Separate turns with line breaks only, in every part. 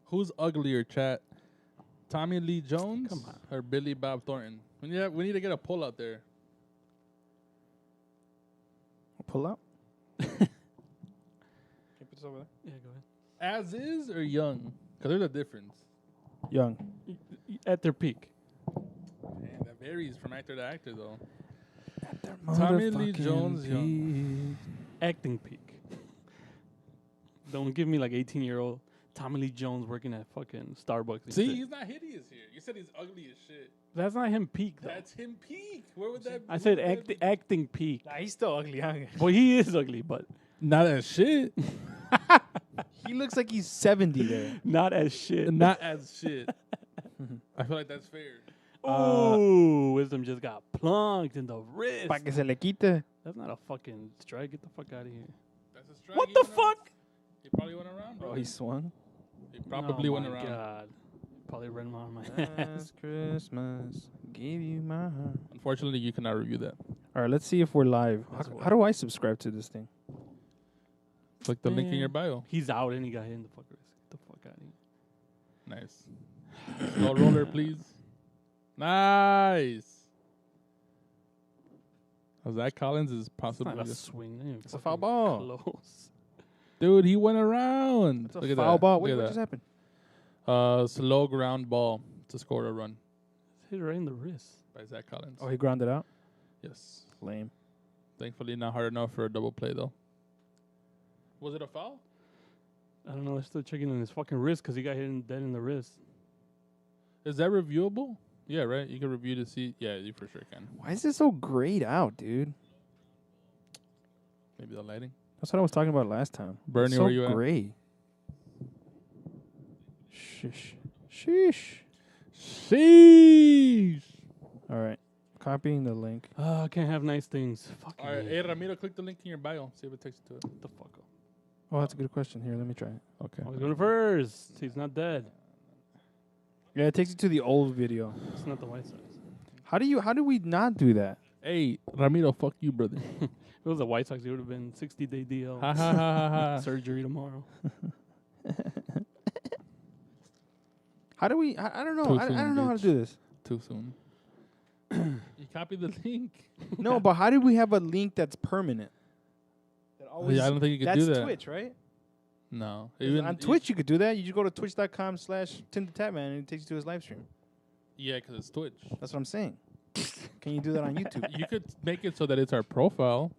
Who's uglier, chat? Tommy Lee Jones
Come on.
or Billy Bob Thornton? We need to get a poll out there.
Pull out. Can you put this over there?
Yeah, go ahead.
As is or young? Because there's a difference.
Young.
At their peak.
Man, that varies from actor to actor, though. Tommy Lee Jones, young.
Acting peak. Don't give me like 18-year-old Tommy Lee Jones working at fucking Starbucks. and
See,
shit.
he's not hideous here. You said he's ugly as shit.
That's not him peak, though.
That's him peak. Where would that?
I said
where would that be?
acting peak.
Nah, he's still ugly, huh?
Well, he is ugly, but
Not as shit.
He looks like he's 70 there.
not as shit.
Not as shit. I feel like that's fair.
Ooh, Wisdom just got plunked in the wrist.
Pa' que se le quite.
That's not a fucking strike. Get the fuck out of here.
That's a strike.
What
He
the
went around.
fuck?
He probably went around, bro.
Oh, he swung.
He probably went
my
around.
God. Probably ran him out of my ass.
Last Christmas, give you my heart.
Unfortunately, you cannot review that.
All right, let's see if we're live.
That's
How
what-
do I subscribe to this thing?
Click the link in your bio.
He's out and he got hit in the fuck wrist. Get the fuck out of here.
Nice. Slow roller, please. Nice. Zach Collins is
It's
possibly
not a
the-
swing. That ain't
It's a
fucking
foul ball.
Close.
Dude, he went around.
It's a
Look at
foul
that.
ball.
Look
Wait,
at
what
that.
just happened?
Slow ground ball to score a run
Hit right in the wrist.
by Zach Collins.
Oh, he grounded out?
Yes.
Lame.
Thankfully, not hard enough for a double play, though. Was it a foul?
I don't know. They're still checking on his fucking wrist because he got hit dead in the wrist.
Is that reviewable? Yeah, right? You can review to see. Yeah, you for sure can.
Why is this so grayed out, dude?
Maybe the lighting.
That's what I was talking about last time.
Bernie,
It's so
where you at?
gray. Shush. Sheesh.
Sheesh.
All right. Copying the link.
I can't have nice things. Fucking
All right, hey, Ramiro, click the link in your bio. See if it takes you to it.
What the fuck up?
Oh, that's a good question. Here, let me try it.
Okay.
I was going first. He's not dead.
Yeah, it takes you to the old video.
It's not the White Sox.
How do we not do that?
Hey, Ramiro, fuck you, brother.
If it was the White Sox, it would have been 60-day DL.
Ha ha ha ha ha.
Surgery tomorrow.
How do we? I don't know.
Too
I
soon,
don't know how to
bitch.
do this.
Too soon. You copy the link.
No, but how do we have a link that's permanent? That always.
I don't think you could
that's
do that.
Twitch, right?
No.
On Twitch, you could do that. You just go to twitch.com/TimTheTapman and it takes you to his live stream.
Yeah, because it's Twitch.
That's what I'm saying. Can you do that on YouTube?
You could make it so that it's our profile,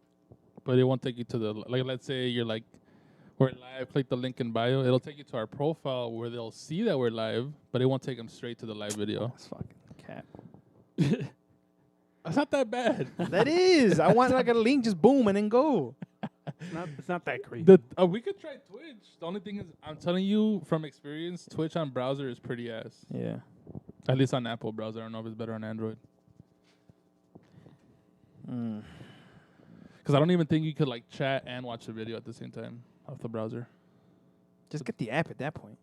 but it won't take you to the, like, let's say you're like, we're live, click the link in bio. It'll take you to our profile where they'll see that we're live, but it won't take them straight to the live video.
That's fucking cap.
That's not that bad.
That is. I want like a link, just boom, and then go.
It's not that crazy.
We could try Twitch. The only thing is, I'm telling you from experience, Twitch on browser is pretty ass.
Yeah.
At least on Apple browser. I don't know if it's better on Android. Because I don't even think you could like chat and watch the video at the same time off the browser.
Just get the app at that point.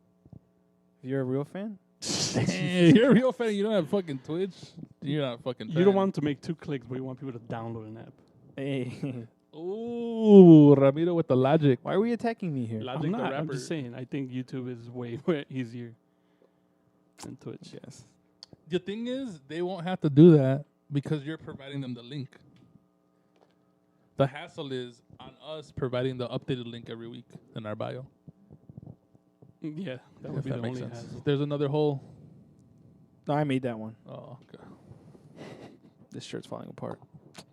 If you're a real fan.
You're a real fan. You don't have fucking Twitch. You're not fucking.
You don't want to make 2 clicks, but you want people to download an app.
Hey.
Ooh, Ramiro with the logic.
Why are we attacking me here?
Logic
I'm
the
not. I'm
rapper.
just saying. I think YouTube is way easier than Twitch.
Yes.
The thing is, they won't have to do that because you're providing them the link. The hassle is on us providing the updated link every week in our bio.
Yeah, that
If
would be
that
the
makes
only
sense.
hassle.
There's another hole.
No, I made that one.
Oh, okay.
This shirt's falling apart.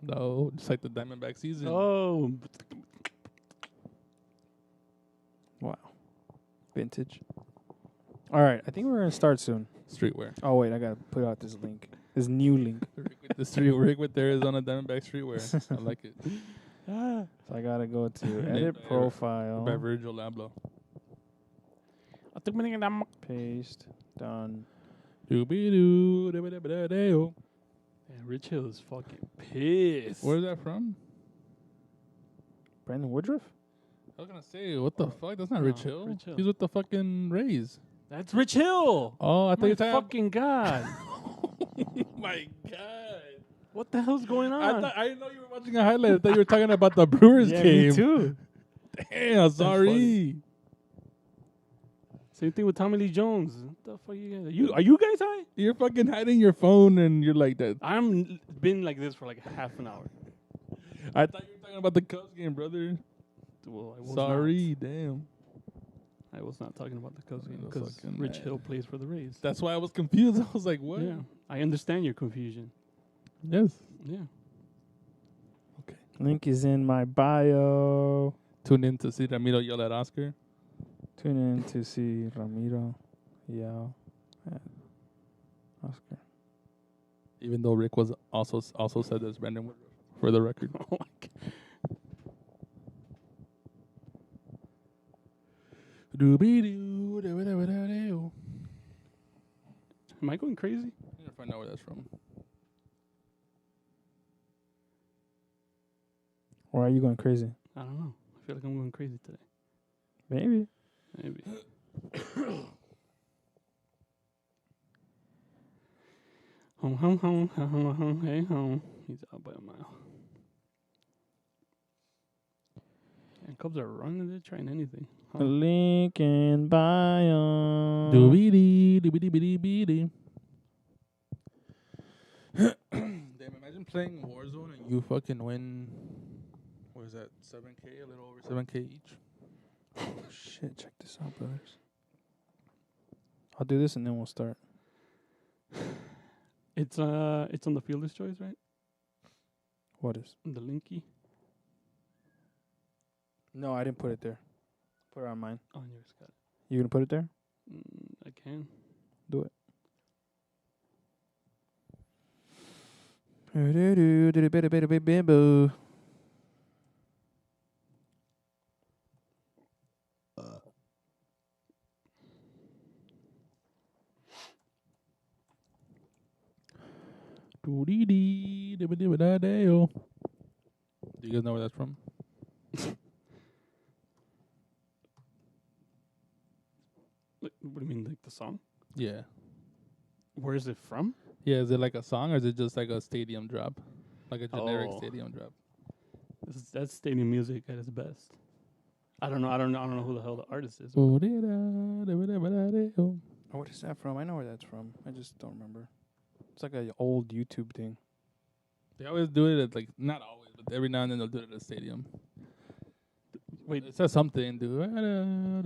No, just like the Diamondback season.
Oh,
Wow. Vintage. All right. I think we're going to start soon.
Streetwear.
Oh, wait. I got to put out this link. This new link.
Rig with the Arizona Diamondback streetwear. I like it.
So I got to go to edit
by
profile.
By Virgil Abloh.
Paste. Done.
Doo-be-doo,
man, Rich Hill is fucking pissed.
Where's that from?
Brandon Woodruff?
I was gonna say, what the fuck? That's not Rich Hill.
Rich Hill.
He's with the fucking Rays.
That's Rich Hill.
Oh, I thought
My
you were talking.
fucking God.
Oh my god!
What the hell's going on?
I didn't know you were watching a highlight. I thought you were talking about the Brewers game.
Me too.
Damn, sorry.
Same thing with Tommy Lee Jones. What the fuck are you guys high?
You're fucking hiding your phone and you're like that.
I'm been like this for like half an hour.
I thought you were talking about the Cubs game, brother.
Well, I was
Sorry, damn.
not. I was not talking about the Cubs game
That's
because
fucking
Rich
mad.
Hill plays for the Rays.
That's why I was confused. I was like, what?
Yeah, I understand your confusion.
Yes.
Yeah.
Okay.
Link is in my bio.
Tune in to see Ramiro yell at Oscar.
Tune in to see Ramiro yell at Oscar.
Even though Rick was also said this, Brandon Woodruff, for the record.
Oh my God.
Doo-be-doo,
Am I going crazy?
I'm gonna find out where that's from.
Or are you going crazy?
I don't know. I feel like I'm going crazy today.
Maybe.
Maybe. Home, home, home, home, home, hey, home. He's out by a mile. And Cubs are running. They're trying anything. Huh?
Link in bio.
Doo-be-dee, doo-be-dee-be-dee-be-dee. Damn, imagine playing Warzone and you fucking win. What is that? 7K, a little over 7K each.
Oh, shit, check this out, brothers. I'll do this and then we'll start.
It's on the fielder's choice, right?
What is?
The linky.
No, I didn't put it there. Put it on mine.
On yours, got it.
You gonna put it there?
I can.
Do it.
Doo-dee-dee, dee-ba-dee-ba-da-dee-oh. Do you guys know where that's from?
Like, what do you mean, like the song?
Yeah.
Where is it from?
Yeah, is it like a song or is it just like a stadium drop? Like a generic
Oh.
stadium drop?
That's stadium music at its best. I don't know who the hell the artist is.
Doo-dee-da, dee-ba-dee-ba-da-dee-oh.
Oh, what is that from? I know where that's from. I just don't remember. It's like an old YouTube thing.
They always do it at, like, not always, but every now and then they'll do it at a stadium.
Wait,
It says something, dude. Hey-oh.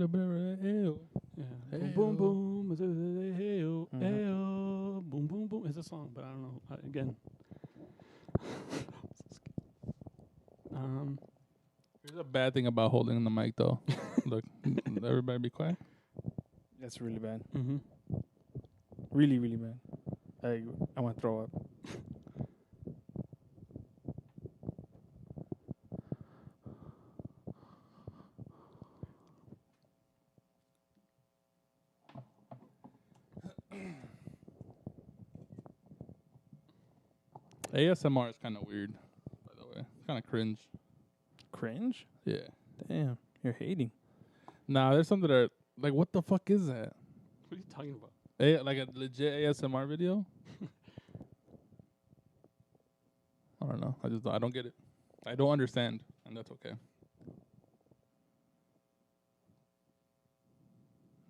yeah.
Hey-o.
Boom boom boom. Hey-o,
Mhm.
hey-o, boom boom boom. It's a song, but I don't know. Again.
Here's a bad thing about holding the mic, though. Look, everybody be quiet.
That's really bad.
Mm-hmm.
Really, really bad. I want to throw up.
ASMR is kind of weird, by the way. It's kind of cringe.
Cringe?
Yeah.
Damn, you're hating.
Nah, there's some that are like, what the fuck is that?
What are you talking about?
Like a legit ASMR video? I don't know. I don't get it. I don't understand, and that's okay.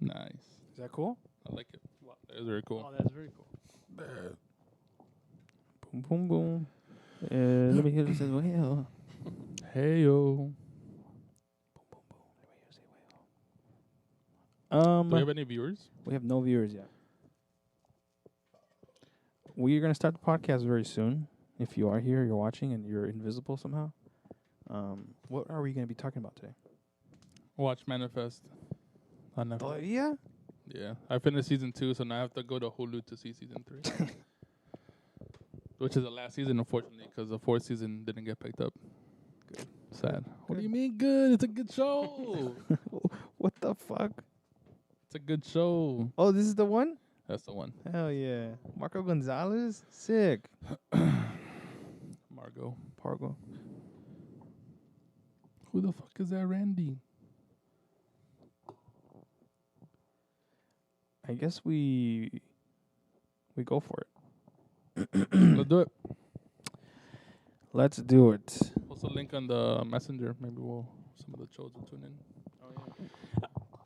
Nice.
Is that cool?
I like it. Wow. That is very cool.
Oh, that's very cool.
Boom, boom, boom. Let me hear this as well.
Hey yo.
Boom, boom, boom. Let me hear this as well.
Do we have any viewers?
We have no viewers yet. We are going to start the podcast very soon. If you are here, you're watching, and you're invisible somehow. What are we going to be talking about today?
Watch Manifest on Netflix.
Yeah?
Yeah, I finished season 2, so now I have to go to Hulu to see season 3, which is the last season, unfortunately, because the 4th season didn't get picked up.
Good.
Sad. What do you mean good? It's a good show.
What the fuck?
It's a good show.
Oh, this is the one?
That's the one.
Hell yeah. Marco Gonzalez? Sick.
Margot.
Pargo.
Who the fuck is that Randy?
I guess we go for it.
Let's do it.
Let's do it.
Post a link on the messenger. Maybe some of the shows will tune in.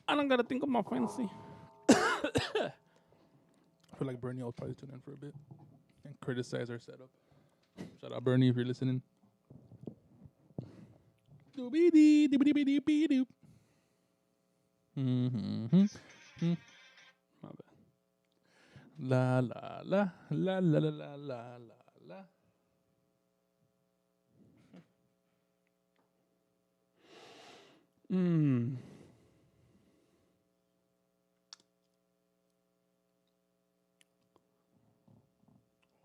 I don't gotta think of my fancy.
I feel like Bernie will probably tune in for a bit and criticize our setup. Shout out Bernie if you're listening. Mm-hmm.
My bad.
La la la la la la la la la.
Mm.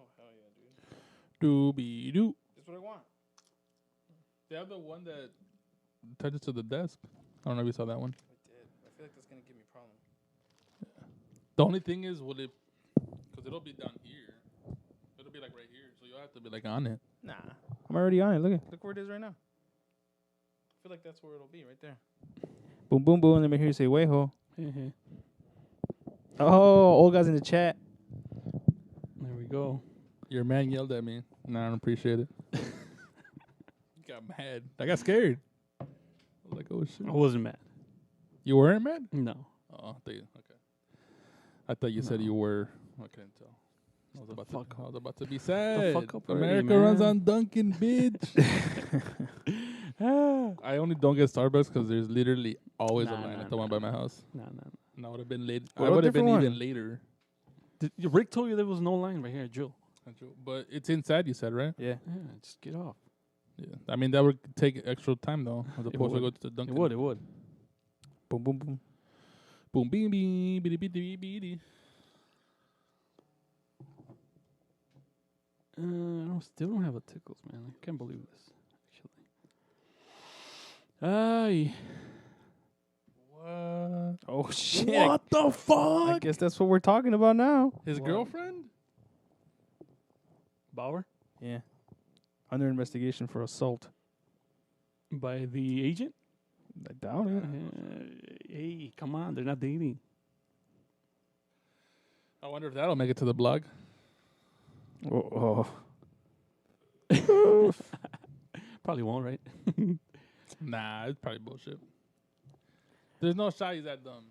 Oh hell yeah, dude!
Doobie doo.
That's what I want.
They have the one that touches to the desk. I don't know if you saw that one.
I did. I feel like that's gonna give me a problem.
The only thing is, will it? Because it'll be down here. It'll be like right here, so you'll have to be like on it.
Nah, I'm already on it. Look where it is right now. I feel like that's where it'll be, right there. Boom, boom, boom. Let me hear you say "Wejo." Oh, Olga's in the chat.
There we go.
Your man yelled at me. No, I don't appreciate it. Got mad. I got scared. I was like, oh shit.
I wasn't mad.
You weren't mad?
No.
Oh, I thought you, okay. I thought you said you were. I couldn't tell. I was about to be sad.
fuck up already,
America runs
man.
on Dunkin', bitch. I only don't get Starbucks because there's literally always a line at the one by my house.
No.
And I would have been late.
What
I
about
would have been
different
even
one?
later.
Rick told you there was no line right here at Jill.
But it's inside, you said, right?
Yeah.
Yeah, just get off.
Yeah. I mean, that would take extra time, though, as opposed to go
would.
to the Dunkin'.
It would.
Boom, boom, boom.
Boom, beam, beam, bitty, bitty, bitty.
Still don't have a tickles, man. I can't believe this, actually.
What?
Oh shit!
What the
I
fuck?
guess that's what we're talking about now.
His
What?
girlfriend?
Bauer?
Yeah. Under investigation for assault.
By the agent?
I doubt it.
Hey, come on. They're not dating.
I wonder if that'll make it to the blog.
Oh.
Probably won't, right?
Nah, it's probably bullshit. There's no shot he's that dumb.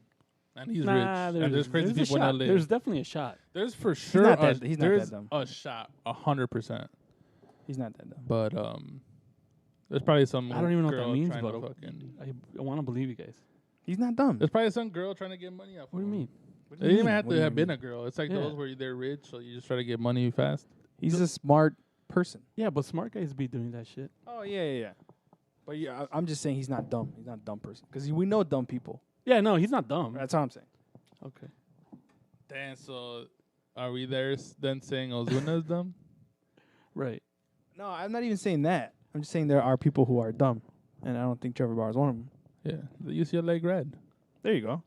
And he's
Nah,
rich. And there's crazy
there's a
people in
shot.
LA.
There's definitely a shot.
There's for sure
not that- he's not
there's
that dumb.
a shot, 100%.
He's not that dumb.
But there's probably some
I don't even know what that
girl
means,
trying to
but
fucking.
I want to believe you guys.
He's not dumb.
There's probably some girl trying to get money off.
What do you mean?
What
It
do you
didn't even
mean?
have
What
to
do you
have been
mean?
a girl. It's like
Yeah.
those where they're rich, so you just try to get money fast.
He's a smart person.
Yeah, but smart guys be doing that shit.
Oh yeah. But yeah, I'm just saying he's not dumb. He's not a dumb person because we know dumb people.
Yeah, no, he's not dumb.
That's all I'm saying.
Okay.
Damn. So are we there then saying Ozuna's dumb?
Right.
No, I'm not even saying that. I'm just saying there are people who are dumb, and I don't think Trevor Bauer is one of them.
Yeah, the UCLA grad.
There you go.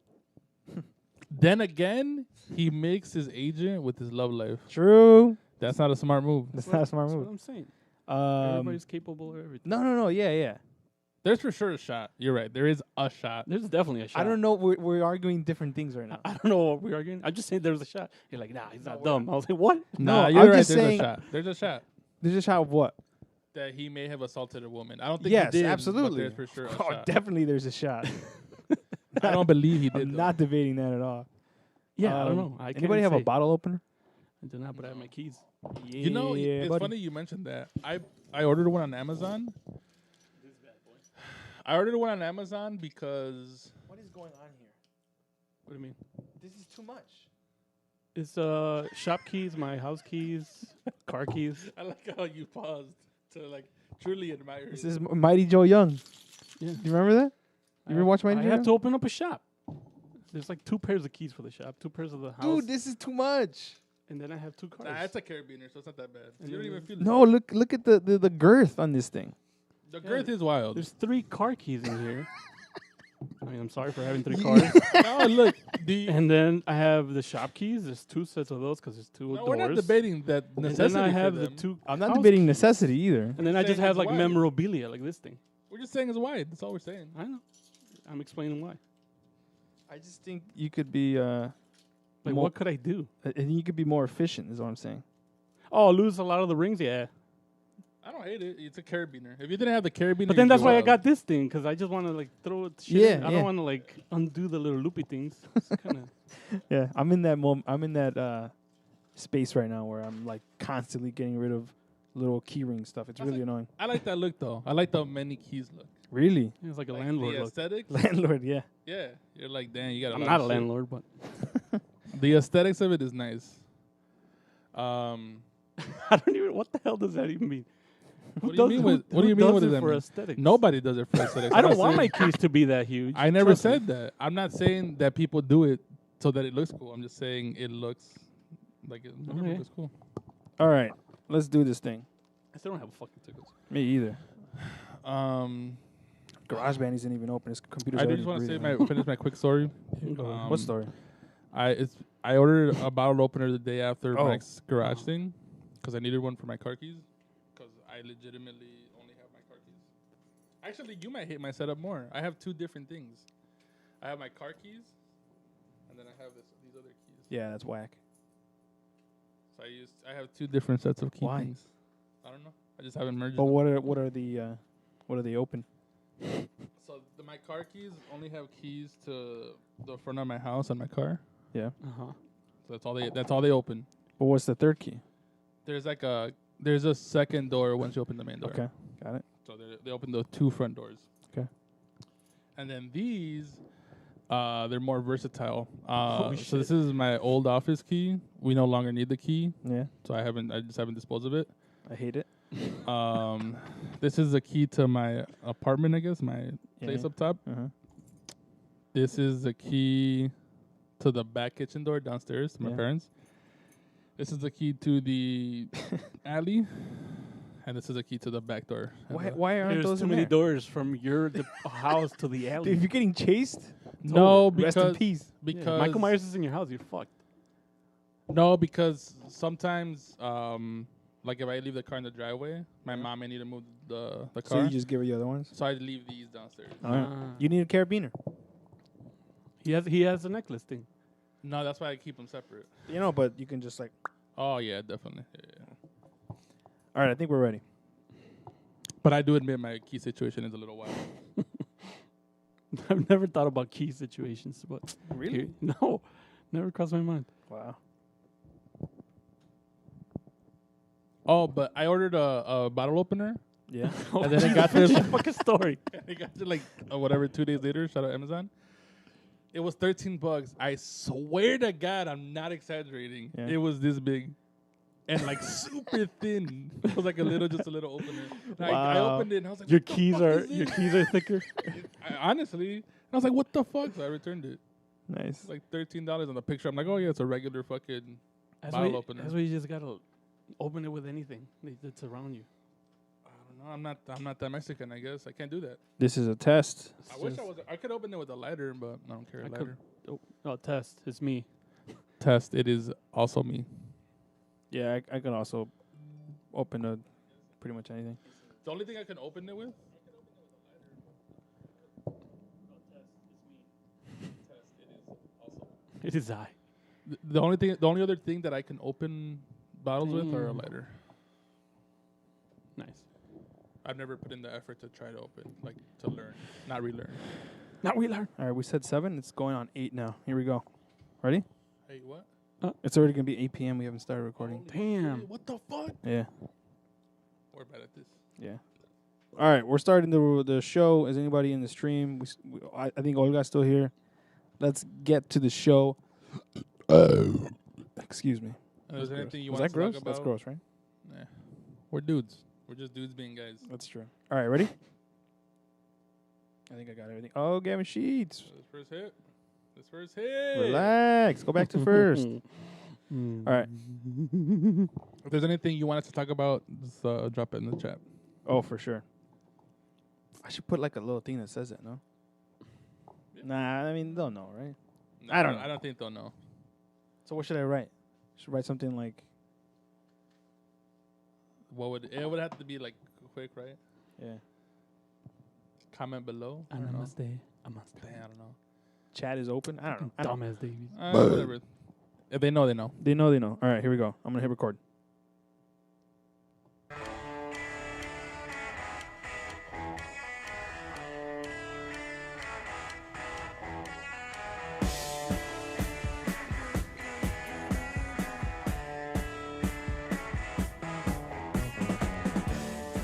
Then again, he makes his agent with his love life.
True.
That's not a smart move.
That's not a smart
That's what
move.
I'm saying.
Um,
Everybody's capable of everything.
no. Yeah.
There's for sure a shot. You're right. There is a shot.
There's definitely a shot.
I don't know. We're arguing different things right now.
I don't know what we're arguing. I'm just saying there's a shot. You're like, nah, he's not
we're
dumb. I was like, what?
Nah,
No,
you're
I'm
right.
just
There's
saying-
a shot. There's a shot
There's a shot of what?
that he may have assaulted a woman. I don't think
Yes,
he did.
absolutely.
But there's for sure a
Oh,
shot.
definitely there's a shot.
I don't believe he did.
I'm
though.
not debating that at all.
Yeah, I don't
Um,
know. I
Anybody have a bottle opener?
I do not, but I have my keys.
You know, it's
buddy.
funny you mentioned that. I ordered one on Amazon. I ordered one on Amazon because
What is going on here?
What do you mean?
This is too much.
It's shop keys, my house keys, car keys.
I like how you paused to like truly admire.
This
it.
is Mighty Joe Young.
Yeah.
Do you remember that? You ever watch Mighty
I
Joe
have
Young?
to open up a shop. There's like 2 pairs of keys for the shop, 2 pairs of the house,
Dude, this is too much.
and then I have 2 cars.
Nah, it's a carabiner, so it's not that bad.
And
You don't
then
even feel
No, look at the girth on this thing.
it. The girth is wild.
There's 3 car keys in here. I mean, I'm sorry for having 3 cars.
No, look.
And then I have the shop keys. There's 2 sets of those because there's 2
No,
doors.
we're not debating that
And
necessity.
then I have
for
the
them.
2.
I'm not
house
debating
keys.
necessity either.
And then I just
saying
have
it's
like
wide.
memorabilia like this thing.
We're just saying it's wide. That's all we're saying.
I know. I'm explaining why.
I just think you could be
Like,
more,
what could I do?
and you could be more efficient. Is what I'm saying.
Oh, lose a lot of the rings? Yeah.
I don't hate it. It's a carabiner. If you didn't have the carabiner,
But then
you'd
that's
be
why I
wild.
got this thing, because I just want to like throw it. Shit
Yeah,
in. I
yeah.
don't want to like undo the little loopy things. It's kind of.
Yeah, I'm in that I'm in that space right now where I'm like constantly getting rid of little keyring stuff. It's
That's
really
like-
annoying.
I like that look though. I like the many keys look.
Really,
It's like a
Like
landlord
the
look.
aesthetics.
landlord. Yeah.
Yeah, you're like, damn, you got.
I'm
lot
not
of
a
shit.
landlord, but
The aesthetics of it is nice.
I don't even. What the hell does that even mean?
What do you mean? What do
who
you mean?
does
What does
it
that
for
mean?
aesthetics?
Nobody does it for aesthetics.
I
I'm
don't
not
want my
saying-
keys to be that huge.
I never
Trust me.
said that. I'm not saying that people do it so that it looks cool. I'm just saying it looks like it
Okay.
looks cool.
All right, let's do this thing.
I still don't have a fucking tickles.
Me either.
Um,
GarageBand isn't even open. His computer's
I
already
just want to say
breathing.
finish my quick story.
What story?
I ordered a bottle opener the day after
Oh.
my garage thing because I needed one for my car keys because I legitimately only have my car keys. Actually, you might hate my setup more. I have two different things. I have my car keys, and then I have these other keys.
Yeah, that's whack.
So I have two different sets of key
Why?
things. I don't know. I just haven't merged
But
them.
what are they open?
So my car keys only have keys to the front of my house and my car.
Yeah.
Uh-huh.
So that's all they open.
But what's the third key?
There's a second door once you open the main door.
Okay, got it.
So they open the two front doors.
Okay.
And then these, they're more versatile.
Holy
So this
shit.
is my old office key. We no longer need the key,
Yeah,
so I just haven't disposed of it.
I hate it.
This is the key to my apartment, I guess, my place
Yeah.
up top.
Uh-huh.
This is the key to the back kitchen door downstairs to my
Yeah.
parents. This is the key to the alley, and this is the key to the back door. And
Why aren't
There's
those
too
in
many
there?
doors from your house to the alley.
Dude, if you're getting chased, it's
No,
over. Rest in
because-
peace.
Yeah,
because
Michael Myers is in your house, you're fucked.
No, because sometimes, like if I leave the car in the driveway, my
Yeah.
mom may need to move the
So
car.
you just give her the other ones.
So I leave these downstairs.
All right.
Ah.
You need a carabiner.
He has a necklace thing.
No, that's why I keep them separate.
You know, but you can just like.
Oh yeah, definitely. Yeah.
All right, I think we're ready.
But I do admit my key situation is a little wild.
I've never thought about key situations, but
Really?
no, never crossed my mind.
Wow.
Oh, but I ordered a bottle opener.
Yeah.
And then I got this-
fucking story.
I got it like whatever 2 days later. Shout out Amazon. It was $13. I swear to God, I'm not exaggerating.
Yeah.
It was this big, and like super thin. It was like just a little opener. And I
Wow.
opened it and I was like,
Your
"What the
keys
fuck
are
is
your
this?"
keys are thicker.
Honestly, I was like, "What the fuck?" So I returned it.
Nice.
It's like $13 on the picture. I'm like, "Oh yeah, it's a regular fucking."
That's
Bottle
why,
opener.
that's why you just gotta open it with anything that's around you.
I don't know. I'm not that Mexican. I guess I can't do that.
This is a test.
I wish I was. I could open it with a lighter, but I don't carry a
I could-
lighter.
Oh, test. It's me.
Test. It is also me.
Yeah, I can also open pretty much anything.
The only thing I can open it with.
It is I.
The only other thing that I can open bottles with are a lighter.
Nice.
I've never put in the effort to try to open, like to learn, not relearn.
Not we learn.
All right, we said 7. It's going on 8 now. Here we go. Ready?
Hey, what?
It's already gonna be 8 p.m. We haven't started recording.
Damn.
Hey, what the fuck?
Yeah.
We're bad at this.
Yeah. All right, we're starting the show. Is anybody in the stream? I think Olga's still here. Let's get to the show. Excuse me.
Is there
Gross.
anything you
Was
want
that
to
gross?
talk about?
That's gross, right?
Nah. We're dudes. We're just dudes being guys.
That's true. All right, ready? I think I got everything. Oh, Gavin Sheets.
This first hit. This first hit.
Relax. Go back to first. All right.
If there's anything you want us to talk about, just drop it in the chat.
Oh, for sure. I should put like a little thing that says it, no? Nah, I mean, they'll know, right?
No,
I don't know.
I don't think they'll know.
So what should I write? Should write something like,
It would have to be like quick, right?
yeah,
Comment below. I don't know.
Namaste. Namaste.
Dang, I don't know.
chat is open. I don't know. I don't know.
Dumbass Davies.
Whatever. If they know, they know.
They know. All right, here we go. I'm going to hit record.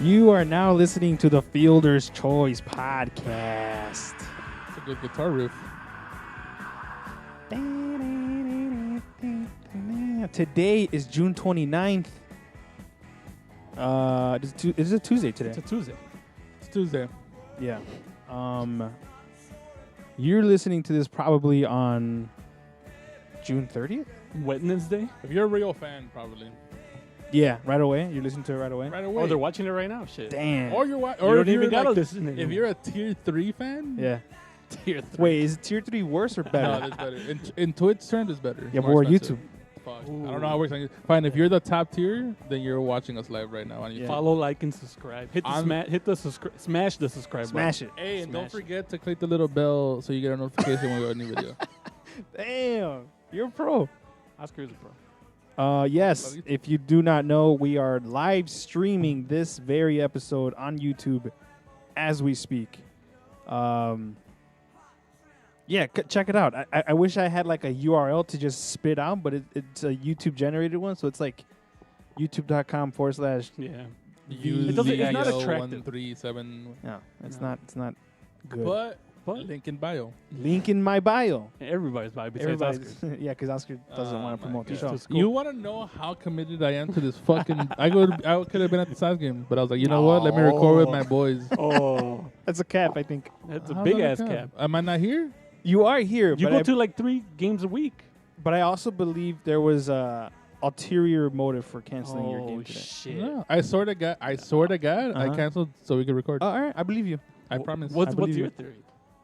You are now listening to the Fielder's Choice podcast.
It's a good guitar riff.
Today is June 29th. It's a Tuesday today.
It's a Tuesday.
It's Tuesday.
Yeah. You're listening to this probably on June 30th?
Wednesday.
If you're a real fan, probably.
Yeah, right away. You're listening to it right away?
Right away.
Oh, they're watching it right now. Shit.
Damn.
Or you're
You
or
don't
if
even
you're
gotta
like,
listen
if
anymore.
you're a tier 3 fan,
Yeah.
Tier 3.
Wait, is it tier 3 worse or
no,
better?
it's better. In Twitch terms, it's better.
Yeah,
It's
but
more
we're
expensive.
YouTube.
Fuck.
Ooh.
I don't know how it works. Fine, if you're the top tier, then you're watching us live right now on YouTube.
Yeah.
Follow, like, and subscribe. Hit the smash the subscribe
Smash
button.
it.
Hey, and don't
Smash.
forget to click the little bell so you get a notification when we have a new video.
Damn. You're a pro.
Oscar is a pro.
Yes,
Love you.
if you do not know, we are live streaming this very episode on YouTube as we speak. Yeah, check it out. I wish I had like a URL to just spit out, but it's a YouTube generated one, so it's like youtube.com/.
Yeah.
Use
doesn't- it's not
the
attractive.
137.
No, it's
No.
not good.
But
But
link in bio.
Link in my bio.
everybody's by besides
Everybody's
Oscar.
yeah, because Oscar doesn't
Oh
want to
my
promote the
God.
show.
Just cool.
You want to know how committed I am to this fucking? I could have been at the Sounds game, but I was like, you know what? Let me record with my boys.
Oh,
That's a cap, I think.
that's a
How's
big
that
ass
a
cap.
Am I not here?
You are here,
You
but
go
I,
to like 3 games a week.
but I also believe there was a ulterior motive for canceling your game today.
Shit.
No, I sort of got. I
Uh-huh.
canceled so we could record.
Oh, all right, I believe you.
I promise.
What's
I believe
your
you.
theory?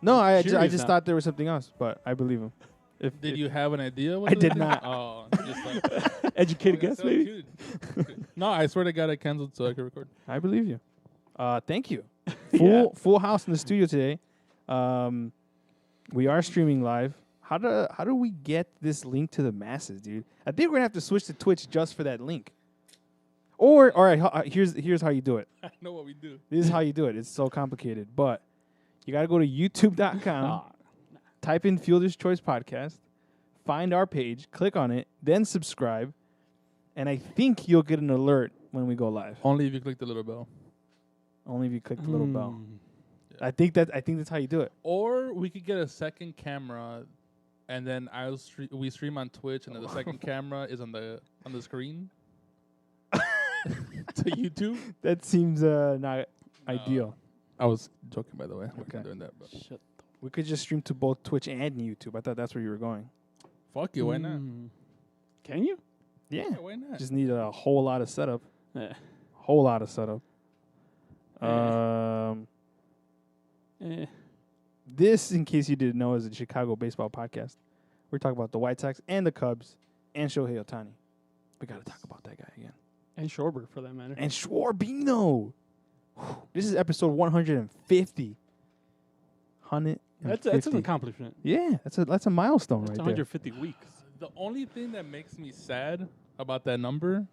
No, I
Curious
just
now.
thought there was something else, but I believe him.
Did you have an idea? What
I
it
did
is?
not.
Oh, just like,
Educated guess,
so
maybe.
cute. No, I swear to God, I canceled so I could record.
I believe you. Thank you.
Yeah.
Full house in the studio today. We are streaming live. How do we get this link to the masses, dude? I think we're gonna have to switch to Twitch just for that link. Or all right, here's how you do it.
I know what we do.
This is how you do it. It's so complicated, but you got to go to youtube.com,
Ah,
type in Fielder's Choice Podcast, find our page, click on it, then subscribe, and I think you'll get an alert when we go live.
Only if you click the little bell.
Only if you click the little bell.
mm.
I think that's how you do it.
Or we could get a second camera, and then we stream on Twitch, and then the second camera is on the screen to YouTube.
That seems not ideal.
I was joking, by the way. We're
Okay.
not doing that, but
Shut
We could just stream to both Twitch and YouTube. I thought that's where you were going.
fuck you. Why not?
Can you?
Yeah.
Yeah, why not?
Just need a whole lot of setup.
Eh.
Whole lot of setup.
Eh.
This, in case you didn't know, is a Chicago baseball podcast. We're talking about the White Sox and the Cubs and Shohei Ohtani. We got to talk about that guy again.
And Schwarber, for that matter.
And Schwarbino. This is episode 150.
That's an accomplishment.
Yeah, that's a milestone
That's
right there.
150 weeks.
The only thing that makes me sad about that number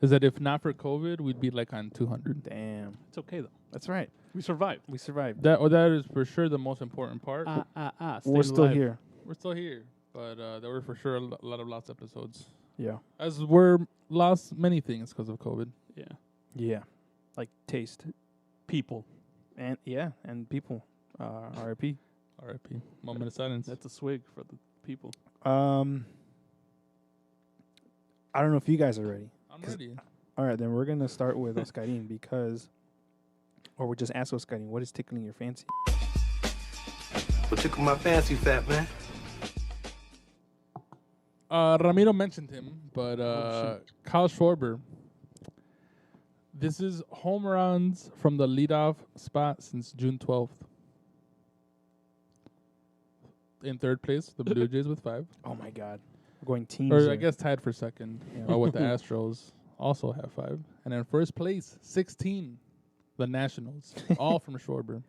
is that if not for COVID, we'd be like on 200.
Damn.
It's okay, though.
That's right.
We survived.
We survived.
That is for sure the most important part.
We're
staying
still
alive.
here.
We're still here, but there were for sure a lot of lost episodes.
Yeah.
As we're lost many things because of COVID.
Yeah.
Yeah. Like taste.
People.
And people. RIP.
R.I.P. Moment of silence.
That's a swig for the people.
I don't know if you guys are ready.
I'm ready.
All right, then we're going to start with Oscarin because, or we'll just ask Oscarin, what is tickling your fancy?
What took my fancy, fat man?
Ramiro mentioned him, but Kyle Schwarber. This is home runs from the leadoff spot since June 12th. In third place, the Blue Jays with 5.
Oh, my God. We're going teams.
Or
here.
I guess tied for second with the Astros. Also have 5. And in first place, 16, the Nationals. All from Schwarber.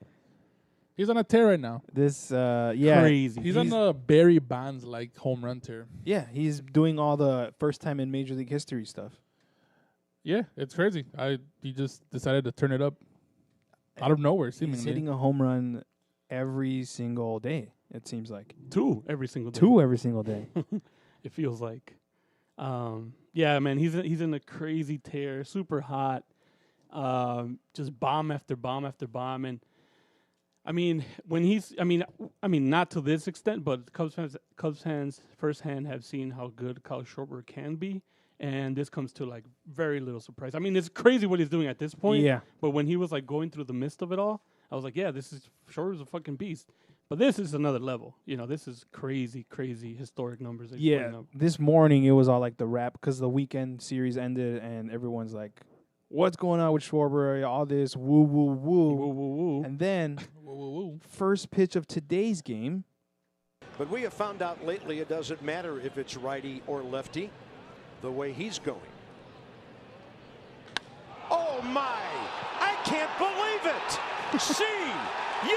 He's on a tear right now.
This, yeah.
Crazy.
He's on a Barry Bonds-like home run tear.
Yeah, he's doing all the first time in Major League history stuff.
Yeah, it's crazy. He just decided to turn it up out of nowhere, seemingly.
He's hitting a home run every single day, it seems like.
2 every single day.
2 every single day.
It feels like. Yeah, man, he's in a crazy tear, super hot. just bomb after bomb after bomb. And I mean, when he's, I mean, not to this extent, but Cubs fans firsthand have seen how good Kyle Schwarber can be. And this comes to like very little surprise. I mean, it's crazy what he's doing at this point.
Yeah.
But when he was like going through the midst of it all, I was like, yeah, this is Schwarber's a fucking beast. But this is another level. You know, this is crazy, crazy historic numbers. That he's putting up.
This morning it was all like the rap because the weekend series ended and everyone's like, what's going on with Schwarber? All this woo, woo, woo.
Woo, woo, woo.
And then
Woo, woo, woo.
first pitch of today's game.
But we have found out lately it doesn't matter if it's righty or lefty, the way he's going. Oh my! I can't believe it! See you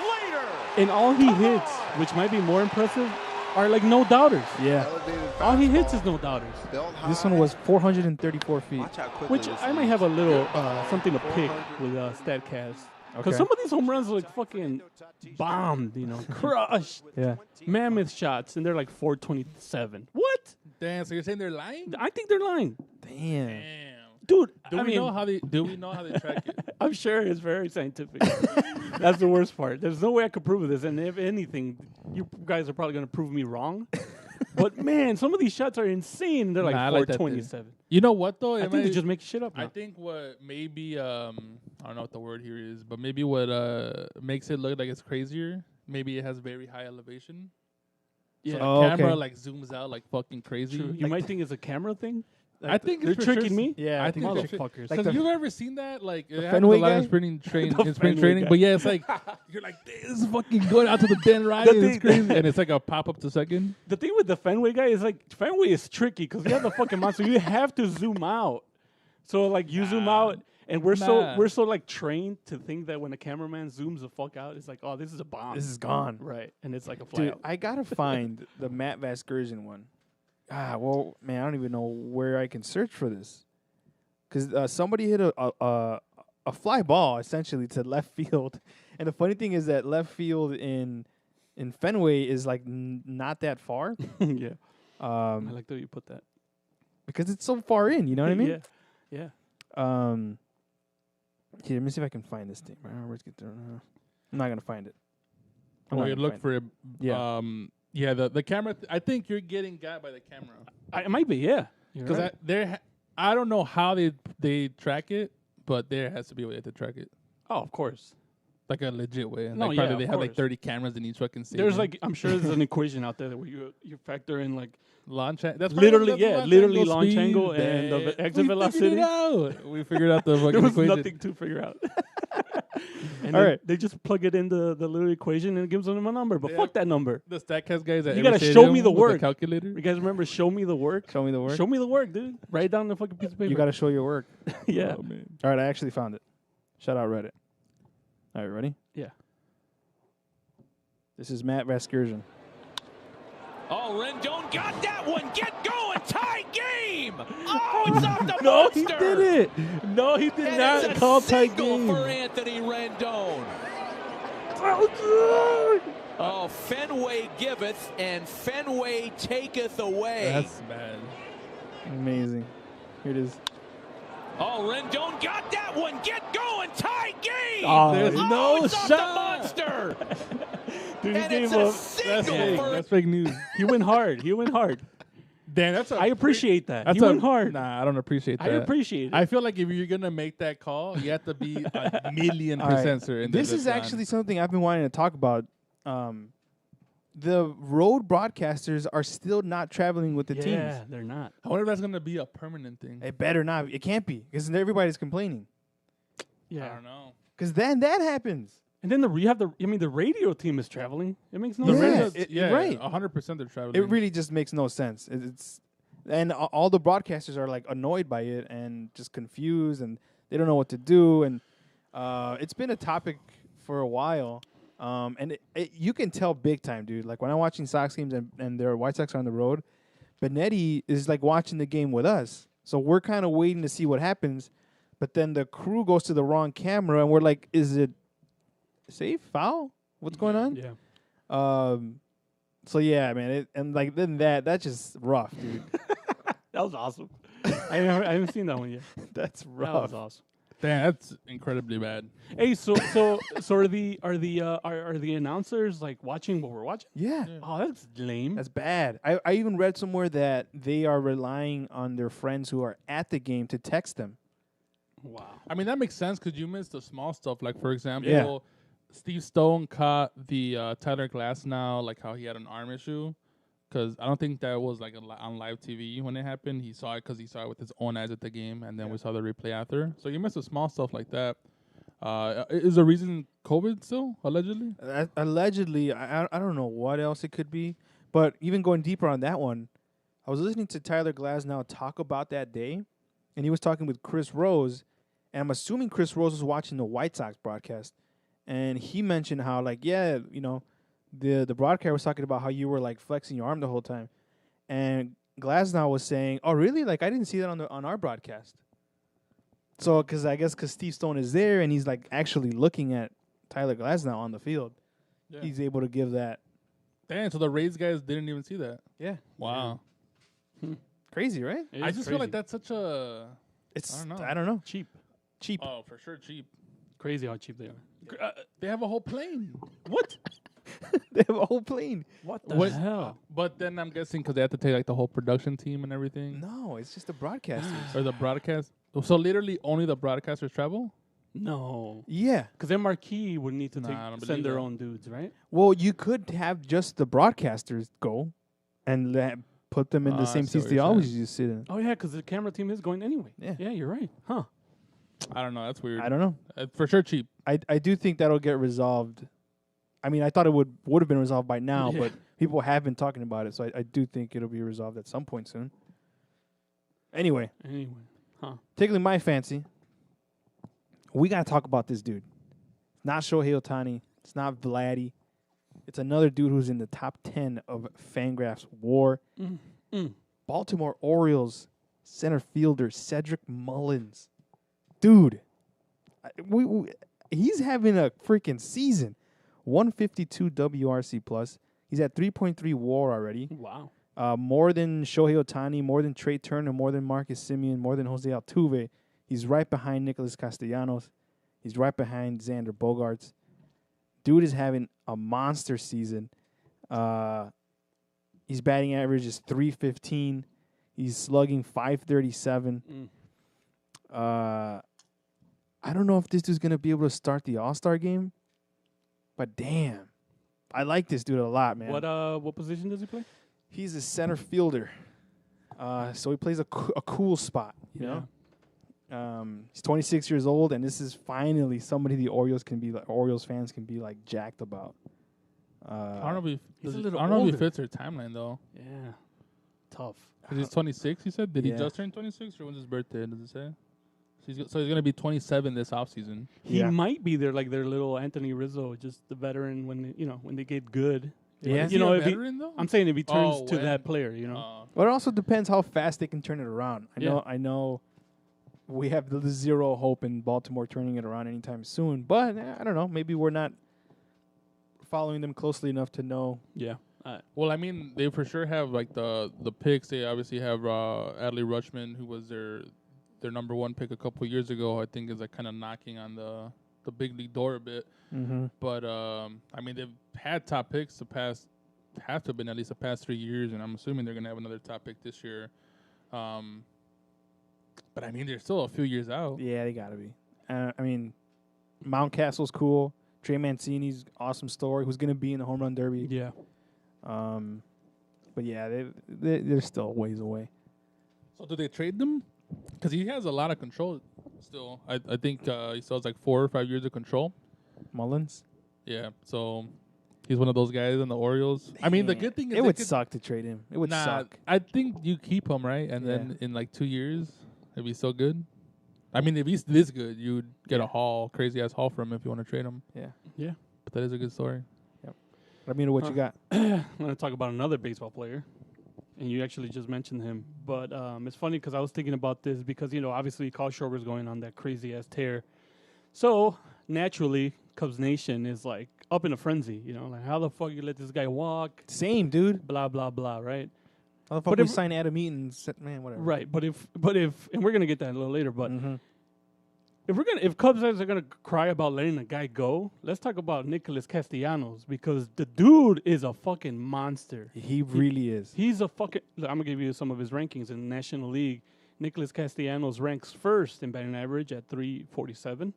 later!
And all he hits, which might be more impressive, are like no doubters.
Yeah.
All he hits is no doubters.
This one was 434 feet.
Which I might have a little something to pick with StatCast. Because
Okay.
some of these home runs are like fucking bombed, you know, crushed.
Yeah.
Mammoth shots, and they're like 427. What?
Damn, so you're saying they're lying?
I think they're lying.
Damn.
Damn.
Dude,
Do we know how they track it?
I'm sure it's very scientific. That's the worst part. There's no way I could prove this. And if anything, you guys are probably going to prove me wrong. But, man, some of these shots are insane. They're like
Nah, I like that
427.
You know what though?
I think they just make shit up now.
I think what maybe I don't know what the word here is, but maybe what makes it look like it's crazier. Maybe it has very high elevation.
Yeah.
So the
Oh,
camera
okay.
like zooms out like fucking crazy.
True. You might think it's a camera thing.
I think
They're
it's for
tricking
sure.
me.
Yeah,
I think it's for sure.
Motherfuckers.
Like
Because
the-
you've ever seen that? Like it happens
Fenway
a lot
guy?
in spring training.
The
In spring
Fenway
training,
guy.
but yeah, it's like you're like this is fucking going out to the den right.
The
It's
thing-
crazy, and it's like a pop up to second.
The thing with the Fenway guy is like Fenway is tricky because you have the fucking monster. You have to zoom out. So like you zoom out, and we're so like trained to think that when a cameraman zooms the fuck out, it's like, oh, this is a bomb.
This is gone.
Right, and it's like a
Dude,
flyout.
I gotta find the Matt Vasgersian one. Well, man, I don't even know where I can search for this. Because somebody hit a fly ball, essentially, to left field. And the funny thing is that left field in Fenway is, like, not that far.
Yeah, I like the way you put that.
Because it's so far in, you know what I mean?
Yeah.
Here, let me see if I can find this thing. Where's get there? I'm not going to find it. I'm
Or
not
you
gonna
look
find
for it.
Yeah.
Yeah. The camera. I think you're getting got by the camera
It might be, yeah.
because
right.
I don't know how they track it, but there has to be a way to track it,
Oh, of course.
like a legit way. And
No,
like
yeah,
probably they
of
have like
course.
30 cameras in each fucking stadium.
There's like, I'm sure there's an equation out there where you factor in like
launch. That's
literally,
probably- that's
yeah,
the
literally
angle
launch
speed.
angle and the
Damn.
exit
We
velocity.
figured it out. We figured out the fucking
there was
equation.
nothing to figure out. And
All
then
right.
they just plug it in the little equation and it gives them a number. But
Yeah.
fuck that number.
The StatCast guys. At
You
every
gotta show
stadium
me the
with
work.
calculator.
You guys remember Show Me the Work?
Show me the work.
Show me the work, dude. Write it down on the fucking piece of paper.
You got to show your work.
yeah.
Oh, man.
All right, I actually found it. Shout out Reddit. All right, ready?
Yeah.
This is Matt Vasgersian.
Oh, Rendon got that one. Get going. Tie game. Oh, it's off the
No, he
monster.
did it. No, he did
And
not
it's a
call tight
single
game.
for Anthony Rendon. Oh, Fenway giveth and Fenway taketh away.
That's bad.
Amazing. Here it is.
Oh, Rendon got that one. Get going. Tie game.
Oh,
There's
Oh,
no
it's off the
shot.
monster.
Dude, he
And
gave
it's a
up.
That's
single
fake.
for
That's fake news.
He went hard. He went hard.
Damn, that's.
I appreciate that.
That's
He went hard.
Nah, I don't appreciate
I
that.
appreciate it.
I feel like if you're gonna make that call, you have to be a million
All right.
percent certain. that
This
it's
is
gone.
actually something I've been wanting to talk about. The road broadcasters are still not traveling with the
yeah,
teams.
they're not.
I wonder if that's gonna be a permanent thing.
It better not. It can't be because everybody's complaining.
I
Yeah.
don't know.
Because then that happens.
And then the radio team is traveling. It makes no
Yeah.
sense.
Right.
100% they're traveling.
It really just makes no sense. And all the broadcasters are like annoyed by it and just confused and they don't know what to do. And it's been a topic for a while. And you can tell big time, dude. Like when I'm watching Sox games and their White Sox are on the road, Benetti is like watching the game with us. So we're kind of waiting to see what happens. But then the crew goes to the wrong camera and we're like, is it safe? Foul? What's going on?
Yeah.
So yeah, man, then that's just rough, dude.
That was awesome. I haven't seen that one yet.
That's
That
rough.
was awesome.
Damn, that's incredibly bad.
Hey, so are the announcers like watching what we're watching?
Yeah.
Oh, that's lame.
That's bad. I even read somewhere that they are relying on their friends who are at the game to text them.
Wow.
I mean, that makes sense because you miss the small stuff. Like, for example, Steve Stone caught the Tyler Glasnow, like how he had an arm issue. Because I don't think that was like on live TV when it happened. He saw it because he saw it with his own eyes at the game, and then we saw the replay after. So you miss the small stuff like that. Is the reason COVID still, allegedly?
Allegedly, I don't know what else it could be. But even going deeper on that one, I was listening to Tyler Glasnow talk about that day, and he was talking with Chris Rose, and I'm assuming Chris Rose was watching the White Sox broadcast, and he mentioned how, like, yeah, you know, the broadcaster was talking about how you were, like, flexing your arm the whole time, and Glasnow was saying, oh, really? Like, I didn't see that on our broadcast. So, because Steve Stone is there, and he's, like, actually looking at Tyler Glasnow on the field, he's able to give that.
Damn, so the Rays guys didn't even see that.
Yeah.
Wow.
Crazy, right?
It
I
is
just feel like
crazy.
that's such a...
It's,
I
I don't know.
cheap.
Cheap.
Oh, for sure cheap.
Crazy how cheap they are.
They have a whole plane.
What?
They have a whole plane.
What the
What-
hell?
But then I'm guessing because they have to take like the whole production team and everything.
No, it's just the broadcasters.
Or the broadcast. So literally only the broadcasters travel?
No.
Yeah.
Because their marquee would need to
Nah, I don't believe
send their
that.
own dudes, right?
Well, you could have just the broadcasters go and put them in
Ah,
the
I
same
see what
seats they
you're
always
saying.
used to sit in.
Oh, yeah, because the camera team is going anyway.
Yeah.
Yeah, you're right. Huh.
I don't know. That's weird.
I don't know.
For sure cheap.
I do think that'll get resolved. I mean, I thought it would have been resolved by now,
Yeah.
but people have been talking about it, so I do think it'll be resolved at some point soon. Anyway,
Huh.
tickling my fancy, we got to talk about this dude. It's not Shohei Ohtani. It's not Vladdy. It's another dude who's in the top 10 of Fangraphs WAR. Baltimore Orioles center fielder Cedric Mullins. Dude, he's having a freaking season. 152 WRC plus. He's at 3.3 WAR already.
Wow.
More than Shohei Ohtani, more than Trey Turner, more than Marcus Semien, more than Jose Altuve. He's right behind Nicholas Castellanos. He's right behind Xander Bogaerts. Dude is having a monster season. His batting average is .315. He's slugging .537. I don't know if this dude's going to be able to start the All-Star game, but damn. I like this dude a lot, man.
What position does he play?
He's a center fielder. So he plays a cool spot, you know? He's 26 years old, and this is finally somebody the Orioles fans can be like jacked about.
I don't know if
He's a
I
little
don't know if he
older.
fits their timeline though.
Yeah. Tough.
Because he's 26, he said? Did he
Yeah.
just turn 26 or when's his birthday? Does it say? So he's going to be 27 this offseason.
He
Yeah.
might be there like their little Anthony Rizzo, just the veteran when they get good.
Yeah.
Is
You
he
know,
a
if he,
veteran, though?
I'm saying if he turns
Oh,
to
when?
that player, you know.
But it also depends how fast they can turn it around.
Yeah.
I know we have the zero hope in Baltimore turning it around anytime soon, but I don't know. Maybe we're not following them closely enough to know.
Yeah.
Well, I mean, they for sure have like the picks. They obviously have Adley Rutschman, who was their number one pick a couple years ago. I think is like kind of knocking on the big league door a bit.
Mm-hmm.
But I mean, they've had top picks have to have been at least the past 3 years, and I'm assuming they're gonna have another top pick this year. But I mean, they're still a few years out.
Yeah, they got to be. I mean, Mountcastle's cool. Trey Mancini's awesome story. Who's going to be in the home run derby?
Yeah.
But yeah, they're still a ways away.
So do they trade them? Because he has a lot of control still. I think he still has like 4 or 5 years of control.
Mullins.
Yeah, so he's one of those guys in the Orioles. I mean, the good thing is
it
they
would
could-
suck to trade him. It would
Nah,
suck.
I think you keep him, right? And
Yeah.
then in like 2 years, if he's so good. I mean, if he's this good, you'd get a crazy ass haul for him if you want to trade him.
Yeah.
Yeah.
But that is a good story.
Ramiro, what you got?
I'm going to talk about another baseball player, and you actually just mentioned him. But it's funny because I was thinking about this because, obviously Kyle Schwarber's going on that crazy-ass tear. So, naturally, Cubs Nation is, like, up in a frenzy, like, how the fuck you let this guy walk?
Same, dude.
Blah, blah, blah, right?
How the fuck
But
we
if-
sign Adam Eaton? Man, whatever.
Right, but if, and we're going to get that a little later, but
Mhm.
if Cubs fans are gonna cry about letting a guy go, let's talk about Nicholas Castellanos because the dude is a fucking monster.
He really is.
He's a fucking. Look, I'm gonna give you some of his rankings in the National League. Nicholas Castellanos ranks first in batting average at 347,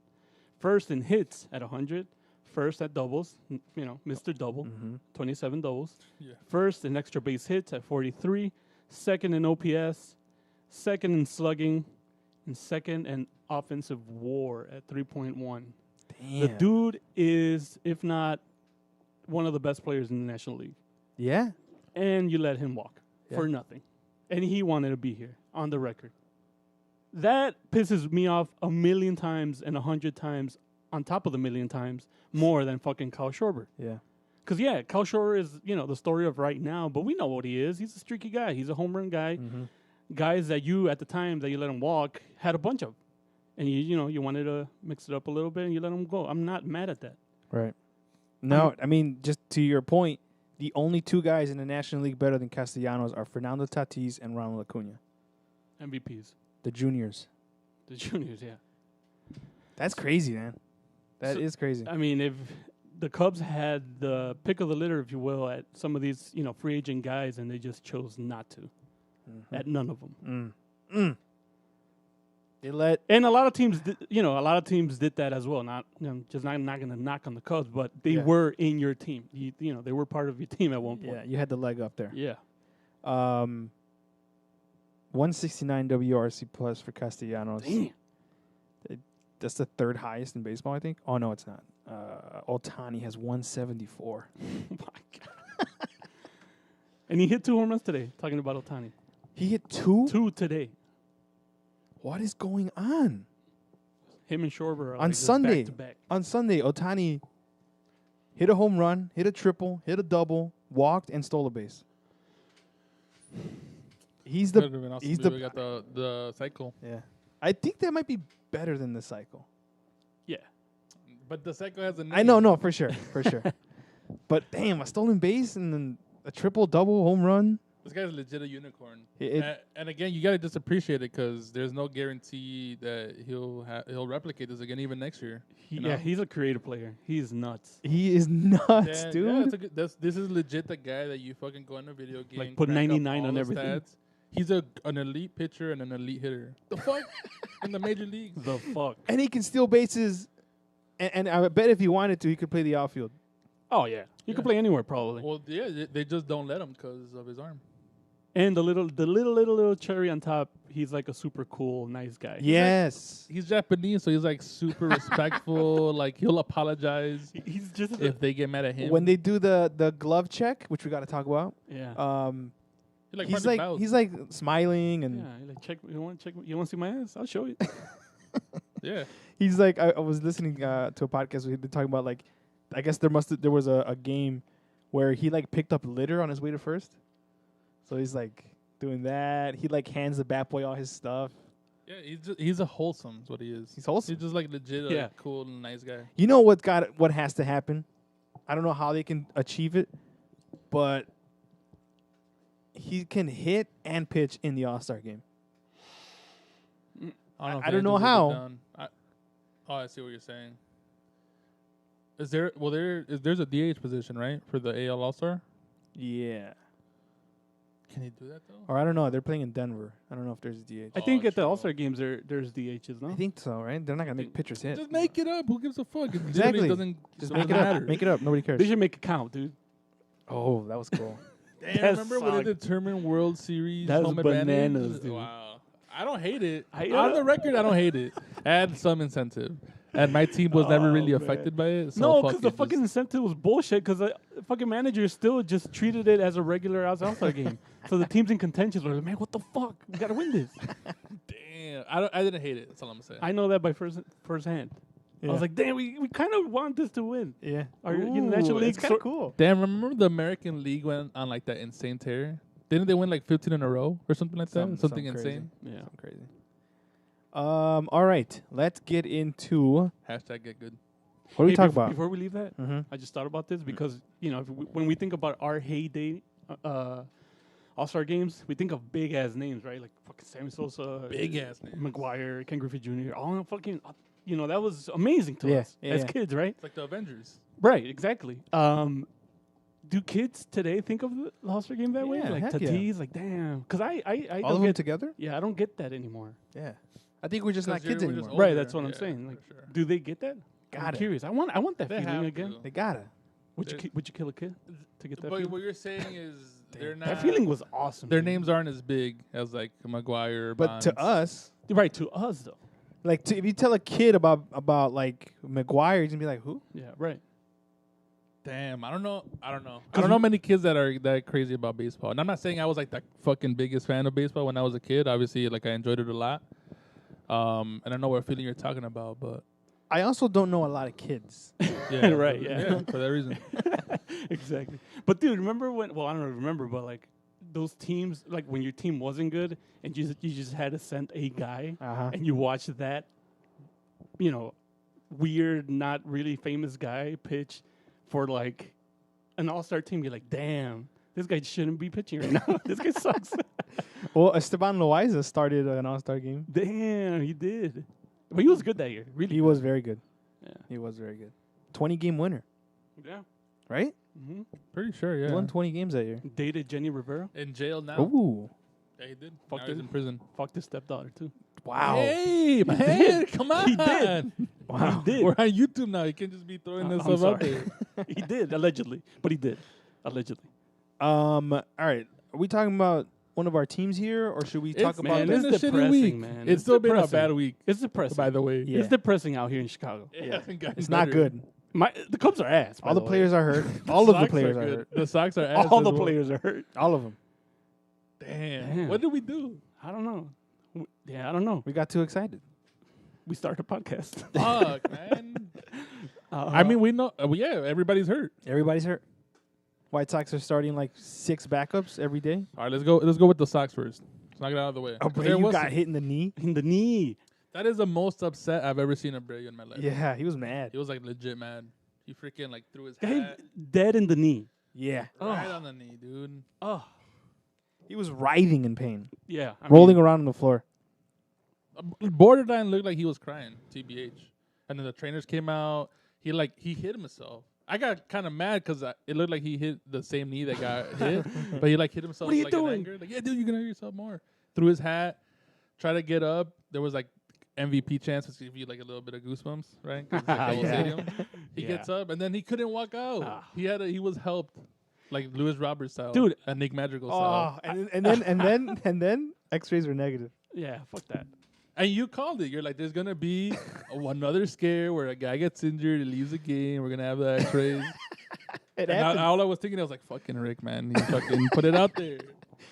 first in hits at 100, first at doubles. Mr. Double, 27 doubles.
Yeah.
First in extra base hits at 43, second in OPS, second in slugging, and second in offensive WAR at 3.1.
Damn.
The dude is, if not one of the best players in the National League.
Yeah.
And you let him walk for nothing. And he wanted to be here on the record. That pisses me off 1,000,000 times and 100 times on top of the 1,000,000 times more than fucking Kyle Schwarber.
Yeah.
Because, Kyle Schwarber is, the story of right now, but we know what he is. He's a streaky guy. He's a home run guy. Guys that you, at the time that you let him walk, had a bunch of. And, you wanted to mix it up a little bit and you let him go. I'm not mad at that.
Right. No, I mean, just to your point, the only two guys in the National League better than Castellanos are Fernando Tatis and Ronald Acuna,
MVPs.
the juniors.
The juniors, yeah.
That's crazy, man. That is crazy.
I mean, if the Cubs had the pick of the litter, if you will, at some of these, free agent guys, and they just chose not to. At none of them.
They let
And a lot of teams, did that as well. Not, just not going to knock on the Cubs, but they were in your team. They were part of your team at one point.
Yeah, you had the leg up there.
Yeah.
169 WRC plus for Castellanos.
Damn.
That's the third highest in baseball, I think. Oh no, it's not. Ohtani has 174.
Oh my God. And he hit 2 home runs today. Talking about Ohtani.
He hit 2?
2 today.
What is going on?
Him and Schwarber are
On
like
Sunday.
back to back.
On Sunday, Ohtani hit a home run, hit a triple, hit a double, walked, and stole a base. He's
Could've been awesome
he's
if
the
we got the cycle.
yeah. I think that might be better than the cycle.
Yeah.
But the cycle has a name.
I know, no, for sure, for sure. But damn, a stolen base and then a triple, double, home run.
This guy's legit a unicorn.
It-
And again, you gotta just appreciate it because there's no guarantee that he'll replicate this again even next year.
Yeah, he's a creative player. He's nuts.
He is nuts,
Yeah,
dude.
yeah, it's a good, this is legit the guy that you fucking go in a video game.
Like, put
crank up
99
all
on
the
everything.
Stats. He's an elite pitcher and an elite hitter. The fuck? In the major leagues.
The fuck.
And he can steal bases. And I bet if he wanted to, he could play the outfield.
Oh, yeah. You can play anywhere, probably.
Well, yeah, they just don't let him because of his arm.
And the little cherry on top, he's like a super cool, nice guy.
Yes.
He's Japanese, so he's like super respectful. Like he'll apologize
He's just
if they get mad at him.
When they do the glove check, which we got to talk about,
yeah.
he's like smiling and
Yeah, you're like check. You want to check? You want to see my ass? I'll show you.
yeah.
he's like I was listening to a podcast where they're talking about like I guess there was a game where he like picked up litter on his way to first. So he's like doing that. He like hands the bat boy all his stuff.
Yeah, he's a wholesome. Is what he is.
He's wholesome.
He's just like legit,
Yeah.
like, cool, and nice guy.
You know what has to happen? I don't know how they can achieve it, but he can hit and pitch in the All-Star game. I
if
don't know
Angels will be
how.
done. I see what you're saying. Is there? Well, there's a DH position, right, for the AL All-Star?
Yeah.
Can he do that though?
Or I don't know. They're playing in Denver. I don't know if there's a DH.
I think at the
true.
All-Star games there's DHs, no?
I think so, right? They're not gonna make pitchers hit.
Just make it up. Who gives a fuck? It
Exactly.
literally doesn't
Just
doesn't
make it
matter.
up. Make it up. Nobody cares.
They should make it count, dude.
Oh, that was cool.
Damn,
That's
remember when they determined World Series
That's
home
bananas,
advantage?
dude.
Wow. I don't hate it.
I-
On the record, I don't hate it. Add some incentive. And my team was never really
man.
affected by it. So
No,
fuck
because the
it,
fucking incentive was bullshit. Because the fucking manager still just treated it as a regular All-Star game. So the teams in contention were like, man, what the fuck? We gotta win this.
Damn. I didn't hate it. That's all I'm saying.
I know that by first hand. I
Yeah.
was like, damn, we kind of want this to win.
Yeah.
Our National League
It's kind of cool.
Damn, remember the American League went on like that insane tear? Didn't they win like 15 in a row or something like that? Something
Something
insane.
Yeah.
Something crazy. All right. Let's get into
Hashtag get good.
what do we
Hey,
talk
bef-
about?
Before we leave that,
Mhm.
I just thought about this because, when we think about our heyday All-Star games, we think of big-ass names, right? Like fucking Sammy Sosa.
Big ass names.
McGuire, Ken Griffey Jr., all fucking that was amazing to
Yeah,
us
yeah,
as
yeah.
kids, right?
It's like the Avengers.
Right, exactly. Do kids today think of the All-Star game that way?
Yeah,
Like
heck
to
yeah.
tease, like damn, because I
All
don't
of them
get
together?
yeah, I don't get that anymore.
Yeah. I think we're just not
'Cause
kids
we're just
anymore.
older.
Right, that's what I'm
Yeah,
saying. Like,
for sure.
do they get that? I'm
Got it.
curious. I want that
They
feeling
have
again.
to.
They gotta.
Would you kill a kid to get that
But
feeling?
what you're saying is they're not.
That feeling was awesome.
Their
dude.
names aren't as big as like Maguire. Or
But to
Bonds.
us,
right to us though.
like if you tell a kid about like McGuire, he's gonna be like, who?
Yeah, right.
Damn, I don't know. I don't know many kids that are that crazy about baseball. And I'm not saying I was like the fucking biggest fan of baseball when I was a kid. Obviously, like I enjoyed it a lot. And I know what feeling you're talking about, but
I also don't know a lot of kids.
yeah,
Right, yeah.
for that reason.
Exactly. But dude, remember when? Well, I don't remember, but like those teams, like when your team wasn't good and you just had to send a guy
Uh-huh.
and you watched that, weird, not really famous guy pitch for like an all-star team. You're like, damn, this guy shouldn't be pitching right now. This guy sucks.
Well, Esteban Loaiza started an All-Star game.
Damn, he did. But he was good that year. Really,
He was very good.
Yeah.
He was very good. 20-game winner,
Yeah.
right?
Mm-hmm.
Pretty sure, yeah.
He won 20 games that year.
Dated Jenny Rivera.
In jail now.
Ooh.
Yeah, he did.
Fuck
Now he's
it.
in prison.
Fucked his stepdaughter too.
Wow.
Hey, man, come on.
He did.
Wow.
He did.
We're on YouTube now. You can't just be throwing this
I'm
stuff out
sorry.
there.
He did allegedly, but he did allegedly.
All right. Are we talking about one of our teams here, or should we talk
It's,
about
man,
been
the
it's
a shitty
depressing,
week.
man.
It's
It's
still been a
depressing.
bad week,
It's depressing.
by the way.
Yeah.
It's depressing out here in Chicago.
It hasn't gotten
It's not
better.
good.
The Cubs are ass. by
All the
way.
players are hurt. All of the
Sox
players are
good.
hurt.
The Sox are ass
All
as
the
well.
players are hurt.
All of them.
Damn. What did we do?
I don't know. Yeah, I don't know.
We got too excited.
We started a podcast.
Fuck, man. I mean, we know. Yeah, everybody's hurt.
Everybody's hurt. White Sox are starting like 6 backups every day.
All right, let's go. Let's go with the Sox first. Let's knock it out of the way.
Abreu got hit in the knee.
in the knee.
That is the most upset I've ever seen Abreu in my life.
Yeah, he was mad.
He was like legit mad. He freaking like threw his
Guy
hat
dead in the knee.
Yeah.
right on the knee, dude.
Oh,
He was writhing in pain,
yeah. I
rolling
mean,
around on the floor.
Borderline looked like he was crying. TBH. And then the trainers came out. He hit himself. I got kind of mad because it looked like he hit the same knee that got hit, but he like hit himself.
What are you
like, in
doing?
anger. Like, yeah, dude, you're gonna hurt yourself more. Threw his hat, tried to get up. There was like MVP chance to give you like a little bit of goosebumps, right? 'Cause it's like the whole
Yeah.
stadium. He
Yeah.
gets up and then he couldn't walk out.
Ah.
He was helped, like Lewis Roberts style,
Dude.
and Nick Madrigal
Oh,
style.
and then X-rays were negative.
yeah, fuck that.
And you called it. You're like, there's gonna be another scare where a guy gets injured, he leaves the game. We're gonna have the X-rays.
It
And
happened.
all I was thinking, I was like, fucking Rick, man. He fucking put it out there.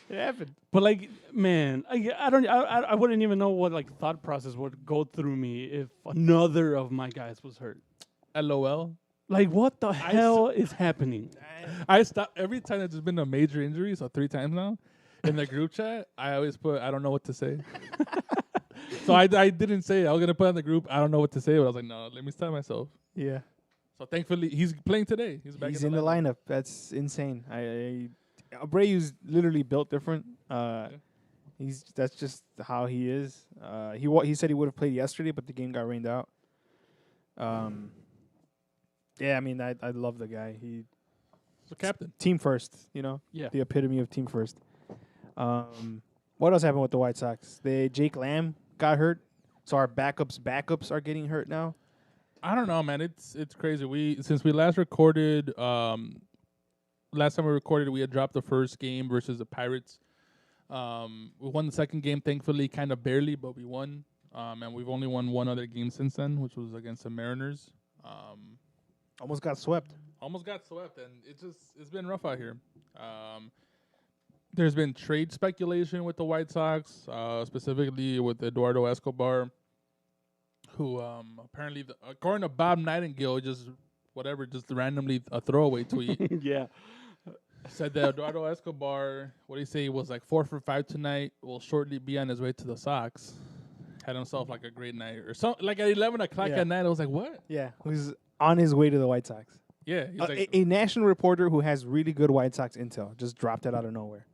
It happened.
But like, man, I wouldn't even know what like thought process would go through me if another of my guys was hurt.
LOL.
Like, what the hell is happening?
I stop every time there's been a major injury, so 3 times now. In the group chat, I always put, I don't know what to say. So I didn't say it. I was going to put in the group, I don't know what to say, but I was like, no, let me stop myself.
Yeah.
So thankfully, he's playing today. He's back
He's in the lineup. That's insane. Abreu's literally built different. That's just how he is. He said he would have played yesterday, but the game got rained out. Yeah, I mean, I love the guy. He
So captain.
team first, you know.
Yeah.
The epitome of team first. What else happened with the White Sox? Jake Lamb got hurt, so our backups are getting hurt now.
I don't know, man. It's crazy. Since we last recorded, last time we recorded, we had dropped the first game versus the Pirates. We won the second game, thankfully, kind of barely, but we won. And we've only won one other game since then, which was against the Mariners.
Almost got swept.
Almost got swept, and it's been rough out here. There's been trade speculation with the White Sox, specifically with Eduardo Escobar, who apparently, according to Bob Nightingale, just randomly a throwaway tweet,
Yeah.
said that Eduardo Escobar, what did he say, was like 4 for 5 tonight, will shortly be on his way to the Sox. Had himself like a great night or something, like at 11 o'clock
Yeah.
at night. I was like, what?
Yeah, who's on his way to the White Sox.
Yeah, he's like,
A national reporter who has really good White Sox intel just dropped it out of nowhere.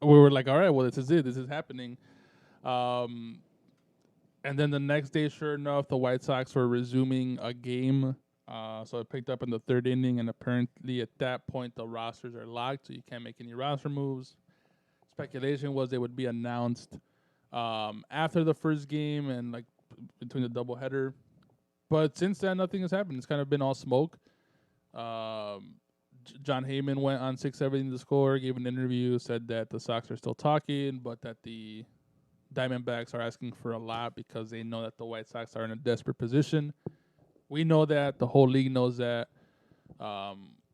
we were like, all right, well, this is it. This is happening. And then the next day, sure enough, the White Sox were resuming a game. So it picked up in the third inning, and apparently at that point the rosters are locked, so you can't make any roster moves. Speculation was they would be announced after the first game and like between the doubleheader. But since then, nothing has happened. It's kind of been all smoke. John Heyman went on 670 The Score, gave an interview, said that the Sox are still talking, but that the Diamondbacks are asking for a lot because they know that the White Sox are in a desperate position. We know that. The whole league knows that.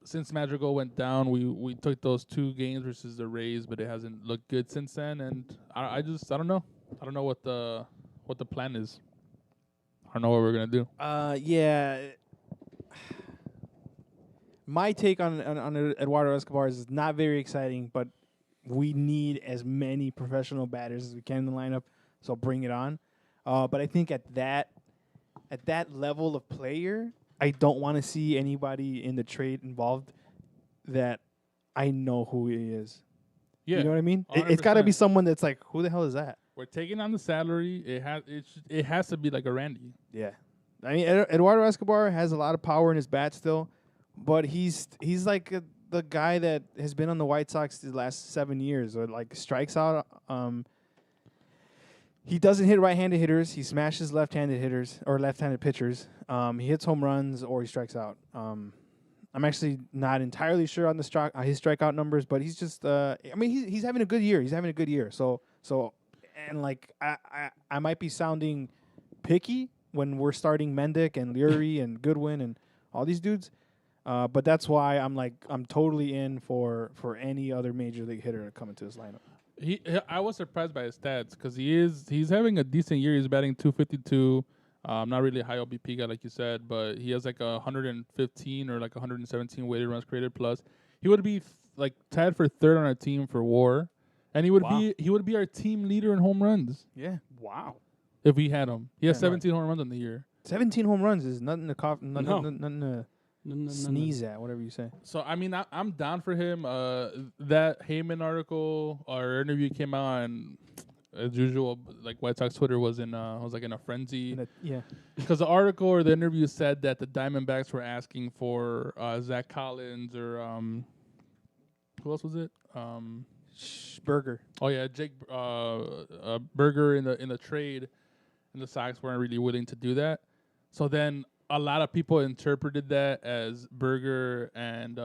Since Madrigal went down, we took those 2 games versus the Rays, but it hasn't looked good since then. And I don't know. I don't know what the plan is. I don't know what we're gonna do.
Yeah. My take on Eduardo Escobar is not very exciting, but we need as many professional batters as we can in the lineup, so bring it on. But I think at that level of player, I don't want to see anybody in the trade involved that I know who he is.
Yeah,
you know what I mean? It's got to be someone that's like, who the hell is that?
We're taking on the salary. It has to be like a Randy.
Yeah, I mean Eduardo Escobar has a lot of power in his bat still, but he's like the guy that has been on the White Sox the last 7 years, or like strikes out. He doesn't hit right-handed hitters. He smashes left-handed hitters or left-handed pitchers. He hits home runs or he strikes out. I'm actually not entirely sure on his strikeout numbers, but he's just. I mean, he's having a good year. He's having a good year. So and like I might be sounding picky when we're starting Mendick and Leary and Goodwin and all these dudes, but that's why I'm totally in for any other major league hitter to come into this lineup.
I was surprised by his stats because he's having a decent year. He's batting .252. Not really a high OBP guy like you said, but he has like 115 or like 117 weighted runs created plus. He would be like tied for third on our team for WAR, and he would be our team leader in home runs.
Yeah,
wow.
If we had him, he has 17 home runs in the year.
17 home runs is nothing to cough, nothing to sneeze at, whatever you say.
So I mean, I'm down for him. That Heyman article or interview came out, and as usual, like White Sox Twitter was in a frenzy.
Yeah,
because the article or the interview said that the Diamondbacks were asking for Zach Collins or who else was it?
Burger.
Oh yeah, Jake Burger in the trade, and the Sox weren't really willing to do that. So then a lot of people interpreted that as Burger and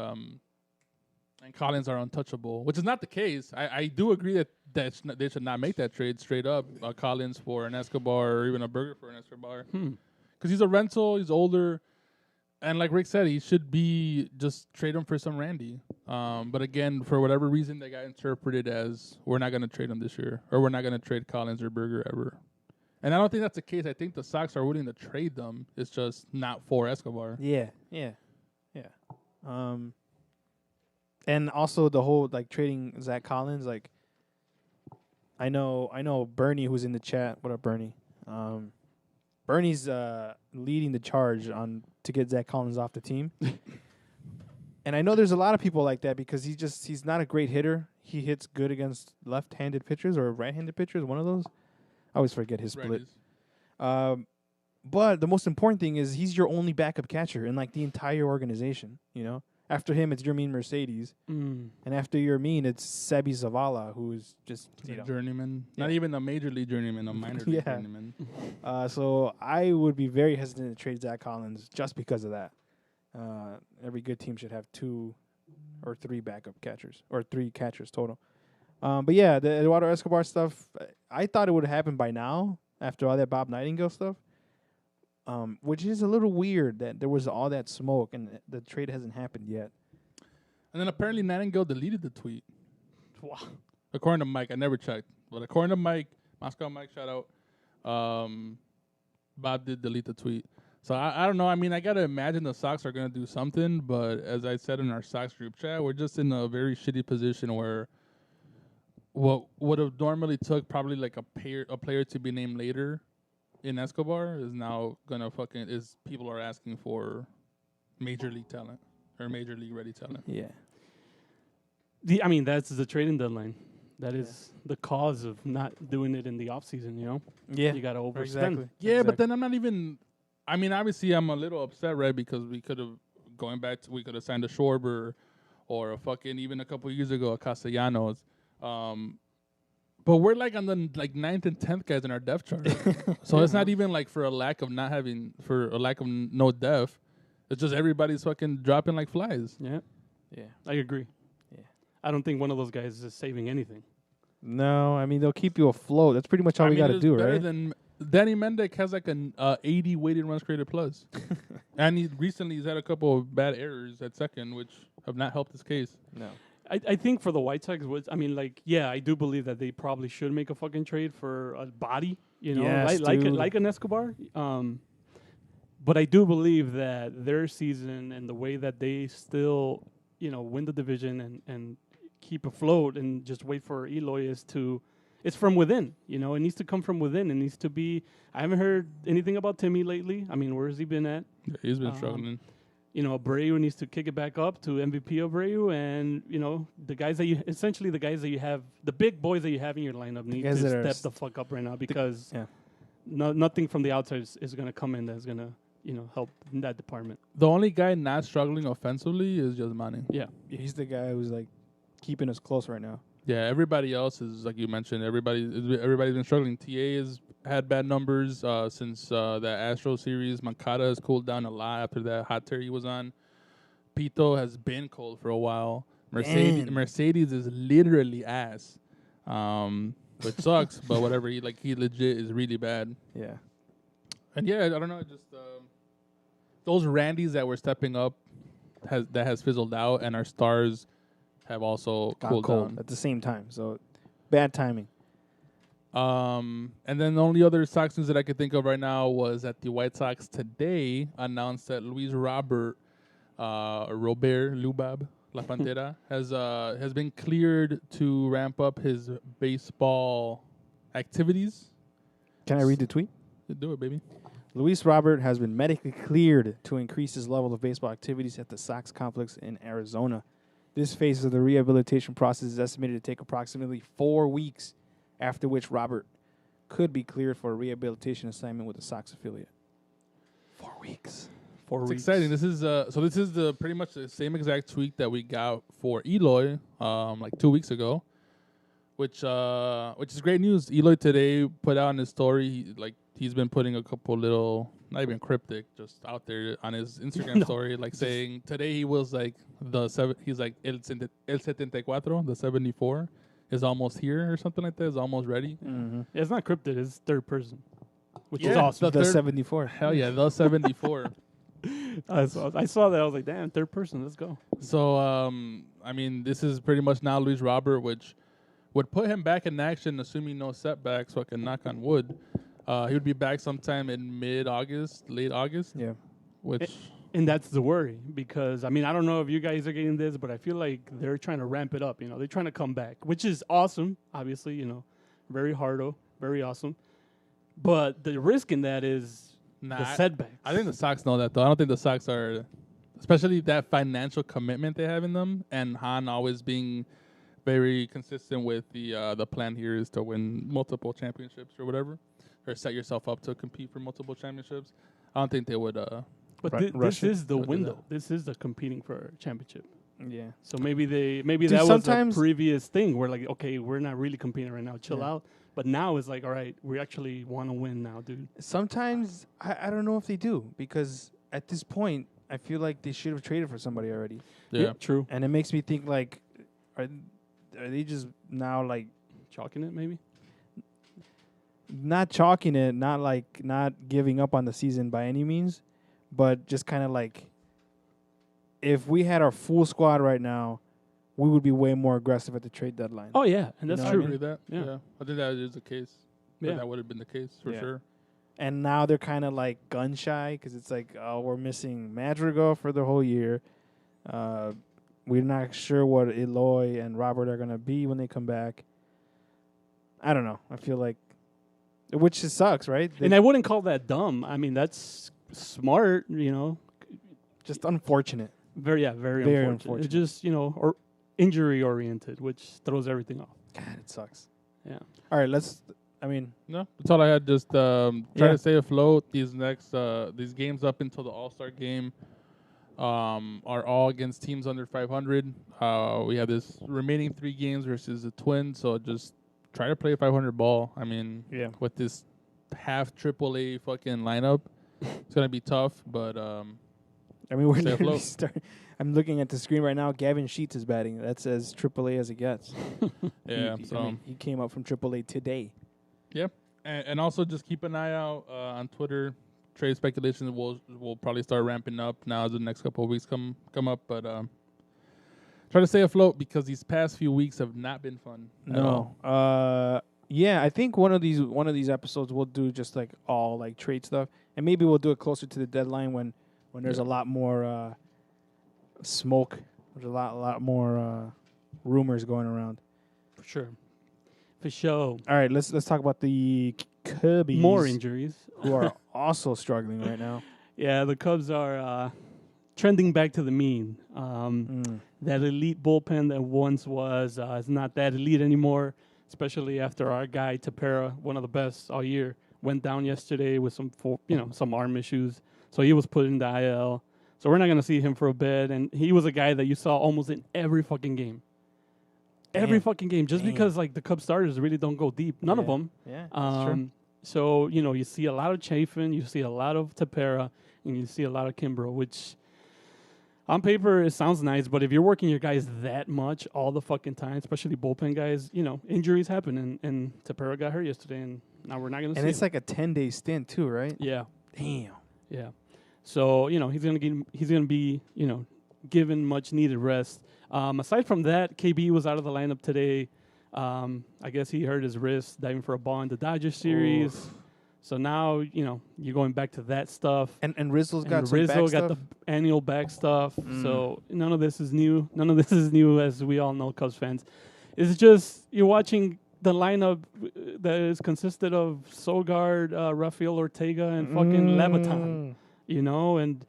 Collins are untouchable, which is not the case. I do agree that they should not make that trade straight up. Collins for an Escobar or even a Burger for an Escobar. Because he's a rental, he's older. And like Rick said, he should be just trade him for some Randy. But again, for whatever reason, they got interpreted as we're not going to trade him this year. Or we're not going to trade Collins or Burger ever. And I don't think that's the case. I think the Sox are willing to trade them. It's just not for Escobar.
Yeah. And also the whole like trading Zach Collins, like I know Bernie who's in the chat. What up, Bernie? Bernie's leading the charge to get Zach Collins off the team. And I know there's a lot of people like that because he's not a great hitter. He hits good against left-handed pitchers or right-handed pitchers, one of those. I always forget his split. But the most important thing is he's your only backup catcher in like the entire organization, you know? After him, it's Yermin Mercedes. And after Yermin, it's Sebi Zavala, who is just
journeyman.
Yeah.
Not even a major league journeyman, a minor league journeyman.
So I would be very hesitant to trade Zach Collins just because of that. Every good team should have 2 or 3 backup catchers, or 3 catchers total. But yeah, the Eduardo Escobar stuff, I thought it would have happened by now after all that Bob Nightingale stuff. Which is a little weird that there was all that smoke and the trade hasn't happened yet.
And then apparently Nightingale deleted the tweet.
Wow.
According to Mike, I never checked, but according to Mike, Moscow Mike, shout out, Bob did delete the tweet. So I don't know. I mean, I got to imagine the Sox are going to do something, but as I said in our Sox group chat, we're just in a very shitty position where what would have normally took probably like a player to be named later in Escobar is now gonna people are asking for major league talent or major league ready talent.
Yeah.
I mean, that's the trading deadline. That is the cause of not doing it in the off season. You know,
Yeah,
you got to overspend.
exactly.
Yeah, but then I'm not even. I mean, obviously, I'm a little upset, right? Because we could have we could have signed a Schwarber or a fucking even a couple years ago a Castellanos. But we're like on the ninth and 10th guys in our depth chart. So it's not even like for a lack of no depth. It's just everybody's fucking dropping like flies.
Yeah,
Yeah.
I agree.
Yeah.
I don't think one of those guys is saving anything.
No, I mean they'll keep you afloat. That's pretty much all we got to do,
better
right?
Than Danny Mendick has like an 80 weighted runs created plus, and he's had a couple of bad errors at second, which have not helped his case.
No.
I think for the White Sox, I do believe that they probably should make a fucking trade for a body,
Yes,
like an Escobar. But I do believe that their season and the way that they still, win the division and keep afloat and just wait for Eloy it's from within. It needs to come from within. It needs to be. I haven't heard anything about Timmy lately. I mean, where has he been at?
Yeah, he's been struggling.
Abreu needs to kick it back up to MVP Abreu, and the guys that you have, the big boys that you have in your lineup need to step the fuck up right now because nothing from the outside is going to come in that's going to help in that department.
The only guy not struggling offensively is just Manning.
Yeah,
He's the guy who's like keeping us close right now.
Yeah, everybody else is like you mentioned. Everybody's been struggling. TA has had bad numbers since that Astro series. Mancada has cooled down a lot after that hot tear he was on. Pito has been cold for a while. Mercedes is literally ass, which sucks. But whatever, he legit is really bad.
Yeah.
And yeah, I don't know. Just those Randys that were stepping up has fizzled out, and our stars have also cooled down
at the same time. So bad timing.
And then the only other Sox news that I could think of right now was that the White Sox today announced that Luis Robert Lubab La Pantera has been cleared to ramp up his baseball activities.
Can I read the tweet?
Do it, baby.
Luis Robert has been medically cleared to increase his level of baseball activities at the Sox complex in Arizona. This phase of the rehabilitation process is estimated to take approximately 4 weeks, after which Robert could be cleared for a rehabilitation assignment with the Sox affiliate. 4 weeks.
It's exciting. This is the pretty much the same exact tweet that we got for Eloy 2 weeks ago, which is great news. Eloy today put out in his story he's been putting a couple little, not even cryptic, just out there on his Instagram story, saying today he was he's like El 74, the 74 is almost here or something like that. Is almost ready.
Mm-hmm.
It's not cryptid. It's third person, which is awesome.
The 74.
Hell yeah, the 74.
I saw that. I was like, damn, third person. Let's go.
So I mean, this is pretty much now Luis Robert, which would put him back in action, assuming no setbacks. Fucking knock on wood. He would be back sometime in mid-August, late August.
Yeah.
And that's the worry because, I mean, I don't know if you guys are getting this, but I feel like they're trying to ramp it up. They're trying to come back, which is awesome, obviously, very hardo, very awesome. But the risk in that is the setbacks.
I think the Sox know that, though. I don't think the Sox are, especially that financial commitment they have in them, and Han always being very consistent with the plan here is to win multiple championships or whatever, or set yourself up to compete for multiple championships. I don't think they would.
But this is the window. This is the competing for a championship.
Yeah.
So maybe that was a previous thing where okay, we're not really competing right now. Chill out. But now it's all right, we actually want to win now, dude.
Sometimes I don't know if they do because at this point I feel like they should have traded for somebody already.
Yeah,
true.
And it makes me think are they just now
chalking it maybe?
Not chalking it, not giving up on the season by any means, but just kind of if we had our full squad right now, we would be way more aggressive at the trade deadline.
Oh yeah, and that's true.
I agree with that.
Yeah.
I think that is the case.
Yeah.
That would have been the case for sure.
And now they're kind of gun shy because it's we're missing Madrigal for the whole year. We're not sure what Eloy and Robert are going to be when they come back. I don't know. I feel which sucks, right?
And I wouldn't call that dumb. I mean, that's smart,
Just unfortunate.
Very unfortunate. It's just, or injury oriented, which throws everything off.
God, it sucks.
Yeah.
All right, I mean,
No, that's all I had. Just try
Yeah.
to stay afloat. These games up until the All-Star game are all against teams under 500. We have this remaining 3 games versus the Twins, so just try to play a 500 ball. I mean,
Yeah.
with this half AAA fucking lineup, it's gonna be tough. But
I mean, we're
Stay
literally
afloat.
I'm looking at the screen right now. Gavin Sheets is batting. That's as AAA as it gets.
yeah,
I
so
mean, he came up from AAA today.
yep, and also just keep an eye out on Twitter. Trade speculation will probably start ramping up now as the next couple of weeks come up. But try to stay afloat because these past few weeks have not been fun. At all.
No. Yeah, I think one of these episodes we'll do just like all like trade stuff, and maybe we'll do it closer to the deadline when there's a lot more smoke. There's a lot more rumors going around.
For sure. For sure.
All right, let's talk about the Cubbies.
More injuries.
who are also struggling right now.
Yeah, the Cubs are trending back to the mean. That elite bullpen that once was is not that elite anymore, especially after our guy Tepera, one of the best all year, went down yesterday with some arm issues. So he was put in the IL. So we're not going to see him for a bit. And he was a guy that you saw almost in every fucking game. Every fucking game, just because like the Cubs starters really don't go deep. None of them.
Yeah, that's true.
So, you see a lot of Chafin, you see a lot of Tepera, and you see a lot of Kimbrough, which on paper it sounds nice, but if you're working your guys that much all the fucking time, especially bullpen guys, injuries happen, and Tepera got hurt yesterday, and now we're not going to see
And it's
him.
like a 10-day stint too, right?
Yeah.
Damn.
Yeah. So, he's going to be, given much needed rest. Aside from that, KB was out of the lineup today. I guess he hurt his wrist diving for a ball in the Dodgers series.
Oof.
So now, you're going back to that stuff.
And Rizzo's got
And
some
Rizzo
back
got
stuff?
the annual back stuff. So none of this is new. None of this is new, as we all know, Cubs fans. It's just you're watching the lineup that is consisted of Sogard, Rafael Ortega, and fucking Levitan. And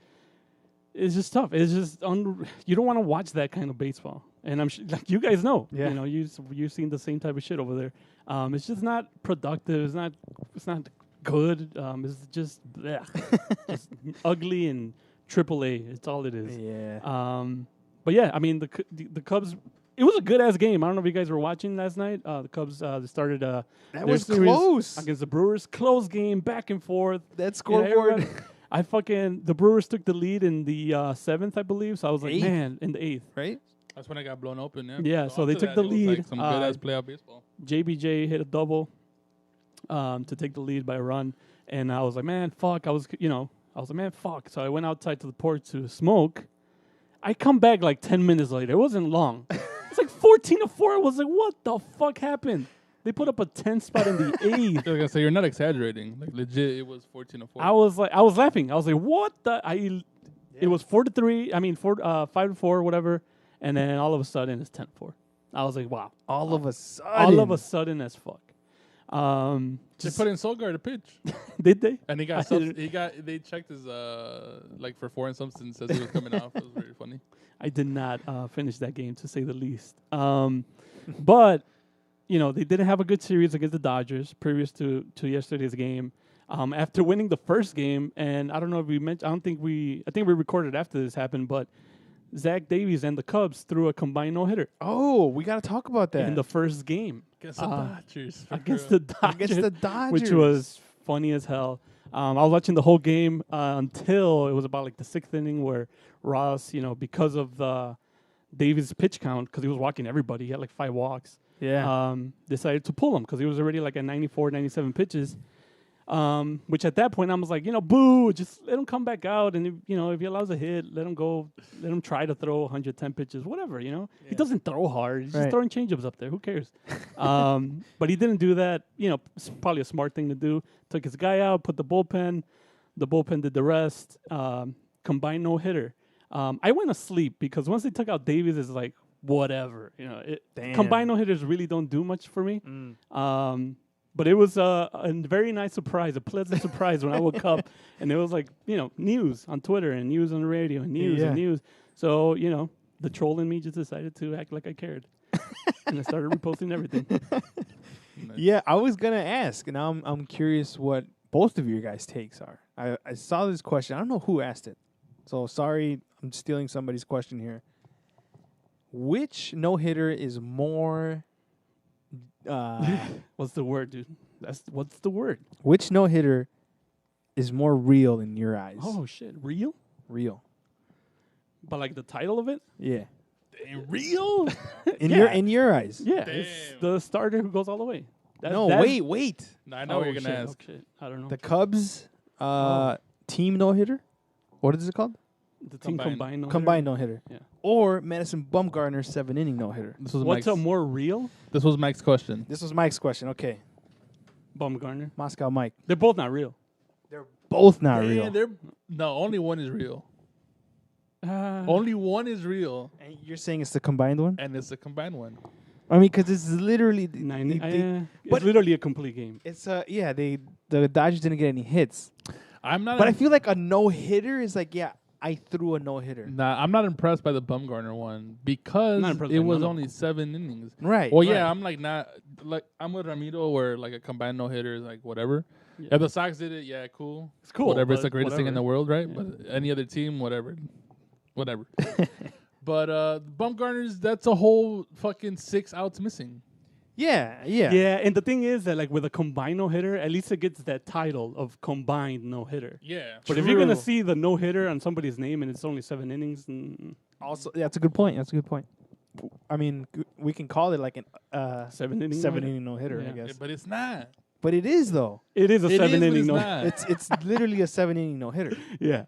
it's just tough. It's just you don't want to watch that kind of baseball. And I'm like you guys know.
Yeah.
You've seen the same type of shit over there. It's just not productive. It's not good. It's just just ugly and AAA. It's all it is.
Yeah.
But yeah, I mean the Cubs. It was a good ass game. I don't know if you guys were watching last night. The Cubs they started.
That
their
was
series
close.
against the Brewers. Close game, back and forth.
That scoreboard.
The Brewers took the lead in the 7th, I believe. So I was like,
Eighth?
man, in the 8th.
Right?
That's when I got blown open. Yeah.
Yeah, so they
after
took the
that, it was
lead.
like some good ass playoff baseball.
JBJ hit a double to take the lead by a run, and I was like, man, fuck. I was like, man, fuck. So I went outside to the porch to smoke. I come back like 10 minutes later. It wasn't long. It's like 14-4. I was like, what the fuck happened? They put up a 10 spot in the 8th.
I was gonna say you're not exaggerating. Like legit, it was 14-4.
I was laughing. I was like, what the? It was 4-3. I mean, 5-4, whatever. And then all of a sudden it's 10-4. I was like, wow.
All of a sudden.
All of a sudden as fuck.
They put in Sogard to pitch,
Did they?
and he got they checked his like for foreign substance as he was coming off. It was very funny.
I did not finish that game, to say the least. But they didn't have a good series against the Dodgers previous to yesterday's game. After winning the first game, and I don't know if we mentioned, I think we recorded after this happened, but Zach Davies and the Cubs threw a combined no-hitter
Oh, we got to talk about that.
in the first game
Against the Dodgers.
against the Dodgers.
Against the Dodgers.
Which was funny as hell. I was watching the whole game until it was about like the 6th inning where Ross, because of the Davies' pitch count, because he was walking everybody, he had like 5 walks.
Yeah.
Decided to pull him because he was already like at 94, 97 pitches. Which at that point I was like, boo, just let him come back out, and if he allows a hit, let him go, let him try to throw 110 pitches, whatever. He doesn't throw hard; he's just throwing changeups up there. Who cares? But he didn't do that. It's probably a smart thing to do. Took his guy out, put the bullpen. The bullpen did the rest. Combined no hitter. I went asleep because once they took out Davies, it's like whatever. Combined no hitters really don't do much for me. But it was a very nice surprise, a pleasant surprise when I woke up, and it was like, news on Twitter and news on the radio and news and news. So, the troll in me just decided to act like I cared. And I started reposting everything.
Yeah, I was gonna ask, and now I'm curious what both of your guys' takes are. I saw this question. I don't know who asked it, so sorry, I'm stealing somebody's question here. Which no hitter is more?
What's the word, dude? What's the word?
Which no hitter is more real in your eyes?
Oh shit, real?
Real.
But like the title of it?
Yeah.
Real?
In your eyes.
Yeah, it's the starter who goes all the way.
Wait.
No, I know what you're gonna
shit,
ask.
oh, shit. I don't know.
The Cubs team no hitter. What is it called?
The team combined.
Combined no hitter.
Yeah.
Or Madison Bumgarner's 7-inning no hitter.
This was
What's
Mike's,
a more real?
This was Mike's question.
This was Mike's question. Okay,
Bumgarner.
Moscow Mike.
They're both not real.
They're both not real.
No, only one is real.
Uh,
Only one is real,
And you're saying it's the combined one?
and it's a combined one.
I mean, because it's literally
it's literally a complete game.
it's the Dodgers didn't get any hits,
I'm not.
but I feel like a no hitter is like I threw a no hitter.
Nah, I'm not impressed by the Bumgarner one because
Not impressed
it
by
was
none of
only 7 innings.
Right.
Well, yeah,
right.
I'm like not like I'm with Ramiro where like a combined no hitter is like whatever.
Yeah.
If the Sox did it, yeah, cool.
It's cool,
Whatever, it's the
but
greatest thing in the
whatever.
world, right?
Yeah.
But any other team, whatever. But Bumgarner's, that's a whole fucking 6 outs missing.
Yeah.
Yeah, and the thing is that like with a combined no hitter, at least it gets that title of combined no hitter.
Yeah.
But if you're gonna
True.
see the no hitter on somebody's name and it's only 7 innings,
Also, that's a good point. I mean, we can call it like an
7 innings,
7-inning no hitter, I
Yeah.
guess.
But it's not.
But it is though.
It is a
It is,
7
but
inning
it's
no.
not.
It's literally a 7-inning no hitter.
Yeah,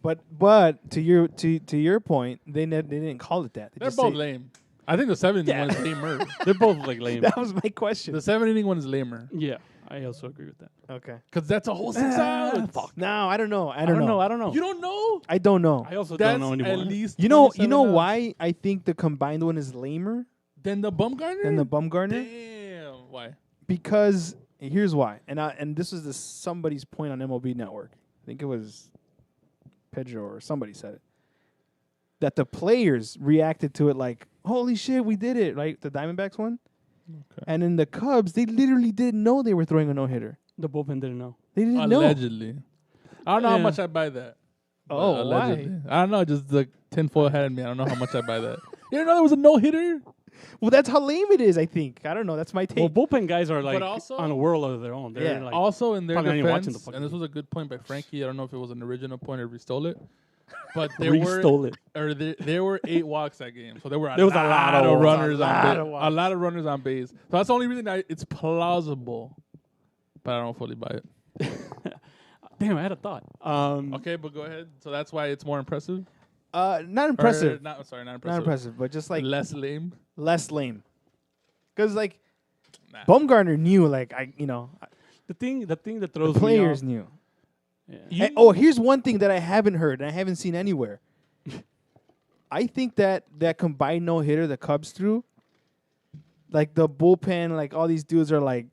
But to your point, they didn't call it that. They
They're
just
both
say-
lame. I think the 7 inning
Yeah.
one is lamer.
they're both like lame.
That was my question.
The 7 inning one is lamer.
Yeah, I also agree with that.
Okay.
Because that's a whole 6 outs.
No, I don't know. I
I
don't
don't
know.
know. I don't know.
You don't know?
I don't know.
I also
That's
don't know anymore.
at least
You know
27 outs.
why I think the combined one is lamer
Then the Bumgarner?
than the Bumgarner?
Damn. Why?
Because here's why. And this was somebody's point on MLB Network. I think it was Pedro or somebody said it. That the players reacted to it like, holy shit, we did it, right? The Diamondbacks one.
Okay.
And in the Cubs, they literally didn't know they were throwing a no-hitter.
The bullpen didn't know.
They didn't know.
Allegedly. I don't know how
Yeah.
much I buy that. but
Oh,
allegedly.
why?
I don't know. Just the tinfoil hat in me. I don't know how much I buy that. You didn't know there was a no-hitter?
Well, that's how lame it is, I think. I don't know. That's my take.
Well, bullpen guys are like
also-
on a world of their own. They're
Yeah.
like,
Also, in their
Probably not even watching the
defense,
fucking
and this was a good point by Frankie. I don't know if it was an original point or if he stole it. But there
Re-stole
were
it.
or there were 8 walks that game, so there were
There was a lot of walks.
runners
A lot
on
of
base.
walks.
A lot of runners on base. So that's the only reason it's plausible, but I don't fully buy it.
damn, I had a thought.
Okay, but go ahead. So that's why it's more impressive.
Not impressive.
Not impressive.
Not impressive, but just like
Less lame.
less lame. Because like
Nah.
Bumgarner knew, like
The thing that
the
throws
players
me
knew.
off. Yeah.
And, here's one thing that I haven't heard and I haven't seen anywhere. I think that combined no hitter the Cubs threw, like the bullpen, like all these dudes are like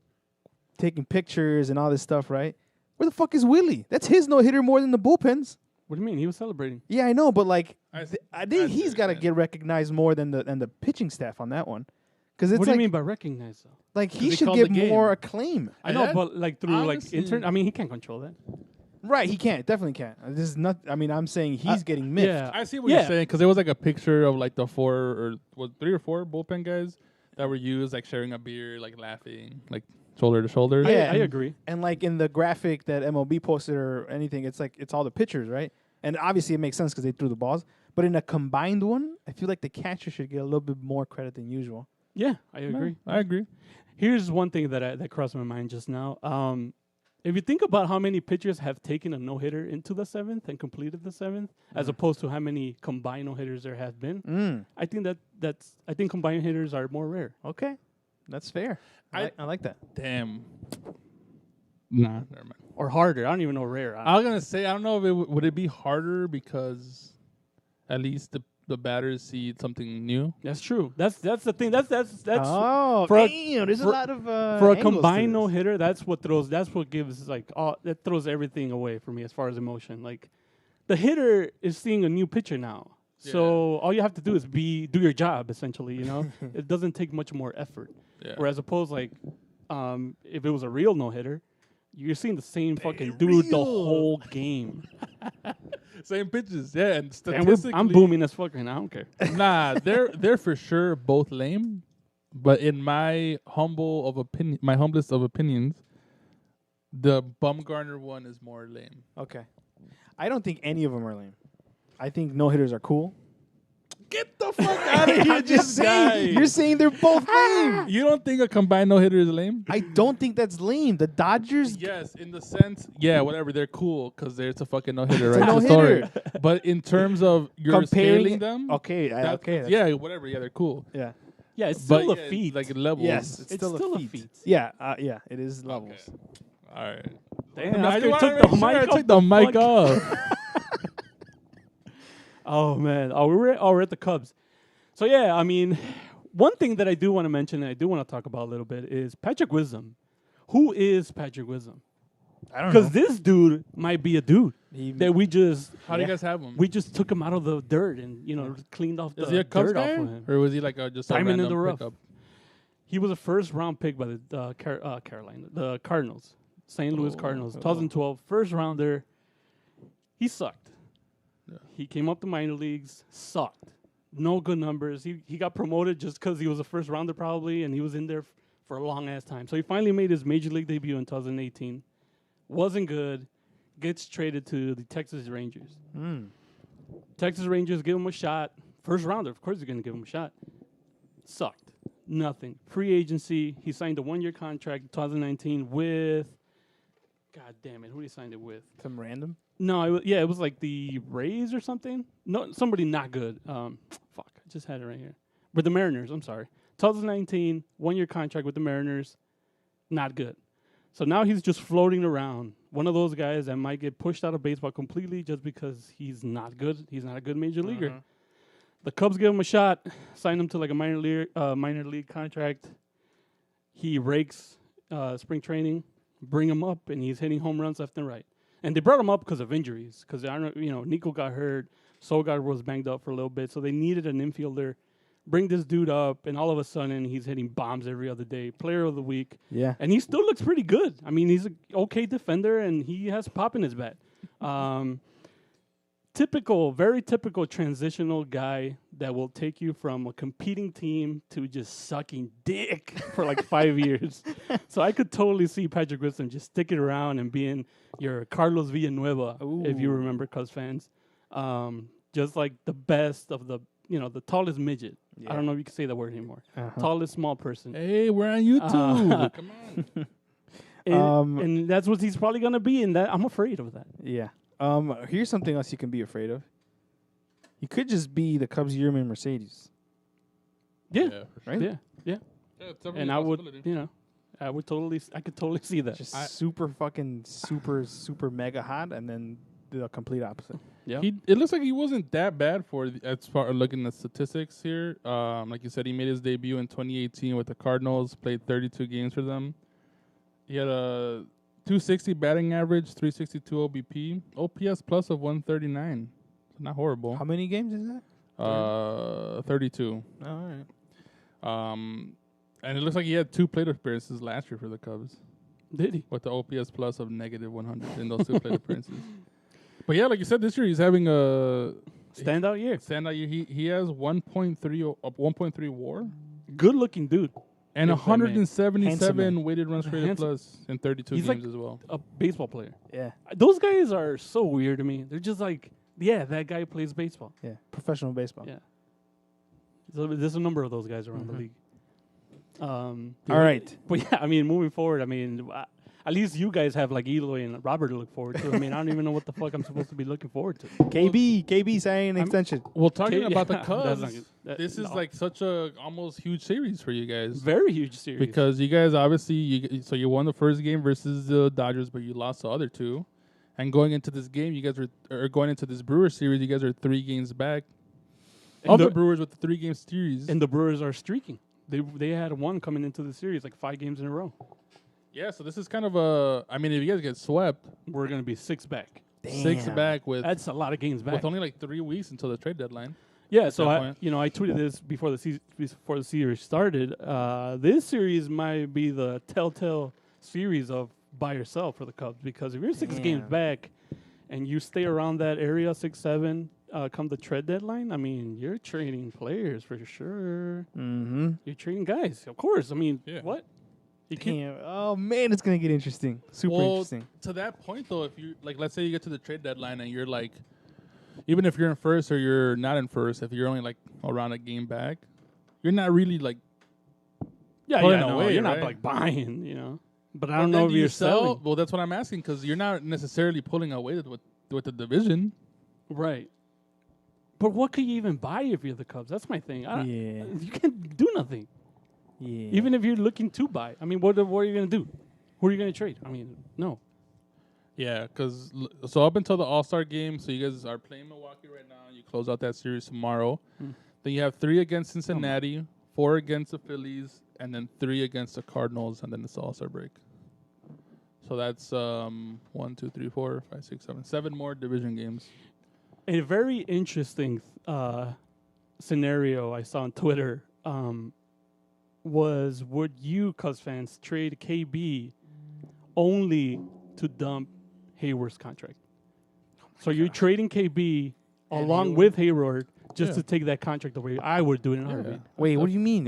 taking pictures and all this stuff, right? Where the fuck is Willie? That's his no hitter more than the bullpen's.
What do you mean? He was celebrating.
Yeah, I know, but like
I see
think
what
he's
you're
got to
saying.
get recognized more than the pitching staff on that one. Because it's
What do
like
you mean by recognize though?
like he
they
should
called
get
the game.
more acclaim.
I know,
That-
but like through
honestly-
like intern. I mean, he can't control that.
Right, he can't. Definitely can't. This is not. I mean, I'm saying he's getting miffed.
Yeah.
I see what
Yeah.
you're saying because there was like a picture of like the 3 or 4 bullpen guys that were used like sharing a beer, like laughing, like shoulder to shoulder.
Yeah.
I agree.
And like in the graphic that MLB posted or anything, it's like it's all the pitchers, right? And obviously it makes sense because they threw the balls. But in a combined one, I feel like the catcher should get a little bit more credit than usual.
Yeah, I agree.
I agree.
Here's one thing that crossed my mind just now. If you think about how many pitchers have taken a no hitter into the 7th and completed the 7th, as opposed to how many combined no hitters there have been, I think I think combined hitters are more rare.
Okay, that's fair. I like that.
Damn. Nah, never mind.
Or harder. I don't even know rare.
I was gonna say I don't know if would it be harder because at least the batters see something new.
That's true. That's the thing. That's
Oh,
for a-
damn! There's
for-
a lot of
for a
angles to
combined
this.
no hitter. That's what gives like that throws everything away for me as far as emotion. Like the hitter is seeing a new pitcher now. So all you have to do is do your job, essentially. You know, it doesn't take much more effort.
Yeah.
Whereas opposed like, if it was a real no hitter, you're seeing the same fucking dude the whole game.
Same pitches, yeah. And
And
statistically,
I'm booming as fucking. I don't care.
Nah, they're for sure both lame. But in my humblest of opinions, the Bumgarner one is more lame.
Okay. I don't think any of them are lame. I think no hitters are cool.
Get the fuck out of here,
I'm just saying. You're saying they're both lame.
You don't think a combined no hitter is lame?
I don't think that's lame. The Dodgers.
Yes, in the sense, yeah, whatever. They're cool because it's a fucking no hitter,
It's a
right?
no-hitter.
But in terms of you're
Comparing
scaling
it-
them,
Okay.
that's- yeah, whatever. Yeah, they're cool.
Yeah.
Yeah, it's
But
still
yeah,
a feat.
like levels.
Yes. It's still a feat. Yeah. Yeah. It is levels.
All right.
Damn,
I
Oscar
just
took
wanna
the
make sure
mic
I
off
took the mic
fuck.
off.
Oh man! We're at the Cubs. So yeah, I mean, one thing that I do want to mention and I do want to talk about a little bit is Patrick Wisdom. Who is Patrick Wisdom?
I don't know.
Because this dude might be a dude that we just
How do you guys have him?
we just took him out of the dirt and cleaned off
Is
the
he a Cubs
dirt off
guy,
of him.
or was he like just
Diamond
a
in the
random
rough.
pickup?
He was a first round pick by the the Cardinals, St. Louis Cardinals, 2012 first rounder. He sucked.
Yeah.
He came up the minor leagues, sucked. No good numbers. He got promoted just because he was a first rounder probably, and he was in there for a long ass time. So he finally made his major league debut in 2018. Wasn't good. Gets traded to the Texas Rangers. Texas Rangers give him a shot. First rounder, of course, they're going to give him a shot. Sucked. Nothing. Free agency. He signed a 1-year contract in 2019 with. God damn it! Who did he sign it with?
Some random.
No, it was like the Rays or something. No, somebody not good. Fuck, I just had it right here. With the Mariners, I'm sorry. 2019, 1-year contract with the Mariners, not good. So now he's just floating around. One of those guys that might get pushed out of baseball completely just because he's not good. He's not a good major leaguer. The Cubs give him a shot, sign him to like a minor league contract. He rakes spring training, bring him up, and he's hitting home runs left and right. And they brought him up because of injuries. Because Nico got hurt, Sogard was banged up for a little bit, so they needed an infielder. Bring this dude up, and all of a sudden he's hitting bombs every other day. Player of the week,
Yeah.
and he still looks pretty good. I mean, he's an okay defender, and he has pop in his bat. Very typical transitional guy that will take you from a competing team to just sucking dick for like 5 years. So I could totally see Patrick Wisdom just sticking around and being your Carlos Villanueva, if you remember, Cubs fans. Just like the best of the tallest midget. I don't know if you can say that word anymore. Tallest small person.
Hey, we're on YouTube. Come on.
And that's what he's probably going to be, and that I'm afraid of that.
Yeah. Here's something else you can be afraid of. You could just be the Cubs Yearman Mercedes.
Yeah.
for
Right?
Yeah.
Yeah, it's definitely
And
a
I would,
possibility.
I could totally see that.
Just super mega hot, and then the complete opposite.
Yeah.
It looks like he wasn't that bad as far as looking at statistics here. Like you said, he made his debut in 2018 with the Cardinals, played 32 games for them. He had a 260 batting average, 362 OBP, OPS plus of 139. Not horrible.
How many games is that?
32.
All right.
And it looks like he had 2 plate appearances last year for the Cubs
Did he?
with the OPS plus of negative 100 in those 2 plate appearances. But yeah, like you said, this year he's having a
Standout year.
standout year. He has 1.3 WAR
Good looking dude.
and
If I may.
177
Handsome.
weighted runs created
Handsome.
plus in 32
He's
games
like-
as well.
A baseball player.
Yeah.
Those guys are so weird to me. They're just like, yeah, that guy plays baseball.
Yeah. Professional baseball.
Yeah. So there's a number of those guys around the league.
All right.
But yeah, I mean, moving forward, I mean, at least you guys have like Eloy and Robert to look forward to. I mean, I don't even know what the fuck I'm supposed to be looking forward to.
KB signing an extension.
Well, talking
Okay,
about
yeah,
the Cubs,
that's not good.
this is
No.
like such a almost huge series for you guys.
Very huge series.
Because you guys obviously you won the first game versus the Dodgers, but you lost the other 2. And going into this game, you guys are going into this Brewers series. You guys are 3 games back.
And
Other Brewers with the 3-game series.
and the Brewers are streaking. They had one coming into the series, like 5 games in a row.
Yeah, so this is kind of a. I mean, if you guys get swept,
We're going to be 6 back.
6 back with
That's a lot of games back.
only like 3 weeks until the trade deadline.
Yeah, so
that
I
point.
I tweeted this before the series started. This series might be the telltale series of by yourself for the Cubs, because if you're 6 games
Damn.
back and you stay around that area 6-7 come the trade deadline, I mean, you're trading players for sure.
Mm-hmm.
You're trading guys, of course. I mean,
Yeah.
what? You can't.
Damn. Oh man, it's gonna get interesting. Super
Well,
interesting.
to that point though, if you like, let's say you get to the trade deadline and you're like, even if you're in first or you're not in first, if you're only like around a game back, you're not really like.
Yeah,
pulling
no,
away,
you're not
right?
like buying, But I
But
don't
then
know if
do you
you're selling.
Well, that's what I'm asking, because you're not necessarily pulling away with the division.
Right. But what could you even buy if you're the Cubs? That's my thing.
Yeah.
You can't do nothing.
Yeah.
Even if you're looking to buy. I mean, what are you going to do? Who are you going to trade? I mean, no.
Yeah, because so up until the All-Star game, so you guys are playing Milwaukee right now. You close out that series tomorrow. Then you have 3 against Cincinnati, 4 against the Phillies, and then 3 against the Cardinals, and then it's the All-Star break. So that's 1, 2, 3, 4, 5, 6, 7, 7 more division games.
A very interesting scenario I saw on Twitter was, would you, Cubs fans, trade KB only to dump Hayward's contract? So you're trading KB along with Hayward just to take that contract away. I would do it in a heartbeat.
Wait, what do you mean?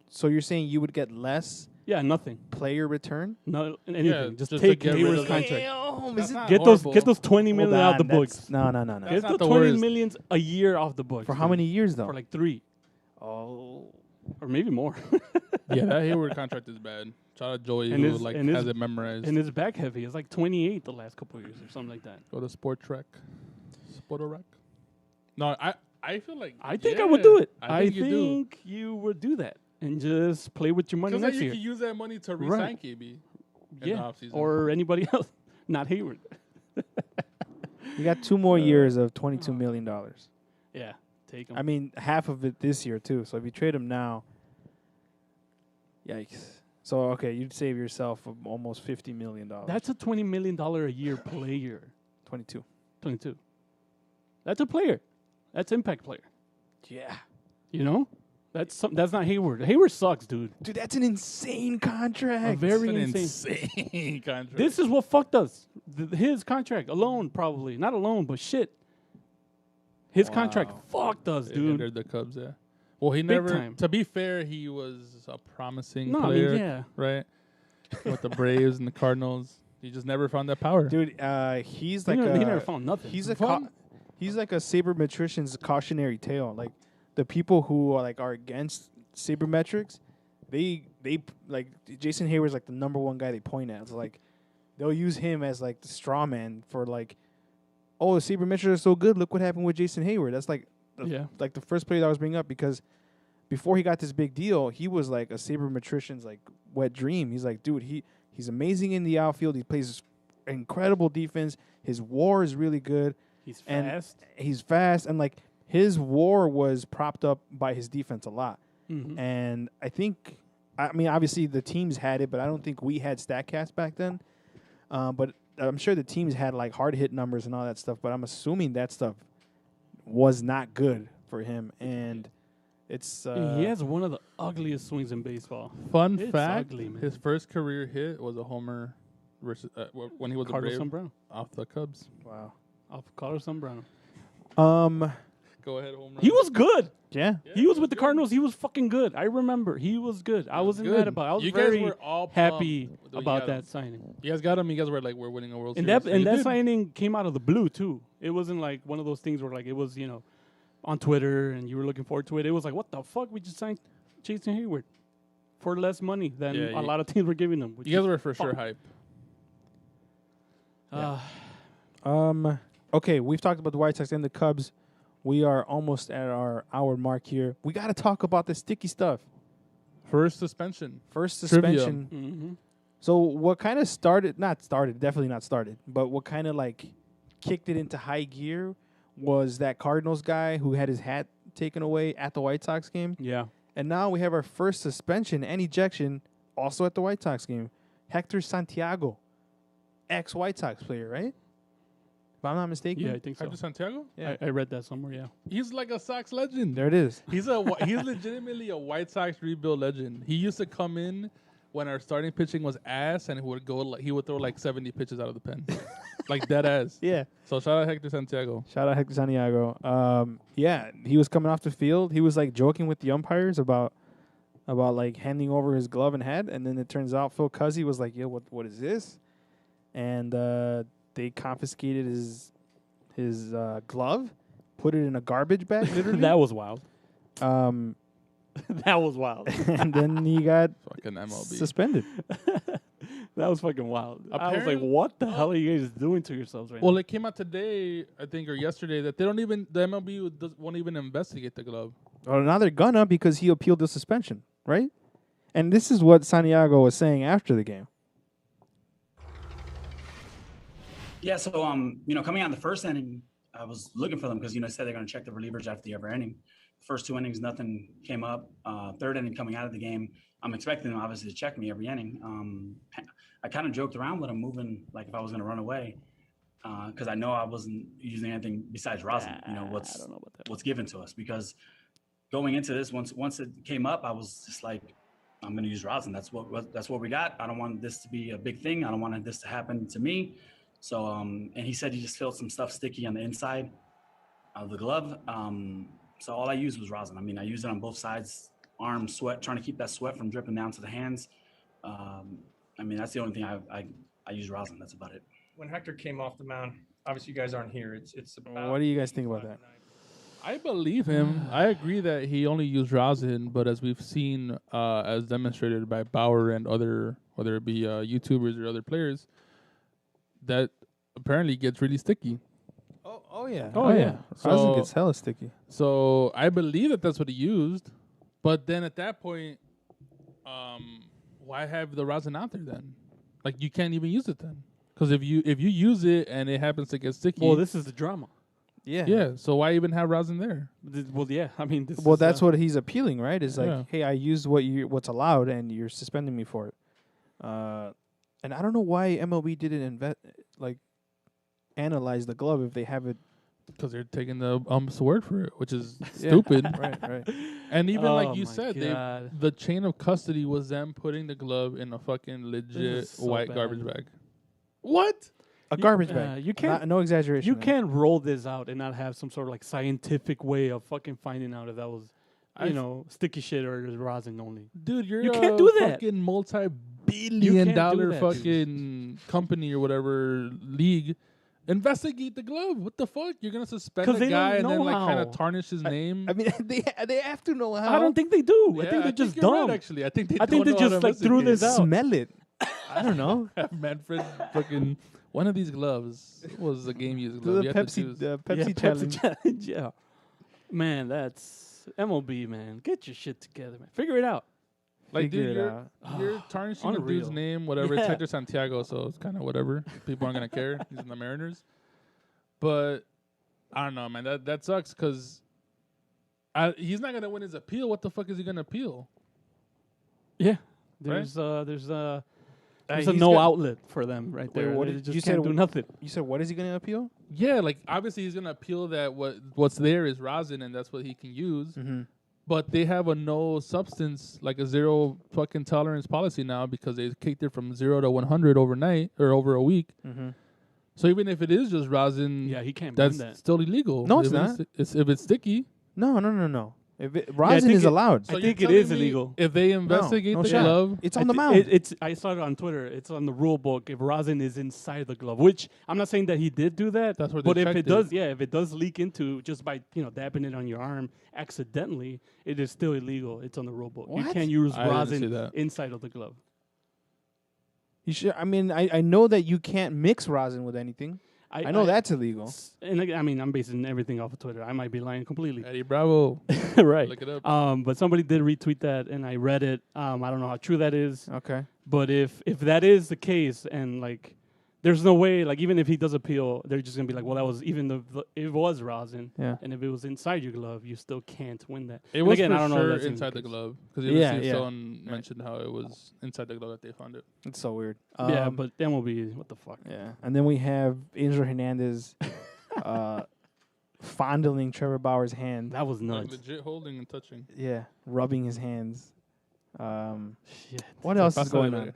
So you're saying you would get less
Yeah, nothing.
player return?
No, anything.
Yeah,
just
just
take
to get rid
Hayward's
of
contract.
Damn,
That's
is it
not
Get
horrible.
those 20
Hold
million out the
on,
books.
No.
That's
Get
not
the
the
20
worst.
millions a year off the books.
For how
dude.
many years though?
For like 3
Oh.
or maybe more.
Yeah, that Hayward contract is bad. Shout out Joey,
And
who
his-
like
and his-
has it memorized.
And it's back heavy. It's like 28 the last couple of years or something like that.
Go to Sport Trek. Sportorek. No, I feel like
I think I would do it. I
think you do.
think you would do that and just play with your money
Because then
next
you
year.
can use that money to re-sign
Right.
KB in the
Yeah,
offseason.
or anybody else, not Hayward.
You got 2 more years of $22 million.
Yeah, take him.
I mean, half of it this year too. So if you trade him now, yikes. So okay, you'd save yourself almost $50 million.
That's a $20 million a year player.
22.
22. That's a player. That's impact player.
Yeah.
That's not Hayward. Hayward sucks, dude.
Dude, that's an insane contract.
A very
It's an
insane.
insane contract.
This is what fucked us. His contract alone, probably not alone, but shit. His contract fucked us,
It
dude.
hindered the Cubs, yeah. Well, he
Big
never.
time.
To be fair, he was a promising
No, I mean,
player,
yeah.
right? With the Braves and the Cardinals, he just never found that power.
Dude, he's
He
like
never found nothing.
He's a
Fun.
he's like a sabermetrician's cautionary tale. Like the people who are against sabermetrics, they like Jason Hayward's like the number one guy they point at. It's like they'll use him as like the straw man for like, oh, the sabermetrics are so good. Look what happened with Jason Hayward. That's like like the first player that I was bringing up, because before he got this big deal, he was like a sabermetrician's like wet dream. He's like, dude, he's amazing in the outfield. He plays incredible defense. His WAR is really good.
He's
And
fast.
he's fast, and like his WAR was propped up by his defense a lot.
Mhm.
And I mean, obviously the teams had it, but I don't think we had StatCast back then. But I'm sure the teams had like hard hit numbers and all that stuff. But I'm assuming that stuff was not good for him, and it's
He has one of the ugliest swings in baseball.
Fun
It's
fact:
ugly, man.
his first career hit was a homer versus when he was a
Carlos
Brave
Zambrano.
off the Cubs.
wow.
Off Carlos Zambrano.
Go ahead, home run.
He was good.
Yeah.
He was with the Cardinals. He was fucking good. I remember. He was good. I wasn't
Good.
mad about it. I was
You guys
very
were all
happy
pumped when you
about
got
that
him.
signing.
You guys got him. You guys were like, we're winning a World
And
Series.
that
You did.
signing came out of the blue too. It wasn't like one of those things where like it was, on Twitter and you were looking forward to it. It was like, what the fuck? We just signed Jason Hayward for less money than
Yeah,
a lot of teams were giving them.
You guys were for sure hype.
Okay, we've talked about the White Sox and the Cubs. We are almost at our hour mark here. We got to talk about the sticky stuff.
First suspension.
First
Trivia.
suspension.
Mm-hmm.
So what kind of definitely not started, but what kind of like kicked it into high gear was that Cardinals guy who had his hat taken away at the White Sox game.
Yeah.
And now we have our first suspension and ejection also at the White Sox game. Hector Santiago, ex-White Sox player, right? If I'm not mistaken.
Yeah, I think so.
Hector Santiago?
Yeah.
I read that somewhere. Yeah.
He's like a Sox legend.
There it is.
He's legitimately a White Sox rebuild legend. He used to come in when our starting pitching was ass, and he would throw like 70 pitches out of the pen, like dead ass.
Yeah.
So shout out Hector Santiago.
Shout out Hector Santiago. Yeah, he was coming off the field. He was like joking with the umpires about like handing over his glove and hat, and then it turns out Phil Cuzzy was like, "Yo, what is this?" And they confiscated his glove, put it in a garbage bag, literally.
That was wild.
um,
That was wild.
and then he got
Fucking MLB.
suspended.
That was fucking wild. I was like,
Apparently-
what the hell are you guys doing to yourselves right
Well,
now?
it came out today, I think, or yesterday, that the MLB won't even investigate the glove.
Well, now they're gonna because he appealed the suspension, right? And this is what Santiago was saying after the game.
Yeah, so coming out in the first inning, I was looking for them because said they're going to check the relievers after the every inning. First two innings, nothing came up. Third inning, coming out of the game, I'm expecting them obviously to check me every inning. I kind of joked around with them moving like if I was going to run away because I know I wasn't using anything besides rosin.
I don't know about that.
What's given to us because going into this, once it came up, I was just like, I'm going to use rosin. That's what we got. I don't want this to be a big thing. I don't want this to happen to me. So, and he said he just felt some stuff sticky on the inside of the glove. So all I used was rosin. I mean, I used it on both sides, arm, sweat, trying to keep that sweat from dripping down to the hands. I mean, that's the only thing I use rosin. That's about it.
When Hector came off the mound, obviously you guys aren't here. It's about.
What do you guys think about that?
I believe him. I agree that he only used rosin, but as we've seen, as demonstrated by Bauer and other, whether it be YouTubers or other players, that apparently gets really sticky.
Oh yeah.
Oh, yeah.
Rosin
So-
gets hella sticky.
So I believe that that's what he used, but then at that point, why have the rosin out there then? Like you can't even use it then, because if you use it and it happens to get sticky,
Well, this is the drama.
Yeah.
yeah. So why even have rosin there?
Well, yeah. I mean, this
Well,
is,
that's what he's appealing, right? Is like,
Yeah.
hey, I used what's allowed, and you're suspending me for it. And I don't know why MLB didn't analyze the glove if they have it.
Because they're taking the ump's word for it, which is
Yeah.
stupid.
Right.
And even
Oh
like you
my
said,
God.
the chain of custody was them putting the glove in a fucking legit
is so
white
bad.
garbage bag. What?
A garbage bag.
You can't.
No exaggeration.
You
man.
can't roll this out and not have some sort of like scientific way of fucking finding out if that was, sticky shit or is rosin only.
Dude, you're
You
a
can't do that.
fucking
You
multi-billion
can't
dollar
do that, dude.
fucking company or whatever league. Investigate the glove. What the fuck? You're gonna suspend
'Cause
the
they
guy
don't
and then
know
like kind
how.
of tarnish his name.
I mean, they have to know how.
I don't think they do. I
Yeah,
think they're just
you're right,
dumb.
actually, I think they.
I think
don't
they
know how
just
to
like threw this
investigate.
out.
smell it. I don't know.
Manfred, fucking one of these gloves was a game used glove.
The
You had to
Pepsi,
choose.
the Pepsi
Yeah,
challenge.
challenge. Yeah, man, that's MLB. Man, get your shit together, man. Figure it out.
Like,
Figure
dude,
it
you're,
out.
you're tarnishing the dude's
Unreal.
name, whatever. It's
Yeah.
Hector Santiago, so it's kind of whatever. People aren't gonna care. He's in the Mariners, but I don't know, man. That sucks because he's not gonna win his appeal. What the fuck is he gonna appeal?
Yeah,
Right?
there's a
he's
no
got-
outlet for them right there.
what
They
did
just
you
can't
said
do nothing.
You said what is he going to appeal?
Yeah, like obviously he's gonna appeal that what's there is rosin and that's what he can use.
Mm-hmm.
But they have a no substance, like a zero fucking tolerance policy now because they kicked it from 0 to 100 overnight or over a week.
Mm-hmm.
So even if it is just rosin,
Yeah, he can't blame
that's
that.
still illegal.
No, it's
If
not.
If it's sticky.
No. If rosin
think
is
it-
allowed.
So
I
you're
think it
telling
is
me
illegal.
If they investigate
no
the
shot.
glove,
It's on the mound.
I saw it on Twitter. It's on the rule book. If rosin is inside the glove, which I'm not saying that he did do that.
That's where they
but if
checked
it
it.
does, if it does leak into just by dabbing it on your arm accidentally, it is still illegal. It's on the rule book. You
What?
can't use
I didn't see
rosin
that.
inside of the glove.
You should. I mean, I know that you can't mix rosin with anything. I know that's illegal.
And I mean, I'm basing everything off of Twitter. I might be lying completely.
Eddie Bravo,
Right.
look it up.
But somebody did retweet that, and I read it. I don't know how true that is.
Okay.
But if that is the case, and like there's no way, like, even if he does appeal, they're just gonna be like, well, that was even it was rosin,
Yeah.
and if it was inside your glove, you still can't win that.
It
And
was
again, I
for
don't know if
sure
that's even
inside the
case.
glove because someone mentioned how it was inside the glove that they found it.
It's so weird.
Yeah, but MLB, what the fuck?
Yeah, and then we have Angel Hernandez fondling Trevor Bauer's hand.
That was
Like
nuts.
legit holding and touching.
Yeah, rubbing his hands.
Shit.
What else is
That's
going
not
on?
it.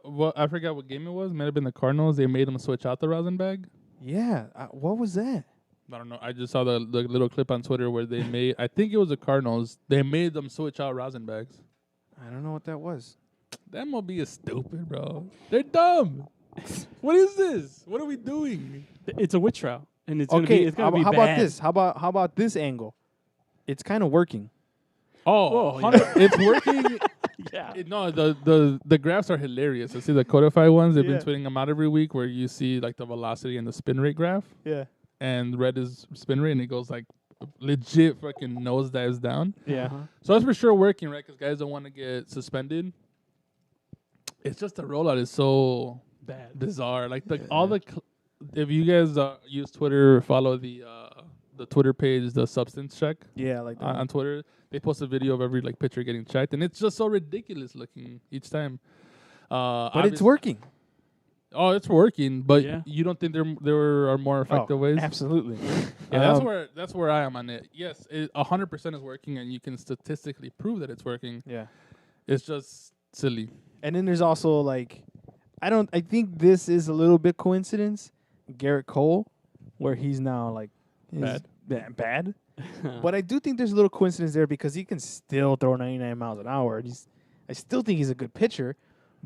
Well, I forgot what game it was. Might have been the Cardinals. They made them switch out the rosin bag.
Yeah, what was that?
I don't know. I just saw the little clip on Twitter where they made. I think it was the Cardinals. They made them switch out rosin bags.
I don't know what that was.
The MLB is stupid, bro. They're dumb. What is this? What are we doing?
It's a witch trial, and it's gonna
Okay,
be. It's gonna be
how
bad.
about this? How about this angle? It's kind of working.
Oh,
Whoa,
it's working.
Yeah.
No, the graphs are hilarious. I see the codified ones. They've
Yeah.
been tweeting them out every week where you see like the velocity and the spin rate graph.
Yeah.
And red is spin rate, and it goes like legit fucking nosedives down.
Yeah.
So that's for sure working, right? Because guys don't want to get suspended. It's just the rollout is so
Bad.
bizarre. Like if you guys use Twitter, follow the Twitter page, the Substance Check
Yeah, like that.
on Twitter. They post a video of every like pitcher getting checked, and it's just so ridiculous looking each time.
But it's working.
Oh, it's working, but
Yeah.
you don't think there are more effective ways?
Absolutely.
Yeah, that's where I am on it. Yes, 100% is working, and you can statistically prove that it's working.
Yeah.
It's just silly.
And then there's also like, I think this is a little bit coincidence. Garrett Cole, where he's now like bad. But I do think there's a little coincidence there because he can still throw 99 miles an hour. I still think he's a good pitcher.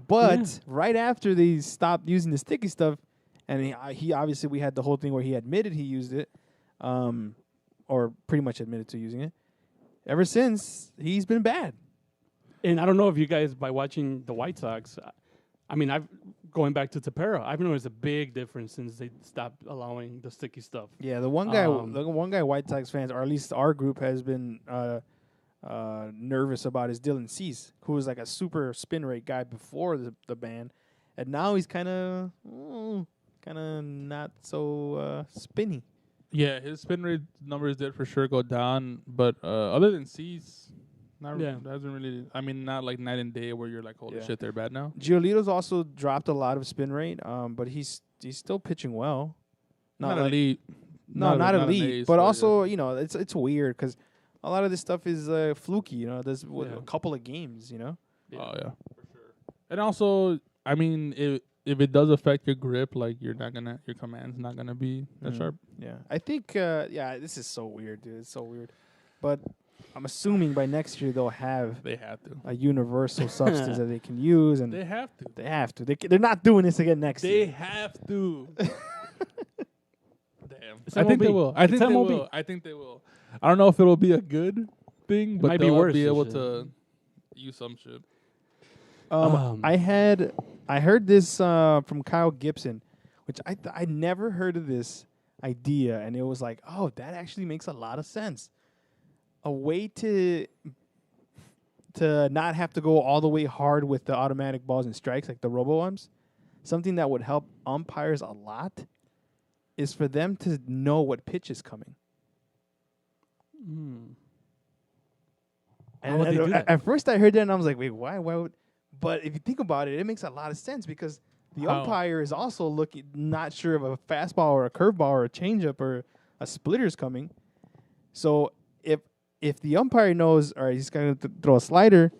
But right after they stopped using the sticky stuff, and he obviously, we had the whole thing where he admitted he used it, or pretty much admitted to using it. Ever since, he's been bad.
And I don't know if you guys, by watching the White Sox, I mean, going back to Tapera, I've noticed a big difference since they stopped allowing the sticky stuff.
Yeah, the one guy White Sox fans, or at least our group, has been nervous about is Dylan Cease, who was like a super spin rate guy before the ban, and now he's kind of not so spinny.
Yeah, his spin rate numbers did for sure go down, but other than C's, hasn't really. I mean, not like night and day where you're like, holy shit, they're bad now.
Giolito's also dropped a lot of spin rate, but he's still pitching well.
Not elite.
No, not
an
elite.
ace,
But also, it's weird because a lot of this stuff is fluky. There's a couple of games.
Oh yeah, for sure. And also, I mean, if it does affect your grip, like your command's not gonna be that sharp.
Yeah, I think. This is so weird, dude. It's so weird. But I'm assuming by next year they have
to
a universal substance that they can use, and
they have to.
They have to. They're not doing this again next year.
They have to. Damn.
It's
I think they
MLB.
will. I think
It's
they
MLB.
will. I think they will. I don't know if it'll be a good thing, but
might be
they'll
worse
be
and
able
shit.
to use some shit.
I heard this from Kyle Gibson, which I never heard of this idea, and it was like, oh, that actually makes a lot of sense. A way to not have to go all the way hard with the automatic balls and strikes like the robo-umps, something that would help umpires a lot is for them to know what pitch is coming.
How would they do that?
At first I heard that and I was like, wait, why would... But if you think about it, it makes a lot of sense because the umpire is also not sure if a fastball or a curveball or a changeup or a splitter is coming. So if the umpire knows, all right, he's going to throw a slider,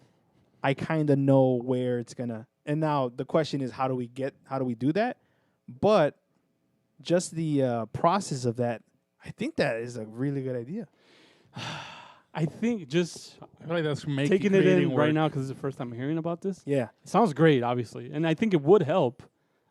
I kind of know where it's going to. And now the question is, how do we do that? But just the process of that, I think that is a really good idea.
I think just
I feel like that's
taking it in
work.
right now because it's the first time I'm hearing about this.
Yeah.
It sounds great, obviously. And I think it would help.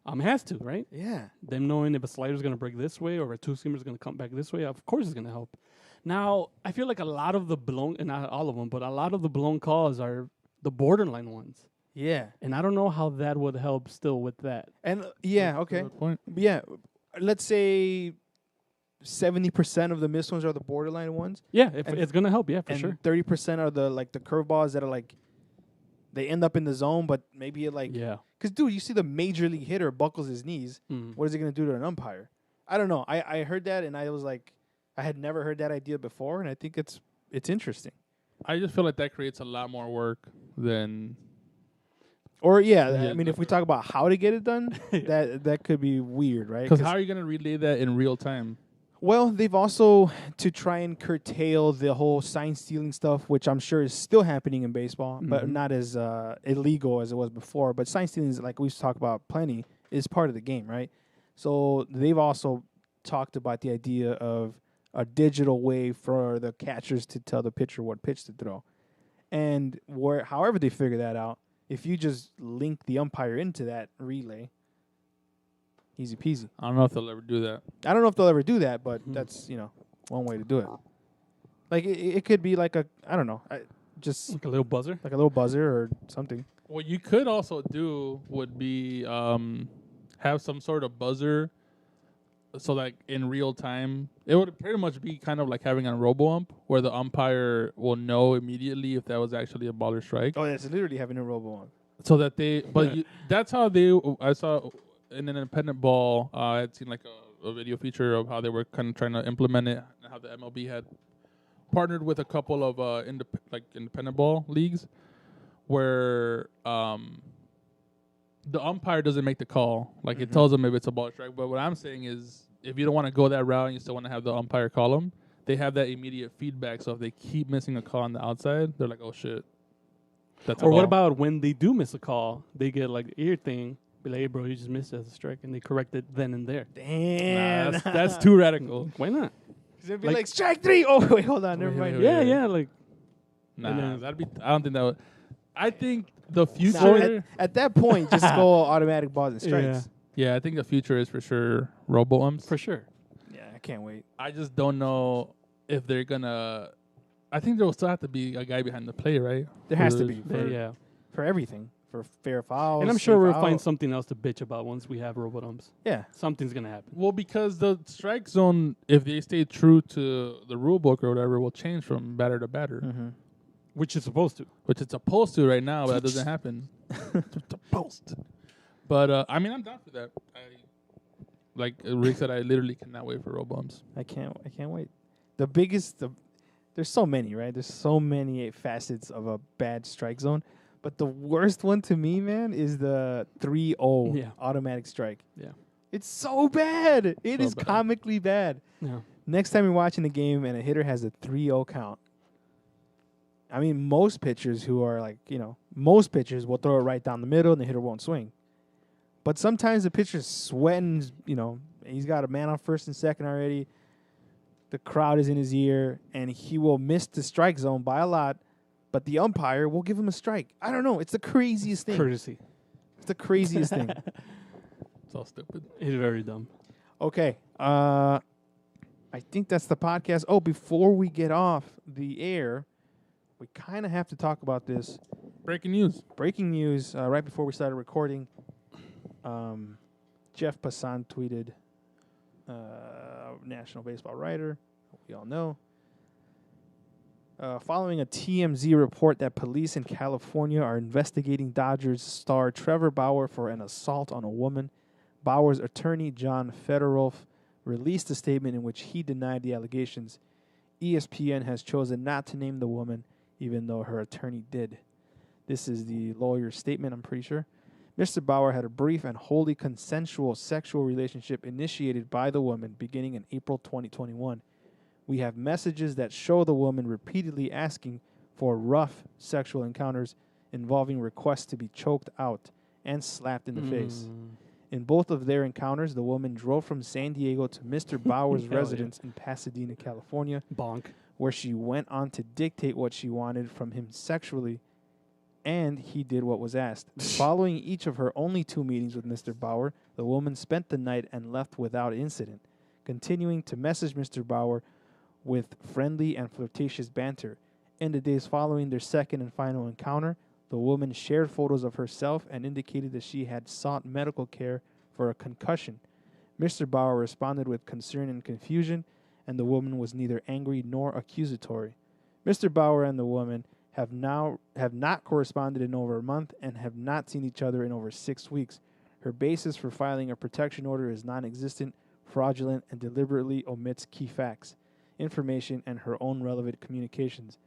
It has to, right?
Yeah.
Them knowing if a slider's going to break this way or a two-seamer's going to come back this way, of course it's going to help. Now, I feel like a lot of the blown, and not all of them, but a lot of the blown calls are the borderline ones.
Yeah.
And I don't know how that would help still with that.
And okay.
Good point.
Yeah. Let's say 70% of the missed ones are the borderline ones.
Yeah,
And-
it's going to help, yeah, for
and
sure.
30% are the curveballs that are like They end up in the zone, but maybe it like
Yeah.
because dude, you see the major league hitter buckles his knees.
Mm.
What is it going to do to an umpire? I don't know. I heard that and I was like, I had never heard that idea before, and I think it's interesting.
I just feel like that creates a lot more work than.
Or yeah,
Yeah,
I mean, if we talk about how to get it done, that could be weird, right?
Because how are you going to relay that in real time?
Well, they've also to try and curtail the whole sign stealing stuff, which I'm sure is still happening in baseball, but
Mhm.
not as illegal as it was before. But sign stealing is like we've talked about plenty is part of the game, right? So they've also talked about the idea of a digital way for the catchers to tell the pitcher what pitch to throw, and however they figure that out, if you just link the umpire into that relay, easy peasy.
I don't know if they'll ever do that.
I don't know if they'll ever do that, but
Mhm.
that's, one way to do it. Like, it could be like I don't know, just
Like a little buzzer.
like a little buzzer or something.
What you could also do would be have some sort of buzzer, so like in real time, it would pretty much be kind of like having a robo-ump where the umpire will know immediately if that was actually a ball or strike.
Oh, it's literally having a robo on.
So that that's how I saw in an independent ball, I had seen like a video feature of how they were kind of trying to implement it, and how the MLB had partnered with a couple of independent ball leagues where the umpire doesn't make the call. Like, it tells them if it's a ball or strike. But what I'm saying is, if you don't want to go that route and you still want to have the umpire call them, they have that immediate feedback. So if they keep missing a call on the outside, they're like, oh, shit. That's a
Or what
ball.
about when they do miss a call, they get like the ear thing, be like, hey, bro, you just missed it as a strike, and they correct it then and there.
Damn.
Nah, that's too radical.
Why not?
It'd be
like-
like strike 3. Oh, wait, hold on. Never
Wait,
mind.
wait,
Yeah,
wait.
yeah, like
Nah,
And then-
that'd be. I don't think that would. I think the
Nah,
future.
at that point, just go automatic balls and strikes.
Yeah, I think the future is for sure robo umps.
for sure.
Yeah, I can't wait.
I just don't know if they're gonna. I think there will still have to be a guy behind the play, right?
There has to
For-
be
Yeah.
for everything. For fair fouls.
And I'm sure
safe
we'll
out.
find something else to bitch about once we have robodumps.
Yeah.
Something's gonna happen.
Well, because the strike zone, if they stay true to the rule book or whatever, will change from batter to batter,
Mm-hmm.
Which is supposed to.
which it's supposed to right now, but that doesn't happen. It's supposed to. But I mean, I'm down for that. Like Rick said, I literally cannot wait for robo umps.
I can't wait. There's so many, right? There's so many facets of a bad strike zone. But the worst one to me, man, is the 3-0
Yeah.
automatic strike.
Yeah.
It's so bad. It
So
is
bad.
comically bad.
Yeah.
Next time you're watching a game and a hitter has a 3-0 count, I mean, most pitchers most pitchers will throw it right down the middle and the hitter won't swing. But sometimes the pitcher's sweating, he's got a man on first and second already. The crowd is in his ear, and he will miss the strike zone by a lot, but the umpire will give him a strike. I don't know. It's the craziest thing.
Courtesy.
It's the craziest thing.
It's all stupid.
It's very dumb.
Okay. I think that's the podcast. Oh, before we get off the air, we kind of have to talk about this.
Breaking news.
Breaking news right before we started recording. Jeff Passan tweeted, national baseball writer, we all know, following a TMZ report that police in California are investigating Dodgers star Trevor Bauer for an assault on a woman. Bauer's attorney, John Fedorov, released a statement in which he denied the allegations. ESPN has chosen not to name the woman, even though her attorney did. This is the lawyer's statement, I'm pretty sure. Mr. Bauer had a brief and wholly consensual sexual relationship initiated by the woman beginning in April 2021. We have messages that show the woman repeatedly asking for rough sexual encounters involving requests to be choked out and slapped in the face. In both of their encounters, the woman drove from San Diego to Mr. Bauer's
Hell yeah.
residence in Pasadena, California,
Bonk.
where she went on to dictate what she wanted from him sexually, and he did what was asked. Following each of her only 2 meetings with Mr. Bauer, the woman spent the night and left without incident, continuing to message Mr. Bauer with friendly and flirtatious banter. In the days following their second and final encounter, the woman shared photos of herself and indicated that she had sought medical care for a concussion. Mr. Bauer responded with concern and confusion, and the woman was neither angry nor accusatory. Mr. Bauer and the woman have not corresponded in over a month and have not seen each other in over 6 weeks. Her basis for filing a protection order is non-existent, fraudulent, and deliberately omits key facts, information, and her own relevant communications.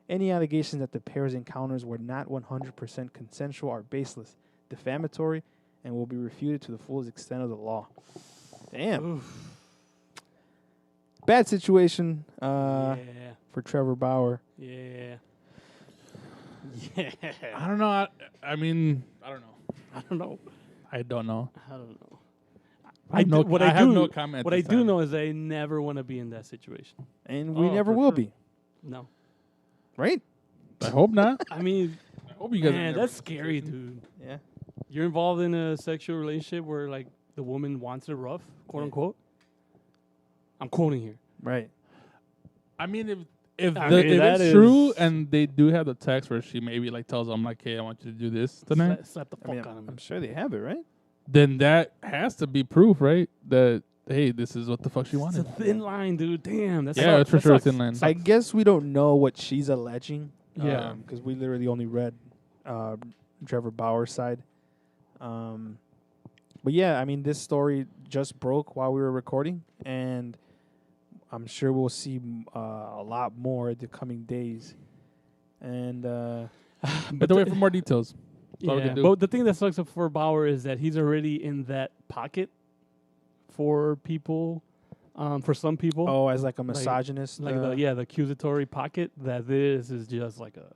Any allegations that the pair's encounters were not 100% consensual are baseless, defamatory, and will be refuted to the fullest extent of the law. Damn.
Oof.
Bad situation
Yeah.
for Trevor Bauer.
Yeah. Yeah.
I don't know. I mean, I don't know.
I don't know.
I don't know.
I don't know.
I have no-
what
I
I
have
do,
no comment
What I
this
do
time.
know is I never want to be in that situation.
And we
Oh,
never
for
will
sure.
be.
No.
Right?
I hope not.
I mean,
I hope you guys. are
man,
never
that's
in that
scary,
situation.
dude.
Yeah.
You're involved in a sexual relationship where, like, the woman wants it rough, quote unquote. I'm quoting here.
Right.
I mean, if
I
the,
mean,
if
that
it's true
is-
and they do have the text where she maybe like tells them like, "Hey, I want you to do this tonight,"
Slap the
I
fuck
mean,
out of me.
I'm sure they have it, right?
then that has to be proof, right? That hey, this is what the fuck she
It's a
wanted.
thin line, dude. Damn. That's
Yeah, it's for sure a thin line.
I guess we don't know what she's alleging.
Yeah.
Because we literally only read Trevor Bauer's side. But yeah, I mean, this story just broke while we were recording, and I'm sure we'll see a lot more the coming days. And
But wait for more details. all we
Yeah,
can do.
but the thing that sucks for Bauer is that he's already in that pocket for people, for some people.
oh, as like a misogynist,
Like the accusatory pocket, that this is just like a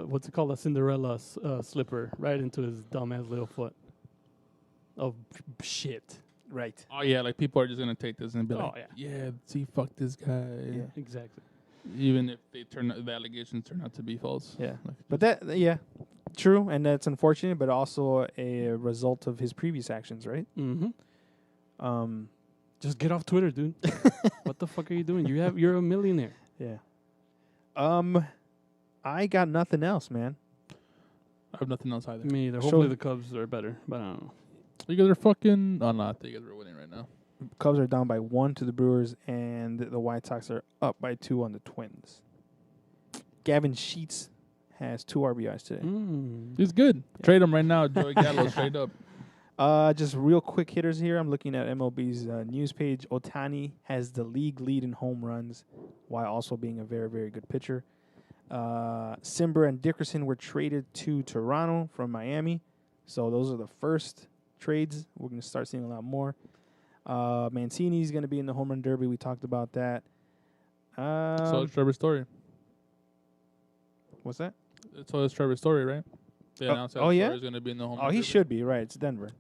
what's it called, a Cinderella slipper right into his dumbass little foot of shit.
right.
Oh yeah, like people are just gonna take this and be
Oh,
like, yeah, see, fuck this guy.
Yeah.
Exactly.
Even if the allegations turn out to be false.
Yeah,
Like,
but true, and that's unfortunate, but also a result of his previous actions, right?
Mm-hmm. Just get off Twitter, dude. What the fuck are you doing? You're a millionaire.
Yeah. I got nothing else, man.
I have nothing else either.
Me either.
Sure.
Hopefully the Cubs are better, but I don't know.
You guys are fucking. Oh no, I think you guys are winning right now.
Cubs are down by 1 to the Brewers, and the White Sox are up by 2 on the Twins. Gavin Sheets has 2 RBIs today.
He's good. Trade him right now, Joey Gallo, straight up.
Just real quick hitters here. I'm looking at MLB's news page. Ohtani has the league lead in home runs, while also being a very, very good pitcher. Simber and Dickerson were traded to Toronto from Miami. So those are the first trades. We're going to start seeing a lot more. Mancini's going to be in the home run derby. We talked about that.
So it's Trevor Story.
What's that?
So it's Trevor Story, right? They announced that
yeah?
Story's going to be in the home
Oh,
run
he
derby.
should be, right. It's Denver.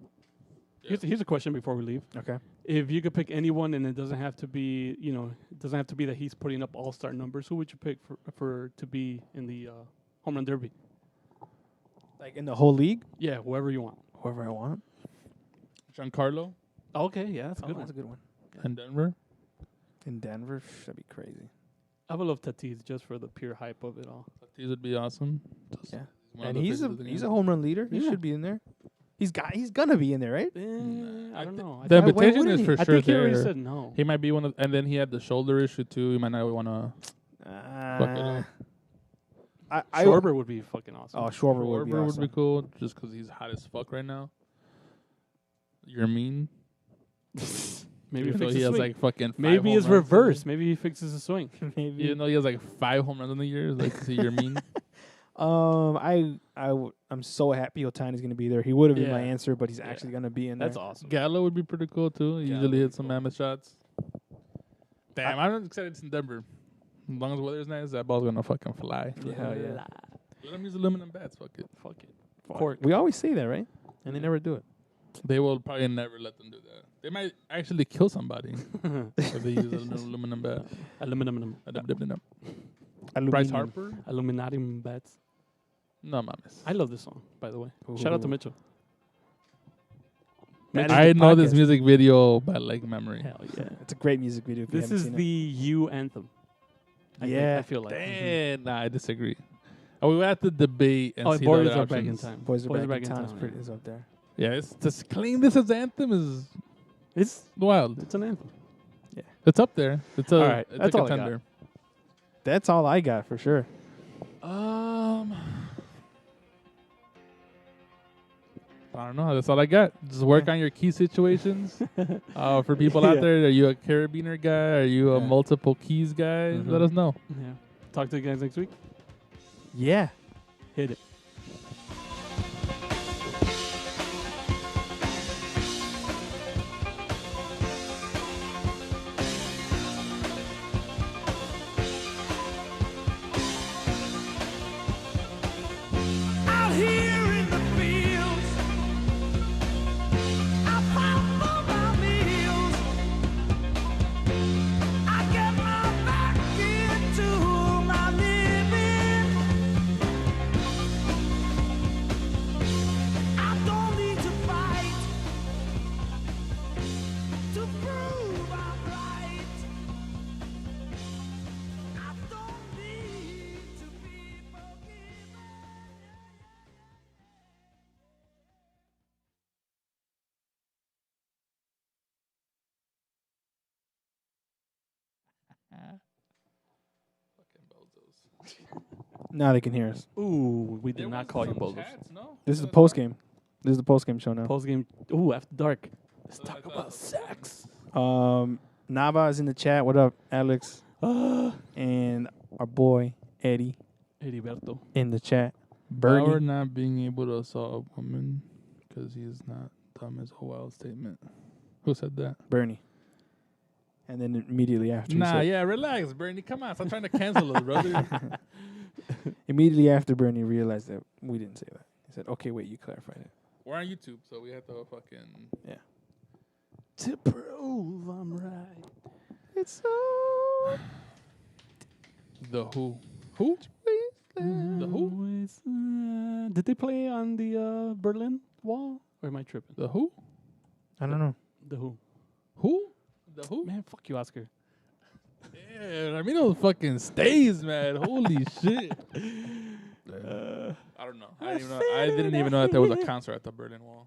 Here's a question before we leave.
Okay.
If you could pick anyone, and it doesn't have to be, it doesn't have to be that he's putting up all-star numbers. Who would you pick for to be in the home run derby?
Like in the whole league?
Yeah, whoever you want.
Whoever I want.
Giancarlo
Okay, yeah, that's a good one.
That's a good one.
in Denver.
In Denver? That'd be crazy.
I would love Tatis just for the pure hype of it all.
These would be awesome. Just
Yeah.
one of
And
the
he's
faces
a
of the
he's
game.
a home run leader. He
Yeah.
should be in there. He's gonna be in there, right?
I don't know.
The
why
invitation
wouldn't
is
he?
for
I
sure
think he already
there.
said no.
He might be one of, and then he had the shoulder issue too. He might not want to. Fuck it up.
Schwarber would be fucking awesome.
Oh, Schwarber would be awesome.
cool, just because he's hot as fuck right now. You're mean.
Maybe
Even though
fix
he
his
has
swing.
like fucking. 5
Maybe
home
it's
runs in the
reverse. Maybe he fixes the swing.
Maybe.
Even though he has like 5 home runs in the year, like see, you're mean.
I'm so happy Otani's gonna be there. He would have been my
Yeah.
answer, but he's actually gonna be in there.
That's awesome.
Gallo would be pretty cool too. He
Gallo
usually
would
hits
be
some
cool.
mammoth shots. Damn, I'm excited it's in Denver. As long as the weather's nice, that ball's gonna fucking fly.
Hell yeah.
Let them use aluminum bats. Fuck it.
Fuck it.
Cork. We always say that, right? And they never do it.
They will probably never let them do that. They might actually kill somebody if they use an aluminum bat.
Aluminum.
Bryce Harper?
Illuminatium bats.
No mames.
I love this song, by the way. Shout out to Mitchell.
That is
I
the
know this
podcast.
music video by like memory.
Hell yeah.
It's a great music video. If you
This
haven't
is
seen
the You anthem. I feel like.
Damn, nah, I disagree. We will have to debate and
Oh,
see
Boys
the other
Are Back in
options.
Time.
it. Boys Are Back in
Back
Town
yeah.
is up there.
Yeah, it's just claim this as anthem is
It's
wild.
it's an anthem.
It's up there. It's a
All right,
it's
that's
a
all I got.
contender.
That's all I got for sure.
I don't know. That's all I got. Just work on your key situations. For people out there, are you a carabiner guy? Are you a multiple keys guy? Let us know.
Yeah. Talk to you guys next week.
Yeah.
Hit it.
Out here in the fields, I find for my meals. I get my back into my living. I don't need to fight to prove I'm right. I don't need to be forgiven.
Now they can hear us.
Ooh, we did not call you bozos.
This is the post game. This is the post game show now.
Post game. Ooh, after dark. Let's talk about sex.
Nava is in the chat. What up, Alex? And our boy Eddie
Heriberto.
in the chat. Bernie.
Bauer not being able to assault a woman because he is not dumb is a wild statement. Who said that?
Bernie. And then immediately after, he
Nah,
said,
yeah, relax, Bernie. Come on, stop trying to cancel us, brother.
immediately after Bernie realized that we didn't say that. He said, "Okay, wait, you clarified it."
We're on YouTube, so we have to fucking.
To prove I'm right.
It's so.
The Who? Who? The Who?
Did they play on the Berlin Wall? Or am I tripping?
The Who?
I don't know.
The Who?
Who? The Who?
Man, fuck you, Oscar.
Yeah, I mean those fucking stays, man. Holy shit. I don't know. I didn't even know that there was a concert at the Berlin Wall.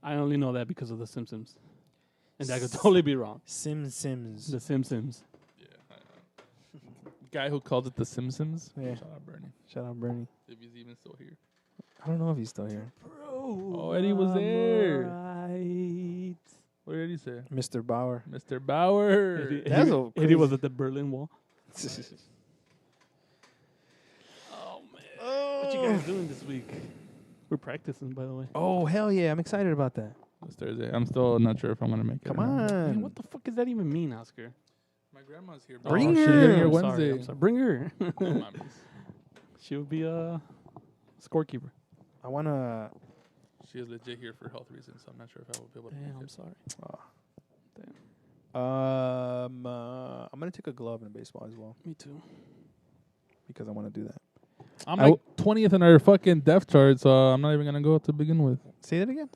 I only know that because of The Simpsons. And that could totally be wrong.
Sims.
The Simpsons.
Yeah, I know. Guy who called it the Simpsons.
Yeah.
Shout out Bernie.
Shout out Bernie.
If he's even still here.
I don't know if he's still here.
Oh, Eddie was there.
Right.
What did he say?
Mr. Bauer.
Mr. Bauer.
That's a
Eddie
crazy-
was at the Berlin Wall.
Oh,
What you guys doing this week? We're practicing, by the way.
Oh, hell yeah. I'm excited about that.
It's Thursday. I'm still not sure if I'm gonna make it.
Come
or not.
on.
Man, what the fuck does that even mean, Oscar?
My grandma's here.
Bring
She's
her.
getting here
I'm sorry,
Wednesday.
I'm sorry. Bring her.
No, mames.
She would be a scorekeeper.
I want to.
She is legit here for health reasons, so I'm not sure if I will be able to
Damn,
make
I'm
it.
sorry.
I'm going to take a glove in baseball as well
Me too.
because I want to do that.
I'm
I
like 20th in our fucking depth chart, so I'm not even gonna go to begin with.
Say that again.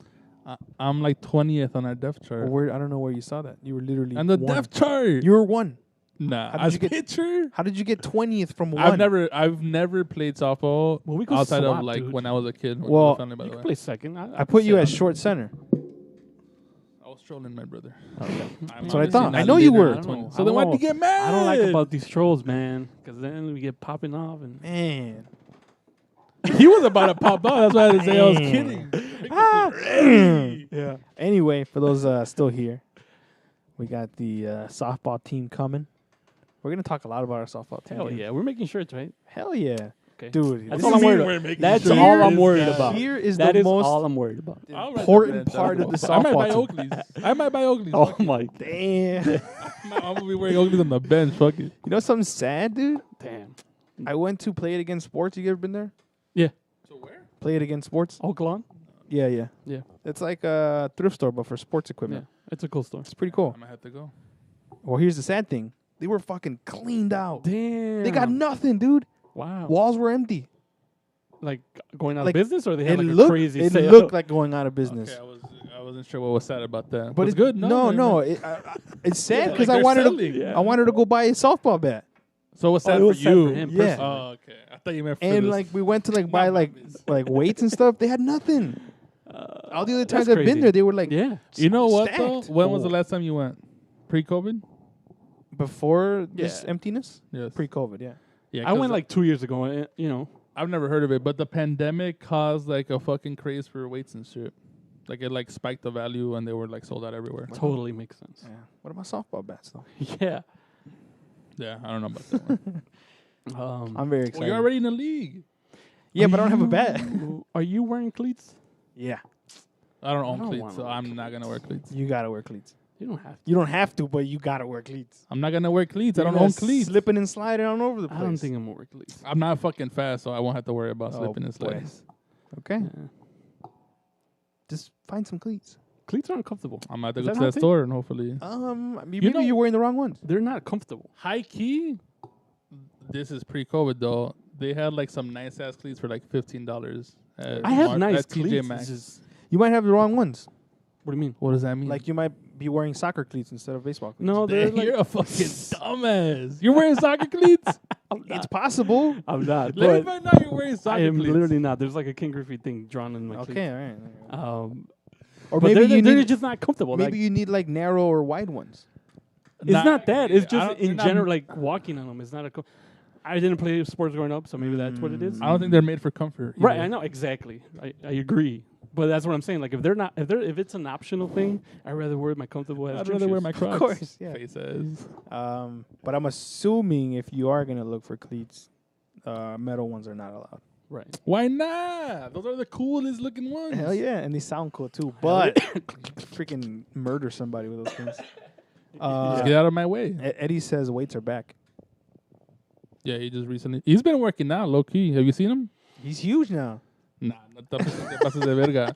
I'm like 20th on our depth chart.
Well, where, I don't know where you saw that. You were literally
And the
one.
depth chart.
You were one.
Nah,
How did
as
you get-
pitcher.
How did you get 20th from one?
I've never played softball
Well, we could
outside
swap,
of like
dude.
when I was a kid. when I
Well,
was family, by
You
the
can
way.
play second.
I put you as short center.
I was trolling my brother.
That's what I thought. I know you were.
So then why'd you get mad?
I don't like about these trolls, man, because then we get popping off and
Man.
He was about to pop out. That's why I had to say I was kidding.
Yeah. Anyway, for those still here, we got the softball team coming. We're going to talk a lot about our softball team.
hell yeah, we're making shirts, right?
Hell yeah.
Okay,
Dude,
that's
this
all I'm
is-
worried about. That's all I'm worried about.
Here is
That
the
is
most
all I'm worried about.
important part of the
I might buy
softball team.
Oakleys. I might buy Oakleys.
Oh
Fuck it.
my
Damn.
I'm gonna be wearing Oakleys on the bench. Fuck it.
You know something sad, dude?
damn.
I went to Play It Against Sports. You ever been there?
So where?
Play It Against Sports?
Oaklawn?
Yeah.
Yeah.
It's like a thrift store, but for sports
Yeah,
equipment.
it's a cool store.
It's pretty cool.
I might have to go.
Well, here's the sad thing. They were fucking cleaned out.
Damn.
They got nothing, dude.
wow.
Walls were empty.
Like going out
Like,
of business, or they had
It
like a
looked,
crazy
it
sale?
looked like going out of business.
Okay, I wasn't sure what was sad about that.
But
it's good.
No,
No,
it's sad
Yeah,
because
like
I
they're
wanted
selling.
to.
Yeah.
I wanted to go buy a softball bat,
So what's sad
it
for
was sad
you?
for him
Yeah.
personally.
Oh, okay. I thought you meant for
and
this.
like we went to like buy
Not
like
movies.
like weights and stuff. They had nothing. All the other times
that's
I've been
crazy.
there, they were like
Yeah.
You know what
stacked.
though? When was the last time you went? Pre-COVID?
before this
Yeah.
emptiness.
Yes.
Pre-COVID, yeah.
Yeah,
I went like 2 years ago, and, you know.
I've never heard of it, but the pandemic caused like a fucking craze for weights and shit. Like it like spiked the value and they were like sold out everywhere.
Totally makes sense.
Yeah. What about softball bats though?
Yeah.
Yeah, I don't know about that one.
I'm very
Well,
excited.
you're already in the league.
Yeah, but I don't have a bat.
Are you wearing cleats?
Yeah.
I don't own
don't
cleats,
wanna
so
wear
I'm not gonna wear cleats.
You gotta wear cleats.
You don't have to.
You don't have to, but you gotta wear cleats.
I'm not gonna wear cleats. I
You're
don't
gonna
own cleats.
Slipping and sliding all over the place.
I don't think I'm gonna wear cleats.
I'm not fucking fast, so I won't have to worry about
Oh,
slipping and
boy.
sliding.
Okay.
Yeah.
Just find some cleats.
Cleats aren't comfortable.
I'm about to
Is
go
that
to
how
that
it is?
store and hopefully.
Maybe
know-
you're wearing the wrong ones.
They're not comfortable.
High key. This is pre-COVID though. They had like some nice ass cleats for like $15.
I have nice
at TJ
cleats.
Maxx.
It's just-
You might have the wrong ones.
what do you mean?
What does that mean?
Like you might be wearing soccer cleats instead of baseball cleats.
No, they're like,
You're a fucking dumbass. You're wearing soccer cleats?
It's possible.
I'm not.
Let me
But
find out you're wearing soccer
I am
cleats.
literally not. There's like a King Griffey thing drawn in my
Okay, all right.
cleats.
Or
But
maybe you
they're
need
just not comfortable.
maybe
Like,
you need like narrow or wide ones.
it's not that. It's
I
just
don't-
in
they're not-
general, like walking on them. It's not a. I didn't play sports growing up, so maybe that's what it is.
I don't think they're made for comfort.
Right,
either.
I know exactly. I agree, but that's what I'm saying. Like if they're not, if it's an optional thing, I'd rather wear my comfortable.
I'd rather wear my Crocs.
Of course, yeah.
Face ass.
But I'm assuming if you are gonna look for cleats, metal ones are not allowed.
right.
Why not? Those are the coolest looking ones.
Hell yeah, and they sound cool too. But freaking murder somebody with those things.
Just get out of my way.
Eddie says weights are back.
Yeah, he just recently. He's been working out, low key. Have you seen him?
He's huge now.
Nah, no te pases de verga.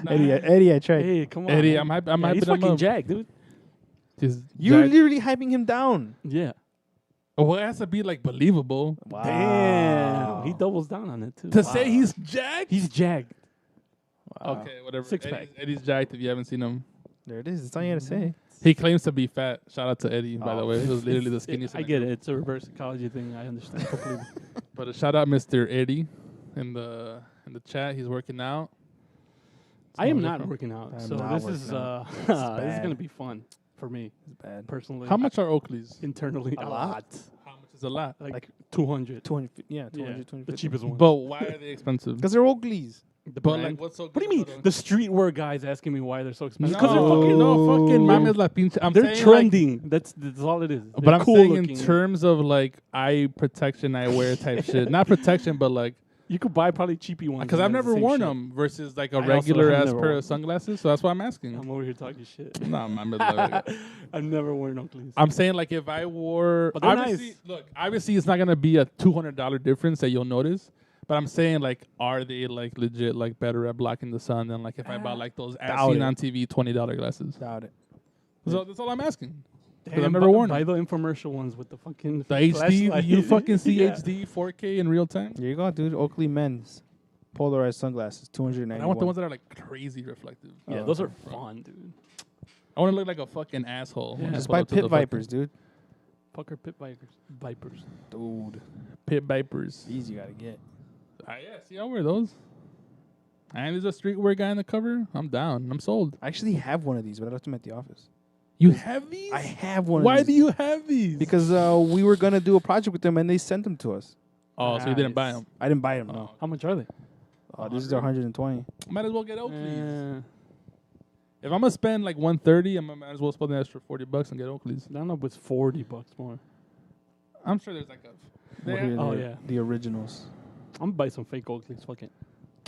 Nah,
Eddie, I tried.
Hey, come on,
Eddie,
man.
I'm
Yeah, he's
hyping him
fucking
up.
jacked, dude.
He's
You're
jacked.
literally hyping him down.
Yeah.
Well, it has to be like believable
Wow.
Damn. He doubles down on it too.
to say he's jacked.
He's jacked.
Okay, whatever.
Six pack.
Eddie's jacked. If you haven't seen him,
There it is. That's all you had to say.
he claims to be fat. Shout out to Eddie, by the
Oh.
way. It was literally the skinniest.
I
in the
get
group.
it. It's a reverse psychology thing. I understand completely.
But shout out Mr. Eddie in the chat. He's working out.
I am
Sounds
not
different.
working out,
I'm
so
not
this
working
is
out.
this is
bad.
gonna be fun for me
It's bad.
personally.
How much are Oakleys?
internally?
A lot.
How much is a lot?
Like 200.
200, yeah,
Yeah,
200, 250.
the cheapest one.
But why are they expensive?
Because they're Oakleys.
The
But
brand.
like, what's so
What do you
good
mean?
about
The streetwear guys asking me why they're so expensive?
No,
Because they're fucking.
fucking
No.
mames la pinche. I'm
They're
saying,
trending. That's all it is.
But
They're
I'm
cool
saying
looking.
in terms of like eye protection, eyewear type shit. Not protection, but like
you could buy probably cheapy ones.
because
and
I've
they're the
never
same
worn
shit.
them versus like a
I also
regular
have
ass
never
pair
worn
of sunglasses. So that's why I'm asking.
I'm over here talking shit.
Nah, mames la verga.
I've never worn Oakleys.
I'm saying like if I wore,
But they're
obviously,
nice.
look, obviously it's not gonna be a $200 difference that you'll notice. But I'm saying like, are they like legit like better at blocking the sun than like if I bought like those as
Doubt
seen
it.
on TV $20 glasses?
Doubt it.
So that's all I'm asking. Because
Damn,
I've never worn
buy
them.
the infomercial ones with the fucking
The HD,
flashlight.
you fucking see
Yeah.
HD 4K in real time.
There you go, dude. Oakley men's polarized sunglasses, $291.
I want the ones that are like crazy reflective.
Yeah, those are fun, dude.
I want to look like a fucking asshole.
Yeah.
when I
Just
pull
buy
up to
Pit
the fucking
Vipers, dude.
Fucker pit vipers.
Dude,
Pit Vipers.
these you gotta get.
Yeah, see, I'll wear those. And there's a streetwear guy on the cover. I'm down. I'm sold.
I actually have one of these, but I left them at the office.
You have these?
I have one.
Why
of
do
these
you have these?
Because we were gonna do a project with them, and they sent them to us.
Oh, so you didn't buy
Nice.
them.
I didn't buy them. No.
How much are they?
These are 120.
Might as well get Oakleys.
Uh,
If I'm gonna spend like 130, I might as well spend the extra $40 and get Oakleys.
I don't know if it's $40 more.
I'm sure there's like a.
Well, here
Oh,
they're
yeah.
the originals.
I'm buying some fake Oakleys. Fuck it.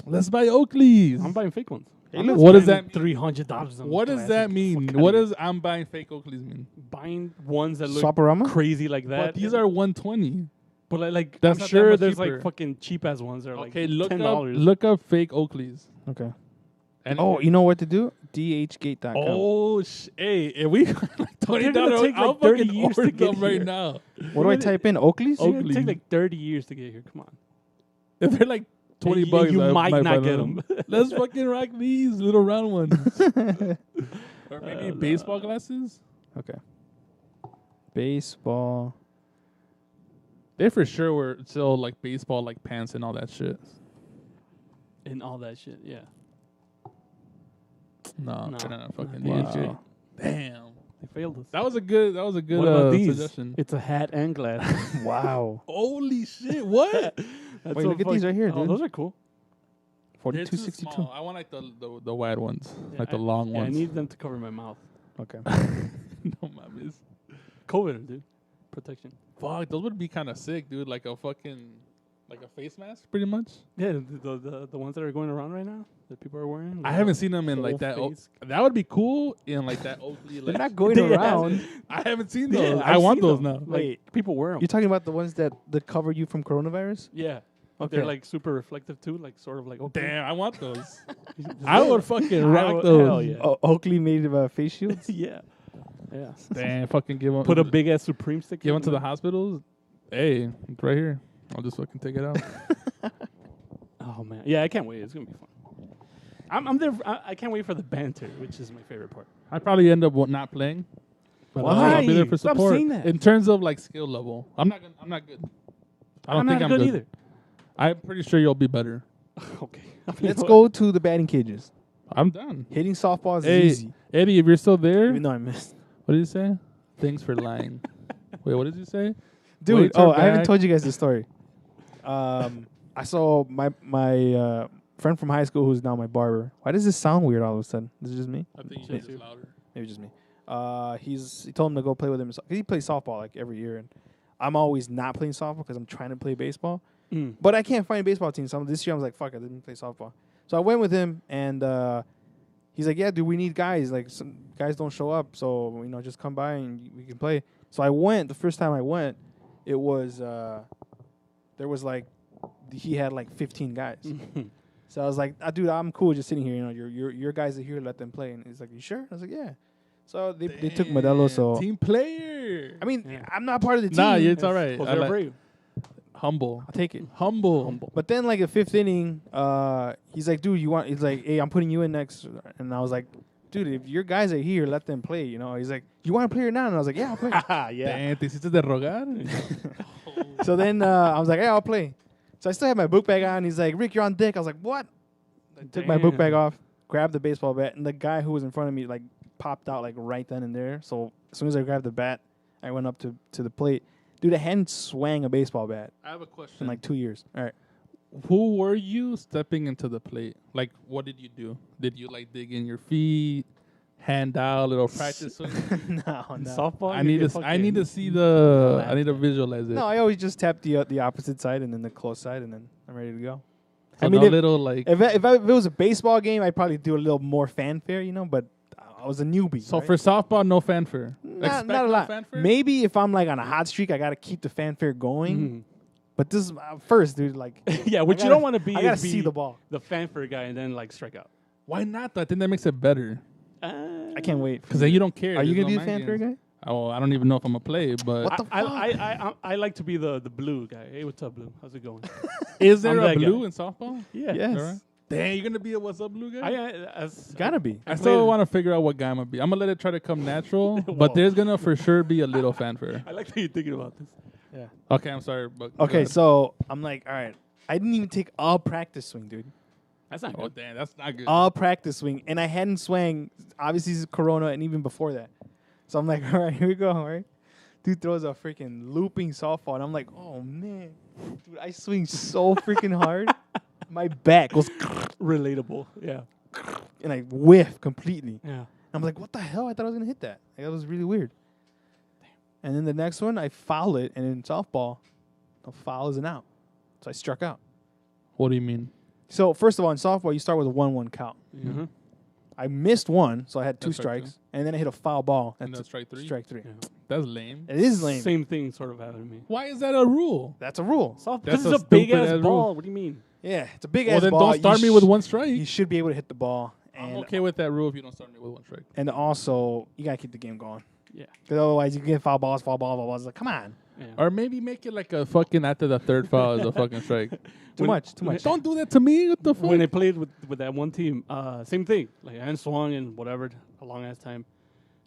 Let's buy Oakleys.
I'm buying fake ones.
Hey,
I'm
look,
not
what does
spending
that
$300 on
What does
glasses.
that mean?
Fuck outta
What
here.
does I'm buying fake Oakleys mean?
Buying ones that look
Swaparama?
crazy like that?
But these are 120.
But like
That's
I'm
not that
sure
much
there's
cheaper.
like fucking cheap ass ones that are
Okay,
like
look
$10.
up fake Oakleys.
Okay.
And
Oh, you know what to do? dhgate.com.
oh, hey, if we like $20,
gonna take, like,
I'll
30
fucking
years to
order
get
them right
here.
now.
What do I type in? Oakleys?
It's gonna
Oakley.
take like 30 years to get here. Come on.
If they're like $20,
And you
I
might not
buy
get them.
Let's fucking rock these little round ones. Or maybe baseball glasses.
Okay. Baseball.
They for sure were still like baseball like pants and all that shit.
And all that shit. Yeah.
No,
No.
they're not fucking
Wow.
legit. Damn.
They failed us.
That was a good
What about these?
suggestion.
It's a hat and glass.
Wow.
Holy shit, what?
That's
Wait,
so
look at these
funny.
right here,
Oh,
dude.
those are cool.
They're too
42.62.
small. I want like the wide ones,
Yeah,
like the long
I
ones.
need them to cover my mouth.
Okay.
No mames.
COVID, dude. Protection.
Fuck, those would be kind of sick, dude. Like a face mask, pretty much.
Yeah, the ones that are going around right now that people are wearing.
I haven't seen them in like
whole
that.
face.
That would be cool in like that Oakley.
They're
Like,
not going
Yeah.
around.
I haven't seen
Yeah,
those.
I've
I want
seen
those
them.
now.
Like,
Wait.
people wear them.
You're talking about the ones that cover you from coronavirus?
Yeah. But
Okay.
they're like super reflective too, like sort of like okay.
Damn, I want those. I would fucking rock
would-
those.
hell yeah.
Oakley made face shields?
yeah. Yeah.
Damn, fucking give them.
Put a big ass Supreme stick.
Give
in
them to the
it.
hospitals. Hey, it's right here. I'll just fucking take it out.
Oh man. Yeah, I can't wait. It's gonna be fun. I'm there. I can't wait for the banter, which is my favorite part.
I'd probably end up not playing. But
Why?
I'll be there for
Stop
support.
saying that.
In terms of like skill level, I'm not good. I don't
I'm
think
not
I'm
good either.
I'm pretty sure you'll be better.
Okay.
Let's go to the batting cages.
I'm done.
Hitting softballs
Hey,
is easy.
Eddie, if you're still there,
Even though I missed.
what did you say? Thanks for lying. Wait, what did you say?
Dude,
Weights are
I haven't
back.
told you guys the story. I saw my friend from high school who's now my barber. Why does this sound weird all of a sudden? Is it just me?
I think you
Shit,
should
dude.
louder.
Maybe just me. He told him to go play with him. He plays softball like every year, and I'm always not playing softball because I'm trying to play baseball.
Mm.
But I can't find a baseball team. So this year I was like, fuck, I didn't play softball. So I went with him, and he's like, yeah, dude, we need guys. Like, some guys don't show up, so just come by and we can play. So I went. The first time I went, it was there was like he had like 15 guys. So I was like, dude, I'm cool just sitting here. Your guys are here. Let them play. And he's like, you sure? I was like, yeah. So they took Modelo. So
Team player.
I mean,
Yeah.
I'm not part of the team.
Nah, it's all right.
Jose
I like-
Abreu.
humble.
I'll take it.
Humble.
But then, like, the fifth inning, he's like, dude, he's like, hey, I'm putting you in next. And I was like, dude, if your guys are here, let them play, He's like, you want to play or not? And I was like, yeah, I'll play.
yeah.
Damn, te hiciste de rogar.
So then I was like, yeah, I'll play. So I still had my book bag on. He's like, Rick, you're on deck. I was like, what? I took my book bag off, grabbed the baseball bat, and the guy who was in front of me, like, popped out, like, right then and there. So as soon as I grabbed the bat, I went up to the plate. Dude, I hadn't swung a baseball bat
I have a question.
in, like, 2 years. All right.
Who were you stepping into the plate? Like, what did you do? Did you, like, dig in your feet, hand out, little practice swing?
No.
Softball.
I
you
need
get
to. I
fucking-
need to see the. I need to visualize it.
No, I always just tap the opposite side and then the close side, and then I'm ready to go.
So
I mean,
no
if-
little like.
If it was a baseball game, I'd probably do a little more fanfare, But I was a newbie.
So
right?
for softball, no fanfare.
not
Expect
a
no
lot.
fanfare?
Maybe if I'm like on a hot streak, I gotta keep the fanfare going.
Mhm.
But this is first, dude. Like,
Yeah, what
I
you
gotta-
don't want to be
I gotta
is be
see the ball.
the fanfare guy and then like strike out.
Why not? Though? I think that makes it better.
I can't wait.
Because then you don't care.
Are you
There's
gonna
no
be the
mind
fanfare
games.
guy?
Oh, I don't even know if I'm gonna play. But
What the
I like to be the blue guy. Hey, what's up, blue? How's it going?
is there
I'm
a
that
blue
guy.
in softball?
Yeah.
Yes.
All right. Damn, you're gonna be a what's up blue guy?
Gotta be.
I still want to figure out what guy I'm gonna be. I'm gonna let it try to come natural, but there's gonna for sure be a little fanfare.
I like that you're thinking about this.
Okay, I'm sorry, but go
Okay,
ahead.
so I'm like, all right. I didn't even take a practice swing, dude.
That's not
Oh
good.
damn, that's not good.
A practice swing, and I hadn't swung. Obviously, this is Corona, and even before that. So I'm like, all right, here we go. All right, dude throws a freaking looping softball, and I'm like, oh man, dude, I swing so freaking hard, my back goes,
Relatable. Yeah.
and I whiff completely.
Yeah.
I'm like, what the hell? I thought I was gonna hit that. Like, that was really weird. And then the next one, I foul it, and in softball, a foul is an out. So I struck out.
What do you mean?
So first of all, in softball, you start with a 1-1 count.
Mm-hmm.
I missed one, so I had 2
That's strike
strikes, and then I hit a foul ball.
And that's strike three.
Strike 3.
That's lame.
It is lame.
Same thing sort of happened to me.
Why is that a rule?
That's a rule.
Soft
That's
because it's
a
a big
stupid
ass
ass
ball.
rule.
What do you mean?
Yeah, it's a big
Well,
ass
then
ball.
don't start me with one strike.
You should be able to hit the ball,
I'm
and
okay with that rule if you don't start me with one strike.
and also you gotta keep the game going.
Yeah.
Because otherwise you get foul balls. It's like, come on,
Yeah.
Or maybe make it like a fucking after the third foul is a fucking strike.
too much.
Don't do that to me. What the fuck?
When I played with that one team, same thing. Like I hadn't swung in whatever a long ass time.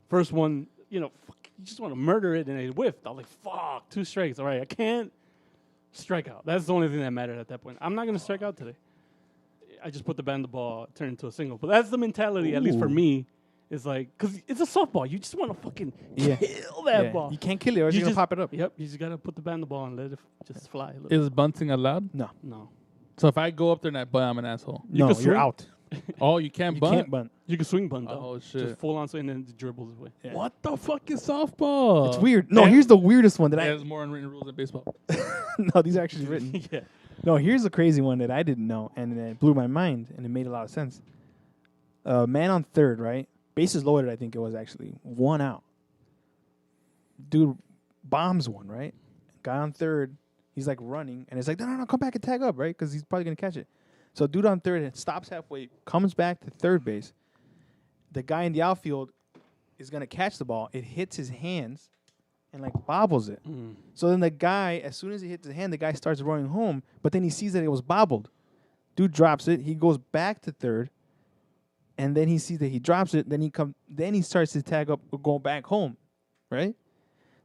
First one, you just want to murder it, and I whiffed. I was like, "Fuck, 2 strikes. All right, I can't strike out." That's the only thing that mattered at that point. I'm not gonna strike out today. I just put the bat in the ball, turn into a single. But that's the mentality, at least for
Ooh.
me, It's like, because it's a softball. You just want to fucking
Yeah.
kill that
Yeah.
ball.
You can't kill it or it's
You
going to
just-
pop it up.
Yep, you just got to put the bat in the ball and let it just fly a little.
Is bunting allowed?
No.
No.
So if I go up there and I bunt, I'm an asshole.
You
No,
can
you're
swing.
out.
Oh, you can't
You
bunt?
can't bunt.
You can swing bunt, though.
Oh, shit.
Just full on swing and then it dribbles away.
Yeah.
What the fuck is softball?
It's weird. No,
Yeah.
here's the weirdest one that
There's more unwritten rules in baseball.
No, these are actually written.
Yeah.
No, here's the crazy one that I didn't know, and it blew my mind, and it made a lot of sense. Man on third, right? Bases loaded, I think it was actually 1 out. Dude bombs one, right? Guy on third, he's like running, and it's like, no, come back and tag up, right? Because he's probably going to catch it. So dude on third and stops halfway, comes back to third base. The guy in the outfield is going to catch the ball. It hits his hands and like bobbles it. So then the guy, as soon as it hits his hand, the guy starts running home, but then he sees that it was bobbled. Dude drops it. He goes back to third, and then he sees that he drops it. Then he starts to tag up, going back home, right?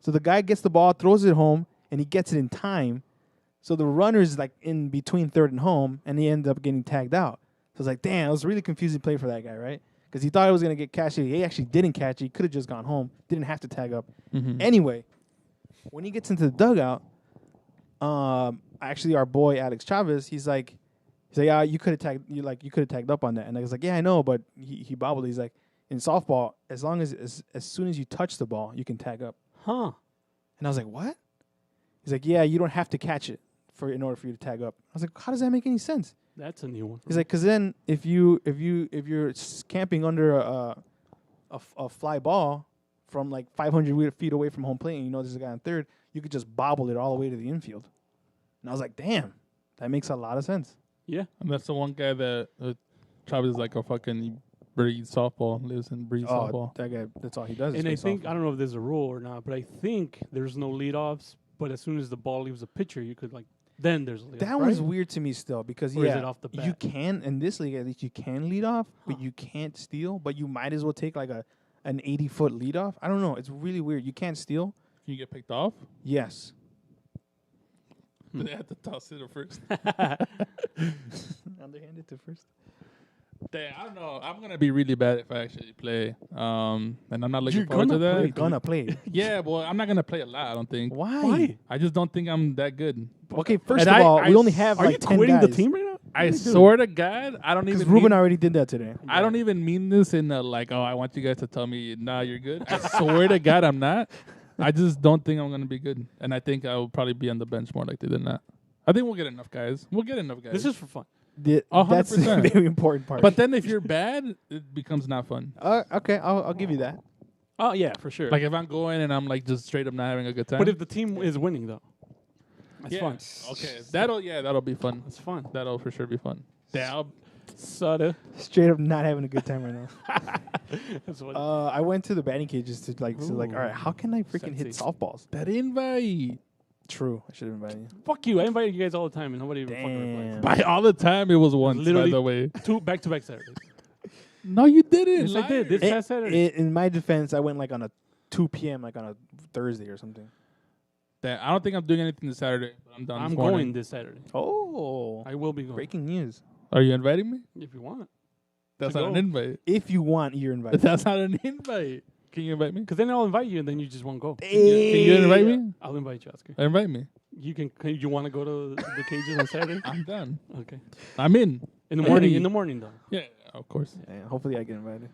So the guy gets the ball, throws it home, and he gets it in time. So the runner's like in between third and home, and he ended up getting tagged out. So it's like, damn, it was a really confusing play for that guy, right? Because he thought he was going to get catched. He actually didn't catch it. He could have just gone home. Didn't have to tag up. Anyway, when he gets into the dugout, actually our boy Alex Chavez, he's like, yeah, you could have tagged up on that. And I was like, yeah, I know, but he bobbled. He's like, in softball, as soon as you touch the ball, you can tag up.
Huh.
And I was like, what? He's like, yeah, you don't have to catch it in order for you to tag up. I was like, how does that make any sense?
That's a new one.
He's like, because then if you're camping under a fly ball from like 500 feet away from home plate, and you know there's a guy on third, you could just bobble it all the way to the infield. And I was like, damn, that makes a lot of sense.
Yeah.
And that's the one guy that Travis is like a fucking breeds softball, lives and breeds softball.
That guy, that's all he does.
And I
is play
think,
softball.
I don't know if there's a rule or not, but I think there's no leadoffs. But as soon as the ball leaves the pitcher, you could then there's a leadoff.
That one's weird to me still because
Or is it off the
you
bat?
can in this league at least you can lead off, but you can't steal. But you might as well take like an 80-foot leadoff. I don't know. It's really weird. You can't steal.
Can you get picked off?
Yes.
They have to toss it at first.
Underhanded to first.
Damn, I don't know. I'm gonna be really bad if I actually play. And I'm not looking
You're
forward to
gonna
that.
play.
You're gonna play.
Yeah, well, I'm not gonna play a lot. I don't think.
Why?
I just don't think I'm that good.
Okay, first
And
of all,
I
we only have
Are
like
you
10
quitting
guys.
the team right now?
I swear to God, I don't
Because
even.
Ruben
mean,
already did that today.
I don't even mean this in like, oh, I want you guys to tell me, nah, you're good. I swear to God, I'm not. I just don't think I'm gonna be good, and I think I will probably be on the bench more likely than not. I think we'll get enough guys. We'll get enough guys.
This is for fun.
That's the
100%.
very important part.
But then if you're bad, it becomes not fun.
Okay, I'll give you that.
Oh, yeah, for sure.
Like if I'm going and I'm like just straight up not having a good time.
But if the team is winning, though, that's
yeah.
fun.
Okay, that'll be fun.
It's fun.
That'll for sure be fun. Yeah,
Soda.
Straight up not having a good time right now.
That's what.
I went to the batting cages to like, all right, how can I freaking hit
Sexy.
softballs?
that invite.
True, I should have invited you.
Fuck you. I invited you guys all the time, and nobody even fucking replies.
By all the time, it was once.
Literally
by the way,
2 back-to-back Saturdays.
no, you didn't.
Yes, I did. This past Saturday.
In my defense, I went like on a 2 p.m. like on a Thursday or something.
I don't think I'm doing anything this Saturday. But I'm done.
I'm
this morning.
going this Saturday.
Oh,
I will be going.
breaking news!
Are you inviting me?
If you want.
That's
To
not an
go.
invite.
If you want, you're invited.
That's not an invite. Can you invite me?
Because then I'll invite you, and then you just won't go.
Can you invite me?
I'll invite you, Oscar.
Invite me.
You want to go to the cages on Saturday?
I'm done.
Okay.
I'm in.
In the morning.
Hey.
In the morning, though.
Yeah, of course.
Yeah, hopefully, I get invited.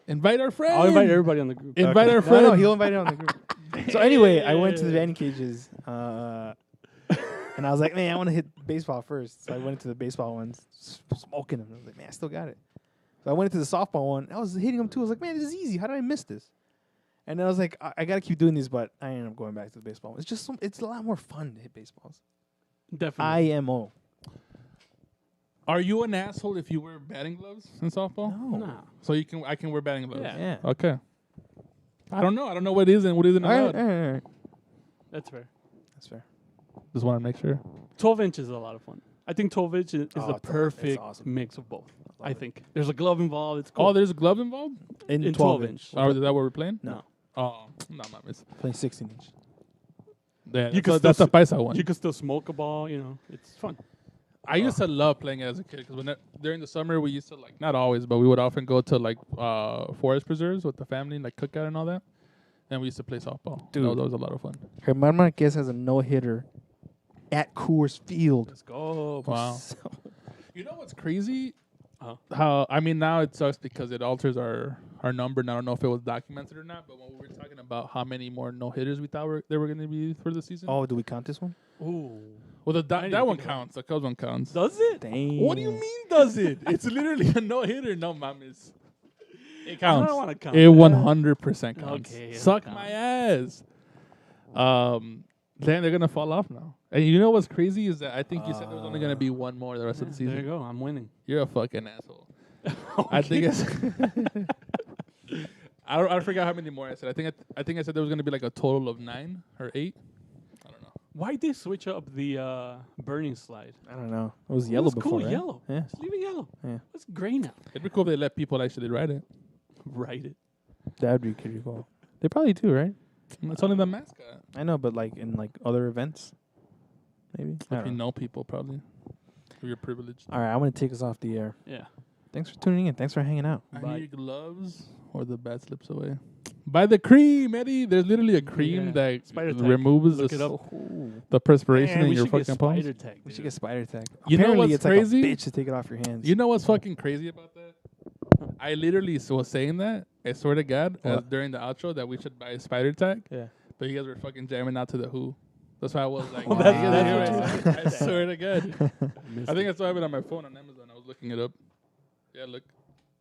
Invite our friends.
I'll invite everybody on the group.
Invite our
No,
friends.
no, he'll invite it on the group. So anyway, I went to the batting cages, and I was like, man, I want to hit baseball first. So I went into the baseball ones, smoking them. I was like, man, I still got it. So I went into the softball one. I was hitting them too. I was like, man, this is easy. How did I miss this? And then I was like, I got to keep doing these, but I ended up going back to the baseball. It's just it's a lot more fun to hit baseballs.
Definitely.
IMO.
Are you an asshole if you wear batting gloves in softball?
No.
Nah.
So I can wear batting gloves.
Yeah.
Okay. I don't know what is and what isn't
All
allowed.
right, all right.
That's fair.
That's fair.
Just want to make sure.
12 inches is a lot of fun. I think 12 inches is
Oh,
the
it's
perfect
awesome.
mix of both. I think. There's a glove involved. It's cool.
Oh, there's a glove involved?
In,
In
12
12
inch.
inch.
Oh, is that what we're playing?
No.
Oh, no, not miss.
Playing 16 inch.
Yeah,
You can
that's
still
a paisa one.
You can still smoke a ball, it's fun.
I used to love playing it as a kid because during the summer we used to like not always, but we would often go to like forest preserves with the family, like cookout and all that, and we used to play softball.
Dude.
That was a lot of fun.
Germán Marquez has a no-hitter at Coors Field.
Let's go.
Wow. You know what's crazy?
Uh-huh.
How I mean now it sucks because it alters our number, and I don't know if it was documented or not. But when we were talking about how many more no hitters we thought there were going to be for the season,
Oh, do we count this one?
Ooh.
well
didn't
that one
think about
counts. The Cubs one counts.
Does it?
Dang.
What do you mean? Does it? It's literally a no hitter. No mames. It
I
counts.
don't want to count.
It
that.
100% counts.
Okay,
Suck
it'll
my
count.
ass. Then they're gonna fall off now. And you know what's crazy is that I think you said there was only gonna be one more the rest of the
There you
season.
go. I'm winning.
You're a fucking asshole. I think it's. I forgot how many more I said. I think I said there was gonna be like a total of 9 or 8. I don't know.
Why'd they switch up the burning slide?
I don't know. It was yellow
It was
before,
cool,
right?
yellow.
Yeah.
Just leave it yellow.
Yeah.
It's gray now.
It'd be cool if they let people actually write it.
Write it.
That would be pretty cool. They probably do, right?
It's only the mascot.
I know, but like in like other events, maybe. I
If
don't
you
know.
know people, probably. If you're privileged.
All right, I'm gonna take us off the air.
Yeah.
Thanks for tuning in. Thanks for hanging out.
I
Bye.
need gloves or the bat slips away. Buy the cream, Eddie. There's literally a cream
Yeah.
that
Spider Tech.
removes
Look
the,
it up.
the perspiration
Man,
in
we
your
should get
fucking palms.
spider tech.
We should
dude.
get spider tag.
You know
Apparently,
what's
it's
crazy?
like a bitch to take it off your hands.
You know what's fucking crazy about that? I literally was saying that. I swear to God,
What?
during the outro that we should buy a spider tag.
Yeah.
But you guys were fucking jamming out to the Who. That's why I was like,
Well,
"You
that's-
guys
that's
hear
what
it?" I swear to God.
Missed
I think
it.
I still have it on my phone on Amazon. I was looking it up. Yeah, look.